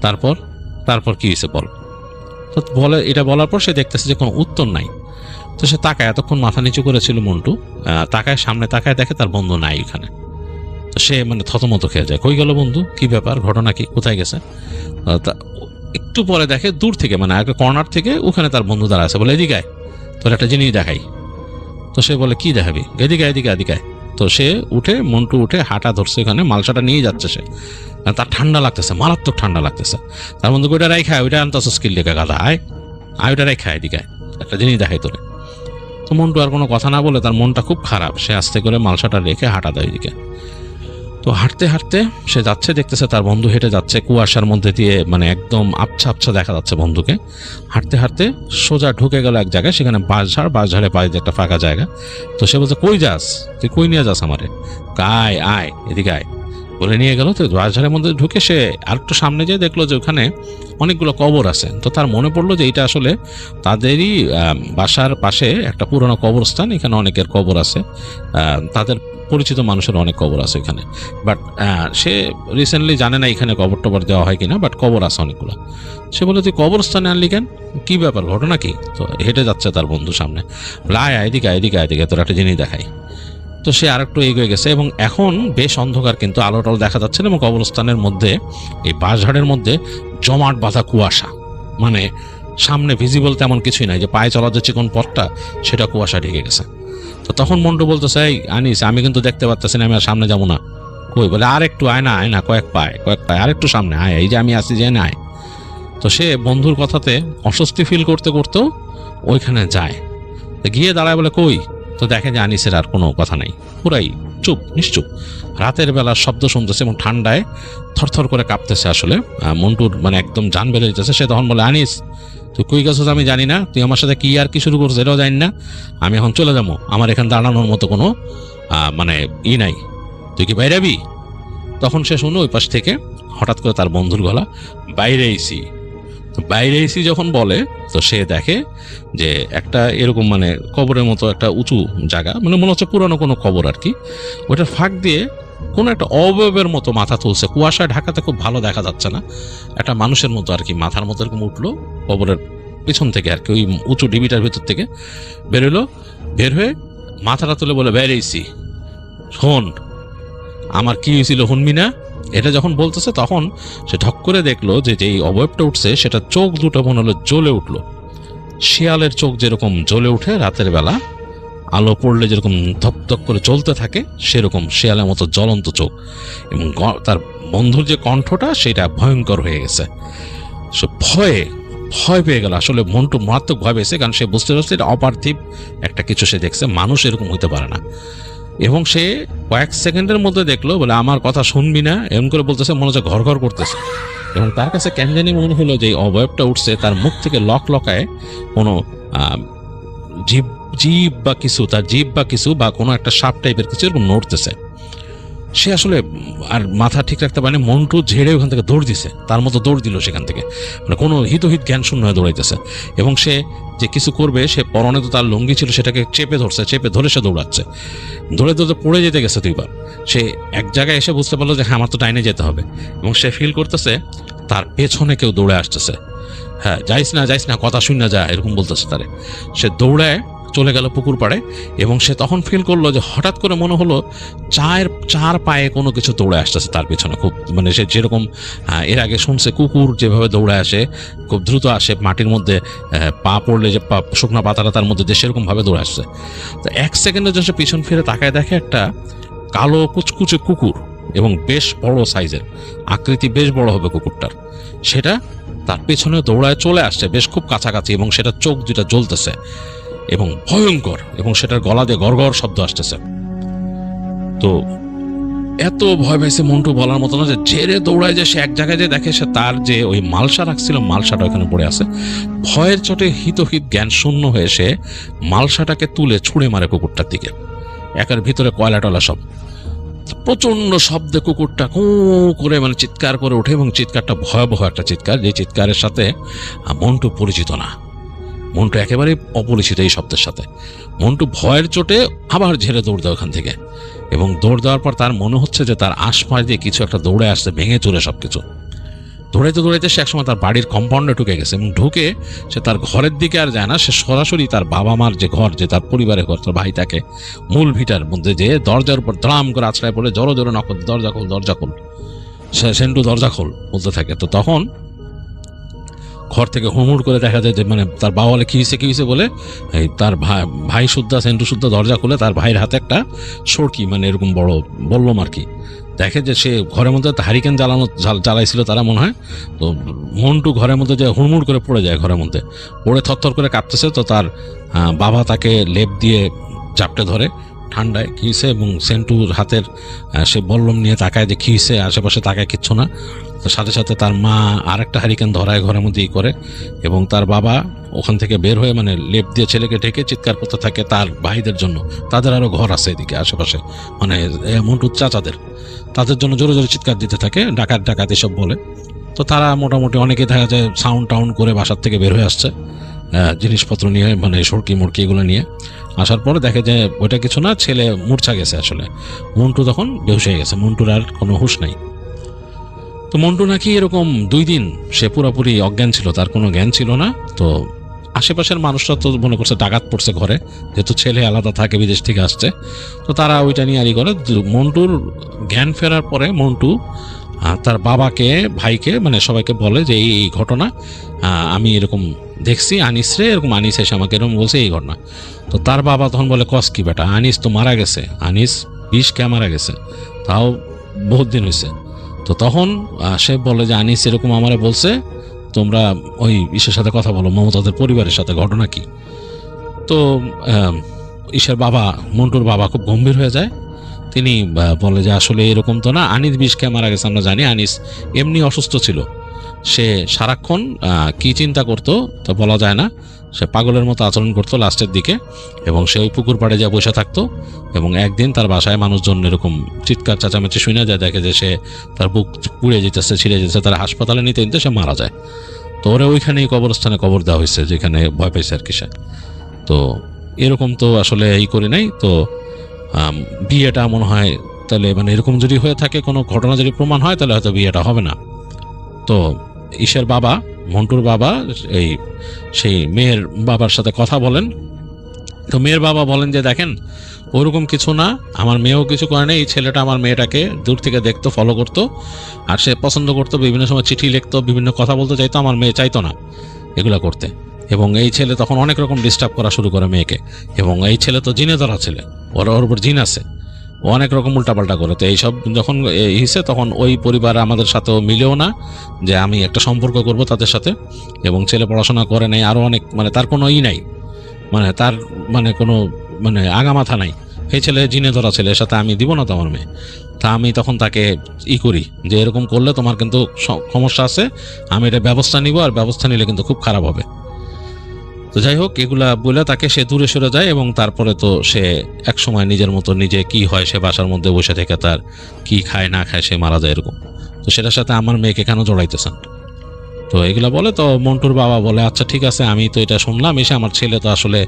S6: তারপর কি হয়েছে বল? তো বলে, এটা বলার পর সে দেখতেছে যে কোনো উত্তর নাই। তো সে তাকায়, এতক্ষণ মাথা নিচু করেছিল মন্টু, তাকায়, সামনে তাকায়, দেখে তার বন্ধু নাই এখানে। তো সে মানে থতমত খেয়ে যায়, কই গেল বন্ধু, কি ব্যাপার, ঘটনা কি, কোথায় গেছে? একটু পরে দেখে দূর থেকে মানে একটা কর্নার থেকে ওখানে তার বন্ধু দাঁড়া আছে, বলে এদিকে আয়, তোর একটা জিনিস দেখাই। তো সে বলে কি দেখাবি, এদিকে এদিকে এদিকে। তো সে উঠে, মন্টু উঠে হাঁটা ধরছে, ওখানে মালসাটা নিয়ে যাচ্ছে সে। তার ঠান্ডা লাগতেছে, মারাত্মক ঠান্ডা লাগতেছে। তার বন্ধু ওইটা রাই খায়, ওইটা আনতেছ স্কিল লেখা গাধা, আয় আয় ওইটা রাই খায়, এদিকে একটা জিনিস দেখাই তোরে। তো মন্টু আর কোনো কথা না বলে, তার মনটা খুব খারাপ, সে আস্তে করে মালসাটা রেখে হাঁটা দেয় এদিকে। তো হাঁটতে হাঁটতে সে যাচ্ছে, দেখতেছে তার বন্ধু হেঁটে যাচ্ছে কুয়াশার মধ্যে দিয়ে, মানে একদম আবছা আবছা দেখা যাচ্ছে বন্ধুকে। হাঁটতে হাঁটতে সোজা ঢুকে গেল এক জায়গায়, সেখানে বাঁশঝাড়ে পায়ে একটা ফাঁকা জায়গা। তো সে বলছে কই যাস তুই, কই নিয়ে যাস আমারে? আয় আয় এদিকে আয় বলে নিয়ে গেল। তো বাঁশঝাড়ের মধ্যে ঢুকে সে আরেকটু সামনে যেয়ে দেখলো যে ওখানে অনেকগুলো কবর আছে। তো তার মনে পড়লো যে এটা আসলে তাদেরই বাসার পাশে একটা পুরোনো কবরস্থান, এখানে অনেকের কবর আছে, তাদের পরিচিত মানুষের অনেক কবর আছে এখানে। বাট সে রিসেন্টলি জানে না এখানে কবর টবর দেওয়া হয় কিনা, বাট কবর আছে অনেকগুলো। সে বলে তুই কবরস্থানে আনলি কেন, কি ব্যাপার, ঘটনা কি? তো হেঁটে যাচ্ছে তার বন্ধু সামনে, আয় এদিকে এদিকে এদিকে, তোর একটা জিনিস দেখাই। তো সে আরেকটু এগিয়ে গেছে, এবং এখন বেশ অন্ধকার, কিন্তু আলো টালো দেখা যাচ্ছে না, এবং কবরস্থানের মধ্যে এই বাঁশঝাড়ের মধ্যে জমাট বাঁধা কুয়াশা, মানে সামনে ভিজিবল তেমন কিছুই নাই, যে পায়ে চলা যাচ্ছে কোন পথটা সেটা কুয়াশা ঢেকে গেছে। তো তখন মন্টু বলতেছে, এই আনিস, আমি কিন্তু দেখতে পাচ্ছি না, আমি আর সামনে যাবো না। কই? বলে আর একটু আয় না কয়েক পায় আর একটু সামনে আয়, এই যে আমি আসি যে না আয়। তো সে বন্ধুর কথাতে অস্বস্তি ফিল করতে করতেও ওইখানে যায়, গিয়ে দাঁড়ায়, বলে কই? তো দেখে যে আনিসের আর কোনো কথা নাই, পুরাই চুপ, নিশ্চুপ। রাতের বেলা শব্দ শুনতেছে এবং ঠান্ডায় থরথর করে কাঁপতেছে। আসলে মন্টুর মানে একদম জান বেড়ে যেতেছে। সে তখন বলে, আনিস তুই কই গেছিস আমি জানি না, তুই আমার সাথে কি আর কি শুরু করছিস এটাও জানি না, আমি এখন চলে যাবো, আমার এখানে দাঁড়ানোর মতো কোনো মানে নাই, তুই কি বাইরে যাবি? তখন সে শুনে ওই পাশ থেকে হঠাৎ করে তার বন্ধুর গলা, বাইরে এসি যখন বলে, তো সে দেখে যে একটা এরকম মানে কবরের মতো একটা উঁচু জায়গা, মানে মনে হচ্ছে পুরানো কোনো কবর আর কি, ওইটার ফাঁক দিয়ে কোনো একটা অবয়বের মতো মাথা তুলছে। কুয়াশায় ঢাকাতে খুব ভালো দেখা যাচ্ছে না, একটা মানুষের মতো আর কি, মাথার মতো এরকম উঠলো কবরের পিছন থেকে আর কি, ওই উঁচু ডিবিটার ভিতর থেকে বেরোলো, বের হয়ে মাথাটা তুলে বলে, বেরিয়েছি, শোন আমার কি হয়েছিল শুনবি না? এটা যখন বলতেছে তখন সে ঢক করে দেখলো যে যেই অবয়বটা উঠছে সেটা চোখ দুটো মনে হলো জ্বলে উঠলো, শিয়ালের চোখ যেরকম জ্বলে উঠে রাতের বেলা, আলো পড়লে যেরকম ধকধক করে জ্বলতে থাকে, সেরকম শিয়ালের মতো জ্বলন্ত চোখ। এবং তার বন্ধুর যে কণ্ঠটা সেটা ভয়ঙ্কর হয়ে গেছে। সে ভয় পেয়ে গেল। আসলে মন্টু মারাত্মক ভয় পেয়েছে, কারণ সে বুঝতে পারছে এটা অপার্থিব একটা কিছু সে দেখছে, মানুষ এরকম হইতে পারে না। এবং সে কয়েক সেকেন্ডের মধ্যে দেখলো, বলে আমার কথা শুনবি না এরকম করে বলতেছে, মনে হচ্ছে ঘর ঘর করতেছে। এবং তার কাছে কেন জানি মনে হলো যে অবয়বটা উঠছে, তার মুখ থেকে লকায় কোনো জীব বা কিছু, তার জীব বা কিছু বা কোনো একটা সাপ টাইপের কিছু এরকম নড়তেছে। সে আসলে আর মাথা ঠিক রাখতে পারেনি, মন্টু ঝেড়ে ওখান থেকে দৌড় দিছে, তার মতো দৌড় দিল সেখান থেকে, মানে কোনো হিতহিত জ্ঞান শূন্য হয়ে দৌড়াইতেছে। এবং সে যে কিছু করবে, সে পরনে তো তার লুঙ্গি ছিল, সেটাকে চেপে ধরে সে দৌড়াচ্ছে, ধরে পড়ে যেতে গেছে দুইবার। সে এক জায়গায় এসে বুঝতে পারলো যে হ্যাঁ আমার তো টাইনে যেতে হবে, এবং সে ফিল করতেছে তার পেছনে কেউ দৌড়ে আসতেছে। হ্যাঁ যাইস না কথা শুন না যা, এরকম বলতেছে তারে। সে দৌড়ায় চলে গেল পুকুর পাড়ে, এবং সে তখন ফিল করলো যে হঠাৎ করে মনে হলো চার পায়ে কোনো কিছু দৌড়ে আসতেছে তার পিছনে, খুব মানে সে যেরকম এর আগে শুনছে কুকুর যেভাবে দৌড়ে আসে, খুব দ্রুত আসে, মাটির মধ্যে পা পড়লে যে শুকনা পাতাটা তার মধ্যে যে সেরকম ভাবে দৌড়ে আসছে। তো এক সেকেন্ডের জন্য সে পিছন ফিরে তাকায়, দেখে একটা কালো কুচকুচে কুকুর, এবং বেশ বড় সাইজের, আকৃতি বেশ বড় হবে কুকুরটার, সেটা তার পেছনে দৌড়ায় চলে আসছে বেশ খুব কাছাকাছি, এবং সেটা চোখ দুটা জ্বলতেছে এবং ভয়ঙ্কর, এবং সেটার গলা দিয়ে গড়গড় শব্দ আসতেছে। তো এত ভয় পেয়েছে মন্টু বলার মতো না, যে ঝেড়ে দৌড়ায় যে সে এক জায়গায় যে দেখে সে তার যে ওই মালসা রাখছিল, মালসাটা ওখানে পড়ে আছে। ভয়ের চোটে হিতহিত জ্ঞান শূন্য হয়ে সে মালসাটাকে তুলে ছুঁড়ে মারে কুকুরটার দিকে। একের ভিতরে কয়লা টলা সব, প্রচন্ড শব্দে কুকুরটা কু করে মানে চিৎকার করে ওঠে, এবং চিৎকারটা ভয়াবহ একটা চিৎকার, যে চিৎকারের সাথে মন্টু পরিচিত না, মন্টু একেবারে অপরিচিত এই শব্দের সাথে। মন্টু ভয়ের চোটে আবার ঝেড়ে দৌড় দেয় ওখান থেকে, এবং দৌড় দেওয়ার পর তার মনে হচ্ছে যে তার আশপাশ দিয়ে কিছু একটা দৌড়ে আসছে, ভেঙে চলে সবকিছু। দৌড়াইতে দৌড়াইতে সে একসময় তার বাড়ির কম্পাউন্ডে ঢুকে গেছে এবং ঢুকে সে তার ঘরের দিকে আর যায় না, সে সরাসরি তার বাবা মার যে ঘর, যে তার পরিবারের ঘর, তার ভাই থাকে, মূল ভিটার মধ্যে যে দরজার উপর ধরাম করে আছড়ায় পড়ে জোরে জোরে নক, দরজা খোল দরজা খোল, সেন্টু দরজা খোল বলতে থাকে। তো তখন ঘর থেকে হুড়মুড় করে দেখা যায় যে মানে তার বাবা বলে কী হয়েছে বলে এই তার ভাই শুদ্ধা সেন্টু শুদ্ধা দরজা খুলে তার ভাইয়ের হাতে একটা সড়কি, মানে এরকম বড় বললাম আর কি, দেখে যে সে ঘরের মধ্যে হারিকেন জ্বালাইছিল তারা মনে হয়। তো মন্টু ঘরের মধ্যে যে হুড়মুড় করে পড়ে যায়, ঘরের মধ্যে পড়ে থরথর করে কাঁপতেছে। তো তার বাবা তাকে লেপ দিয়ে চাপটে ধরে ঠান্ডায় কী হয়েছে, এবং সেন্টুর হাতের সে বল্লম নিয়ে তাকায় যে কী হয়েছে, আশেপাশে তাকায় কিচ্ছু না। তো সাথে সাথে তার মা আরেকটা হারিকেন ধরায় ঘরের মধ্যেই করে, এবং তার বাবা ওখান থেকে বের হয়ে মানে লেপ দিয়ে ছেলেকে ঢেকে চিৎকার করতে থাকে তার ভাইদের জন্য, তাদের আরও ঘর আছে এদিকে আশেপাশে, মানে মন্টুর চাচাদের, তাদের জন্য জোরে জোরে চিৎকার দিতে থাকে, ডাকাত ডাকাত এসব বলে। তো তারা মোটামুটি অনেকেই দেখা যায় সাউন্ড টাউন্ড করে বাসার থেকে বের হয়ে আসছে জিনিসপত্র নিয়ে, মানে সড়কি মুড়কি এগুলো নিয়ে। আসার পরে দেখে যে ওইটা কিছু না, ছেলে মূর্ছা গেছে, আসলে মন্টু তখন বেহুশ হয়ে গেছে, মন্টুর আর কোনো হুঁশ নাই। তো মন্টু নাকি এরকম 2 দিন সে পুরোপুরি অজ্ঞান ছিল, তার কোনো জ্ঞান ছিল না। তো আশেপাশের মানুষরা তো মনে করছে ডাকাত পড়ছে ঘরে, যেহেতু ছেলে আলাদা থাকে, বিদেশ থেকে আসছে। তো তারা ওইটা নিয়ে আরি করে। মন্টুর জ্ঞান ফেরার পরে মন্টু তার বাবাকে, ভাইকে, মানে সবাইকে বলে যে এই ঘটনা আমি এরকম দেখছি, আনিসরে এরকম, আনিস এসে আমাকে এরকম বলছে এই ঘটনা। তো তার বাবা তখন বলে কস কি বেটা, আনিস তো মারা গেছে, আনিস বিষ খেয়ে মারা গেছে, তাও বহুত দিন হয়েছে। তো তখন সে বলে যে আনিস এরকম আমারে বলছে, তোমরা ওই ইসের সাথে কথা বলো, মমতাজের পরিবারের সাথে, ঘটনা কি। তো ইসের বাবা, মন্টুর বাবা খুব গম্ভীর হয়ে যায়। তিনি বলে যে আসলে এরকম তো না, আনিস বিষ খেয়ে মারা গেছে আমরা জানি, আনিস এমনি অসুস্থ ছিল, সে সারাক্ষণ কি চিন্তা করতো তা বলা যায় না, সে পাগলের মতো আচরণ করতো লাস্টের দিকে, এবং সে ওই পুকুর পাড়ে যা বসে থাকতো। এবং একদিন তার বাসায় মানুষজন এরকম চিৎকার চেঁচামেচি শুনে যায়, দেখে যে সে তার বুক পুড়ে যেতেছে, ছিঁড়ে যেতেছে, তার হাসপাতালে নিতে নিতে সে মারা যায়। তো ওরা ওইখানেই কবরস্থানে কবর দেওয়া হয়েছে, যেখানে ভয় পাইছে আর কি সে। তো এরকম তো আসলে এই করি নাই। তো বিয়েটা মনে হয় তাহলে, মানে এরকম যদি হয়ে থাকে, কোনো ঘটনা যদি প্রমাণ হয়, তাহলে হয়তো বিয়েটা হবে না। তো ঈশের বাবা, মন্টুর বাবা, সেই মেয়ের বাবার সাথে কথা বলেন। তো মেয়ের বাবা বলেন যে দেখেন ওরকম কিছু না, আমার মেয়েও কিছু করে না, এই ছেলেটা আমার মেয়েটাকে দূর থেকে দেখতো, ফলো করতো, আর সে পছন্দ করতো, বিভিন্ন সময় চিঠি লিখতো, বিভিন্ন কথা বলতে চাইতো, আমার মেয়ে চাইতো না এগুলো করতে। এবং এই ছেলে তখন অনেক রকম ডিস্টার্ব করা শুরু করে মেয়েকে, এবং এই ছেলে তো জিনে ধরা ছেলে, ওর উপর জিন আছে, ও অনেক রকম উল্টাপাল্টা করে। তো এইসব যখন হিসে, তখন ওই পরিবার আমাদের সাথেও মিলেও না যে আমি একটা সম্পর্ক করব তাদের সাথে। এবং ছেলে পড়াশোনা করে নাই, আরও অনেক, মানে তার কোনো নাই, মানে তার মানে কোনো মানে আগামাথা নাই, এই ছেলে জিনে ধরা ছেলের সাথে আমি দিব না তো আমার মেয়ে। তা আমি তখন তাকে করি যে এরকম করলে তোমার কিন্তু সমস্যা আছে, আমি এটা ব্যবস্থা নিব, আর ব্যবস্থা নিলে কিন্তু খুব খারাপ হবে। তো যাই হোক, এগুলা বলে তাকে সে দূরে সরে যায়, এবং তারপরে তো সে এক সময় নিজের মতো নিজে কি হয়, সে বাসার মধ্যে বসে থেকে তার কি খায় না খায় সে মারা যায় এরকম। তো সেটার সাথে আমার মেয়েকে কেন জড়াইতেছেন? তো এগুলা বলে। তো মন্টুর বাবা বলে আচ্ছা ঠিক আছে, আমি তো এটা শুনলাম, এসে আমার ছেলে তো আসলে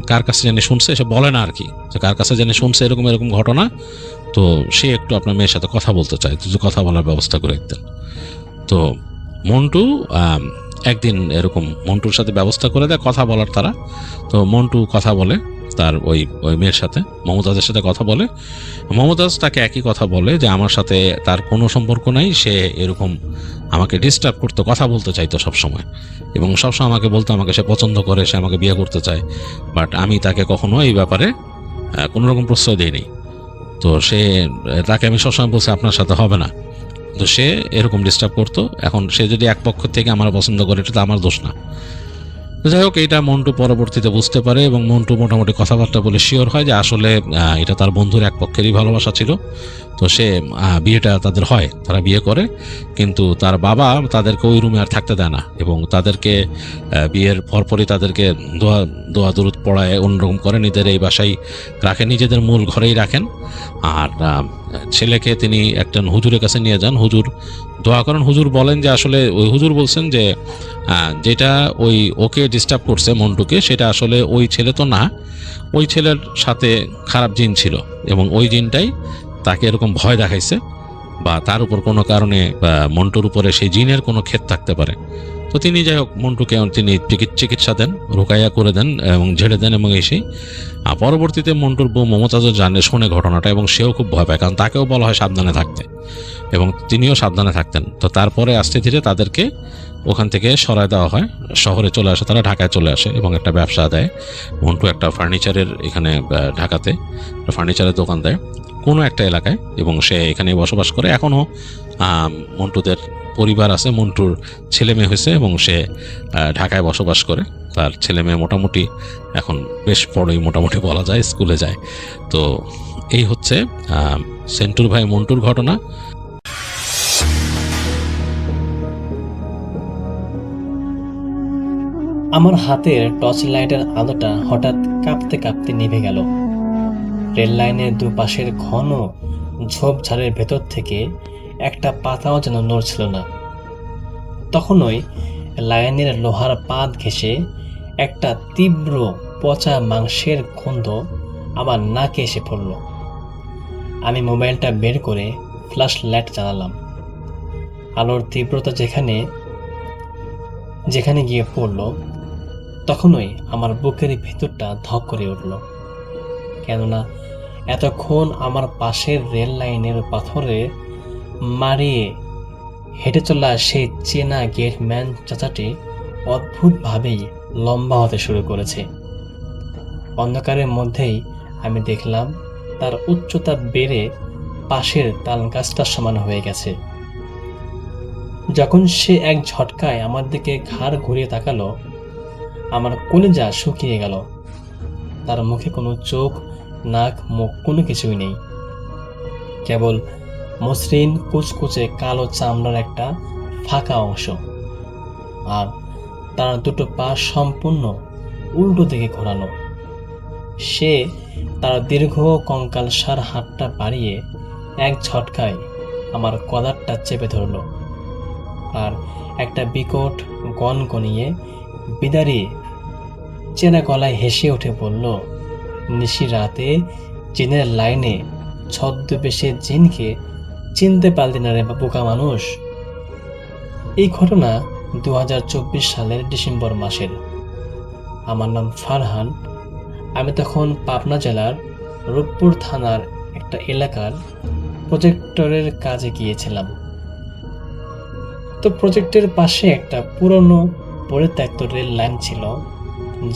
S6: কার কাছে জানি শুনছে, সে বলে না আর কি, যে কার কাছে জানি শুনছে এরকম এরকম ঘটনা, তো সে একটু আপনার মেয়ের সাথে কথা বলতে চায়, তো কথা বলার ব্যবস্থা করে দিতেন। তো মন্টু একদিন এরকম মন্টুর সাথে ব্যবস্থা করে দেয় কথা বলার তারা। তো মন্টু কথা বলে তার ওই মেয়ের সাথে, মমতাজের সাথে কথা বলে। মমতাজ তাকে একই কথা বলে যে আমার সাথে তার কোনো সম্পর্ক নাই, সে এরকম আমাকে ডিস্টার্ব করতো, কথা বলতে চাইতো সবসময়, এবং সবসময় আমাকে বলতো আমাকে সে পছন্দ করে, সে আমাকে বিয়ে করতে চায়, বাট আমি তাকে কখনো এই ব্যাপারে কোনো রকম প্রশ্রয় দিইনি। তো তাকে আমি সবসময় বলছি আপনার সাথে হবে না, তো সে এরকম ডিস্টার্ব করতো। এখন সে যদি এক পক্ষ থেকে আমার পছন্দ করে, এটা তো আমার দোষ না। যাই হোক, এটা মন্টু পরবর্তীতে বুঝতে পারে, এবং মন্টু মোটামুটি কথাবার্তা বলে শিওর হয় যে আসলে এটা তার বন্ধুর এক পক্ষেরই ভালোবাসা ছিল। তো সে বিয়েটা তাদের হয়, তারা বিয়ে করে, কিন্তু তার বাবা তাদেরকে ওই রুমে আর থাকতে দেয় না, এবং তাদেরকে বিয়ের পরপরই তাদেরকে দোয়া দুরুদ পড়ায়, অন্যরকম করে নিজেদের এই বাসায় রাখেন, নিজেদের মূল ঘরেই রাখেন। আর ছেলেকে তিনি একজন হুজুরের কাছে নিয়ে যান, হুজুর দোয়া করেন। হুজুর বলেন যে আসলে ওই হুজুর বলছেন যে যেটা ওকে ডিস্টার্ব করছে মন্টুকে, সেটা আসলে ওই ছেলে তো না, ওই ছেলের সাথে খারাপ জিন ছিল, এবং ওই জিনটাই তাকে এরকম ভয় দেখাইছে, বা তার উপর কোনো কারণে মন্টুর উপরে সেই জিনের কোনো ক্ষেত থাকতে পারে। তো তিনি যাই হোক মন্টুকে তিনি চিকিৎসা দেন, রোকাইয়া করে দেন এবং ঝেড়ে দেন এবং এসেই পরবর্তীতে মন্টুর বউ মমতাজও শোনে ঘটনাটা এবং সেও খুব ভয় পায়, কারণ তাকেও বলা হয় সাবধানে থাকতে এবং তিনিও সাবধানে থাকতেন। তো তারপরে আস্তে ধীরে তাদেরকে ওখান থেকে সরায় দেওয়া হয়, শহরে চলে আসে, তারা ঢাকায় চলে আসে এবং একটা ব্যবসা দেয়। মন্টু একটা ফার্নিচারের এখানে ঢাকাতে ফার্নিচারের দোকান দেয় কোনো একটা এলাকায় এবং সে এখানে বসবাস করে। এখনও মন্টুদের পরিবার আছে, মন্টুর ছেলে মেয়ে হয়েছে এবং সে ঢাকায় বসবাস করে। তার ছেলে মেয়ে মোটামুটি এখন বেশ বড়ই মোটামুটি বলা যায়, স্কুলে যায়। তো এই হচ্ছে সেন্টুর ভাই মন্টুর ঘটনা।
S4: আমার হাতের টর্চ লাইটের আলোটা হঠাৎ কাঁপতে কাঁপতে নিভে গেল। রেল লাইনের দুপাশের ঘন ঝোপঝাড়ের ভেতর থেকে একটা পাতাও যেন নড়ছিল না। তখনই লাইনের লোহার পাত ঘেঁষে একটা তীব্র পচা মাংসের গন্ধ আমার নাকে এসে পড়ল। আমি মোবাইলটা বের করে ফ্ল্যাশ লাইট জ্বালালাম। আলোর তীব্রতা যেখানে গিয়ে পড়ল, তখনই আমার বুকের ভিতরটা ধক করে উঠল। কেননা এতক্ষণ আমার পাশের রেল লাইনের পাথরে মারিয়ে হেঁটে চলা সেই চেনা গেটম্যান চাচাটি অদ্ভুতভাবেই লম্বা হতে শুরু করেছে। অন্ধকারের মধ্যেই আমি দেখলাম তার উচ্চতা বেড়ে পাশের তাল গাছটার সমান হয়ে গেছে। যখন সে এক ঝটকায় আমার দিকে ঘাড় ঘুরিয়ে তাকালো, আমার কলিজা শুকিয়ে গেল। তার মুখে কোনো চোখ, নাক, মুখ কোনো কিছুই নেই, কেবল মসৃণ কুচকুচে কালো চামড়ার একটা ফাঁকা অংশ। আর তার দুটো পা সম্পূর্ণ উল্টো দিকে ঘোরানো। সে তার দীর্ঘ কঙ্কালসার হাতটা বাড়িয়ে এক ঝটকায় আমার কলারটা চেপে ধরল আর একটা বিকট গনগনিয়ে বিদারি চেনা গলায় হেসে উঠে বলল, নিশি রাতে জিনের লাইনে ছদ্মবেশে জিনকে চিনতে পারলি না রে বোকা মানুষ। এই ঘটনা 2024 সালের ডিসেম্বর মাসের। আমার নাম ফারহান। আমি তখন পাবনা জেলার রূপপুর থানার একটা এলাকার প্রজেক্টরের কাজে গিয়েছিলাম। তো প্রজেক্টের পাশে একটা পুরনো পরিত্যক্ত রেল লাইন ছিল,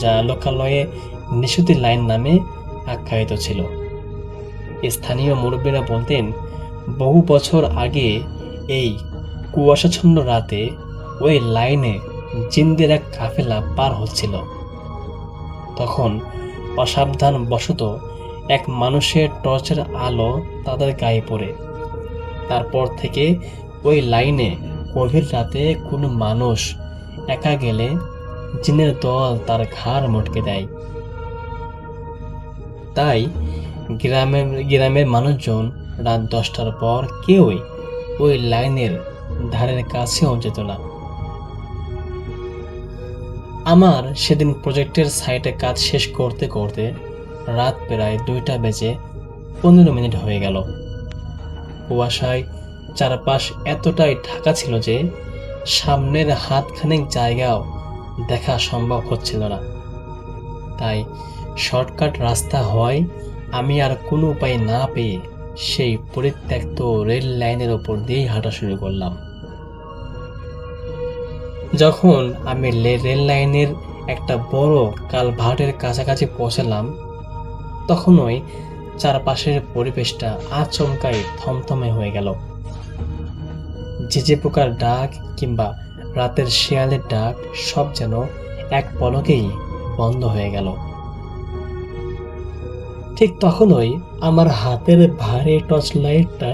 S4: যা লোকালয়ে নিশুতি লাইন নামে আখ্যায়িত ছিল। স্থানীয় মুরব্বীরা বলতেন, বহু বছর আগে এই কুয়াশাচ্ছন্ন রাতে ওই লাইনে জিনদের এক কাফেলা পার হচ্ছিল। তখন অসাবধান বশত এক মানুষের টর্চের আলো তাদের গায়ে পড়ে। তারপর থেকে ওই লাইনে গভীর রাতে কোনো মানুষ একা গেলে জিনের দল তার ঘাড় মটকে দেয়। তাই গ্রামের মানুষজন রাত 10টার পর কেউই ওই লাইনের ধারের কাছেও যেত না। আমার সেদিন প্রজেক্টের সাইটে কাজ শেষ করতে করতে রাত প্রায় 2টা বেজে 15 মিনিট হয়ে গেল। কুয়াশায় চারপাশ এতটাই ঢাকা ছিল যে সামনের হাতখানেক জায়গাও দেখা সম্ভব হচ্ছিল না। তাই শর্টকাট রাস্তা হওয়ায় আমি আর কোনো উপায় না পেয়ে সেই পরিত্যক্ত রেল লাইনের ওপর দিয়েই হাঁটা শুরু করলাম। যখন আমি রেল লাইনের একটা বড় কালভার্টের কাছাকাছি পৌঁছলাম, তখনই চারপাশের পরিবেশটা আচমকাই থমথমে হয়ে গেল। ঝিঝি পোকার ডাক কিংবা রাতের শেয়ালের ডাক সব যেন এক পলকেই বন্ধ হয়ে গেল। ঠিক তখনই আমার হাতের ভারী টর্চ লাইটটা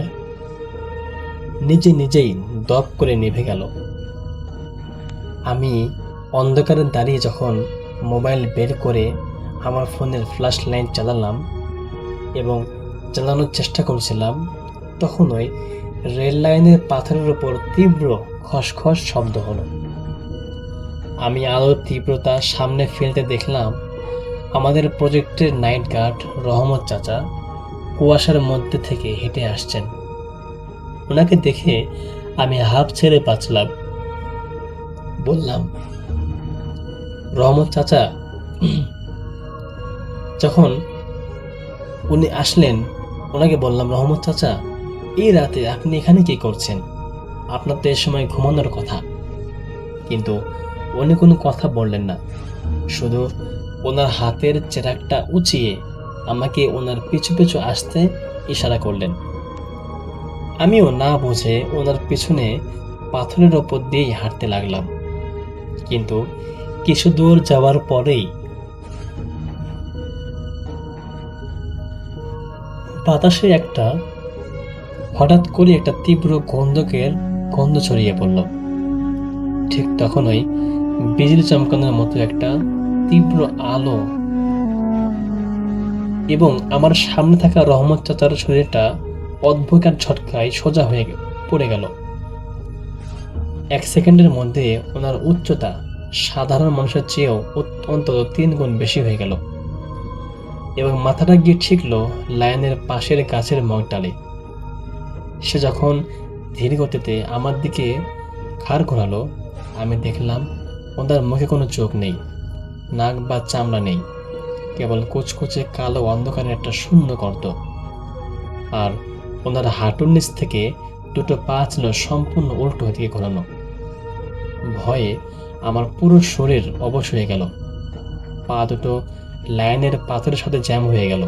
S4: নিজেই দপ করে নিভে গেল। আমি অন্ধকারে দাঁড়িয়ে যখন মোবাইল বের করে আমার ফোনের ফ্ল্যাশ লাইট জ্বালালাম এবং চালানোর চেষ্টা করছিলাম, তখনই রেল লাইনের পাথরের উপর তীব্র খসখস শব্দ হলো। আমি আলোর তীব্রতা সামনে ফেলতে দেখলাম আমাদের প্রজেক্টের নাইট গার্ড রহমত চাচা কুয়াশার মধ্যে থেকে হেঁটে আসছেন। ওনাকে দেখে আমি হাঁপ ছেড়ে বাঁচলাম। বললাম, রহমত চাচা। যখন উনি আসলেন, ওনাকে বললাম, রহমত চাচা, এই রাতে আপনি এখানে কি করছেন? আপনার তো এ সময় ঘুমানোর কথা। কিন্তু উনি কোনো কথা বললেন না, শুধু ওনার হাতের চেরাকটা উঁচিয়ে আমাকে ওনার পিছু পিছু আসতে ইশারা করলেন। আমিও না বুঝে ওনার পিছনে পাথরের ওপর দিয়েই হাঁটতে লাগলাম। কিন্তু কিছু দূর যাওয়ার পরেই বাতাসে হঠাৎ করে একটা তীব্র গন্ধ ছড়িয়ে পড়ল। ঠিক তখনই বিজলি চমকানোর মতো একটা তীব্র আলো এবং আমার সামনে থাকা রহমত চাচার শরীরটা অদ্ভুত ঝটকায় সোজা হয়ে পড়ে গেল। 1 সেকেন্ডের মধ্যে ওনার উচ্চতা সাধারণ মানুষের চেয়েও অন্তত 3 গুণ বেশি হয়ে গেল এবং মাথাটা গিয়ে ঠেকল লায়নের পাশের গাছের মগডালে। সে যখন ধীর গতিতে আমার দিকে ঘাড় ঘোরালো, আমি দেখলাম ওনার মুখে কোনো চোখ নেই, নাক বা চামড়া নেই, কেবল কুচকুচে কালো অন্ধকারের একটা শূন্য গর্ত। আর ওনার হাঁটুর নিচ থেকে দুটো পা ছিল সম্পূর্ণ উল্টো দিকে ঘোরানো। ভয়ে আমার পুরো শরীর অবশ হয়ে গেল। পা দুটো লাইনের পাথরের সাথে জ্যাম হয়ে গেল।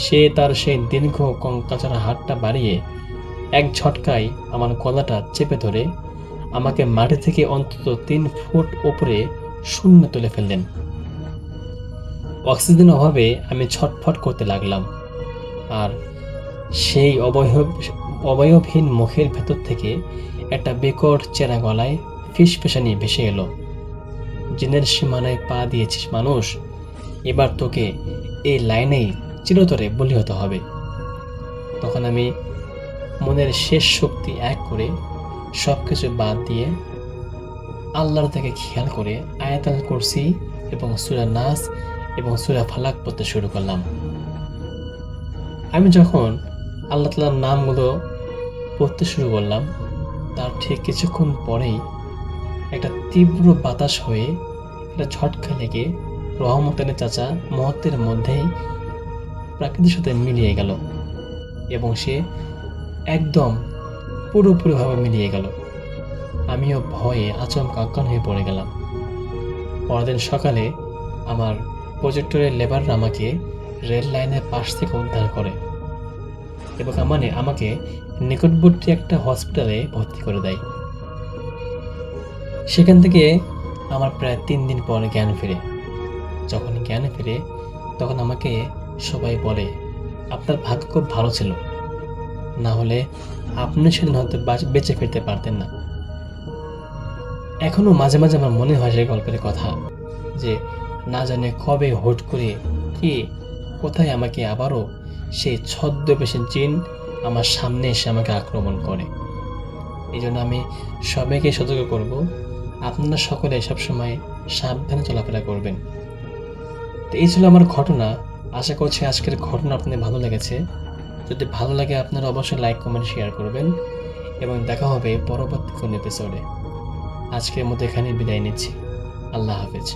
S4: সে তার সেই দীর্ঘ কঙ্কাচারা হাতটা বাড়িয়ে এক ঝটকায় আমার গলাটা চেপে ধরে আমাকে মাটি থেকে অন্তত 3 ফুট উপরে শূন্য তুলে ফেললেন। অক্সিজেন অভাবে আমি ছটফট করতে লাগলাম, আর সেই অবয়বহীন মুখের ভেতর থেকে একটা বেকট চেরা গলায় ফিসফিসানি ভেসে এলো, জিনের সীমানায় পা দিয়েছিস মানুষ, এবার তোকে এই লাইনেই চিরতরে বলি হতে হবে। তখন আমি মনের শেষ শক্তি এক করে সবকিছু বাদ দিয়ে আল্লাহর দিকে খেয়াল করে আয়াতুল কুরসি এবং সূরা নাস এবং সূরা ফালাক পড়তে শুরু করলাম। আমি যখন আল্লাহ তাআলার নামগুলো পড়তে শুরু করলাম, তার ঠিক কিছুক্ষণ পরেই একটা তীব্র বাতাস হয়ে একটা ঝটকা লেগে রহমত আলী চাচা মুহূর্তের মধ্যেই প্রাকৃতির সাথে মিলিয়ে গেল এবং সে একদম পুরোপুরিভাবে মিলিয়ে গেল। আমিও ভয়ে আচমকা অজ্ঞান হয়ে পড়ে গেলাম। পরদিন সকালে আমার প্রজেক্টরের লেবাররা আমাকে রেল লাইনের পাশ থেকে উদ্ধার করে এবং আমাকে নিকটবর্তী একটা হসপিটালে ভর্তি করে দেয়। সেখান থেকে আমার প্রায় 3 দিন পর জ্ঞান ফিরে। যখন জ্ঞান ফিরে তখন আমাকে সবাই বলে, আপনার ভাগ্য খুব ভালো ছিল, না হলে আপনি সেদিন হয়তো বেঁচে ফিরতে পারতেন না। এখনো মাঝে মাঝে আমার মনে হয় সেই গল্পের কথা, যে না জানে কবে হুট করে কে কোথায় আমাকে আবারও সেই ছদ্মবেশী জিন আমার সামনে এসে আমাকে আক্রমণ করে। এই জন্য আমি সবাইকে সতর্ক করব, আপনারা সকলে সবসময় সাবধানে চলাফেরা করবেন। তো এই ছিল আমার ঘটনা। আশা করছি আজকের ঘটনা আপনাদের ভালো লেগেছে। যদি ভালো লাগে আপনারা অবশ্যই লাইক, কমেন্ট, শেয়ার করবেন এবং দেখা হবে পরবর্তী কোন এপিসোডে। আজকের মতো এখানেই বিদায় নিচ্ছি। আল্লাহ হাফেজ।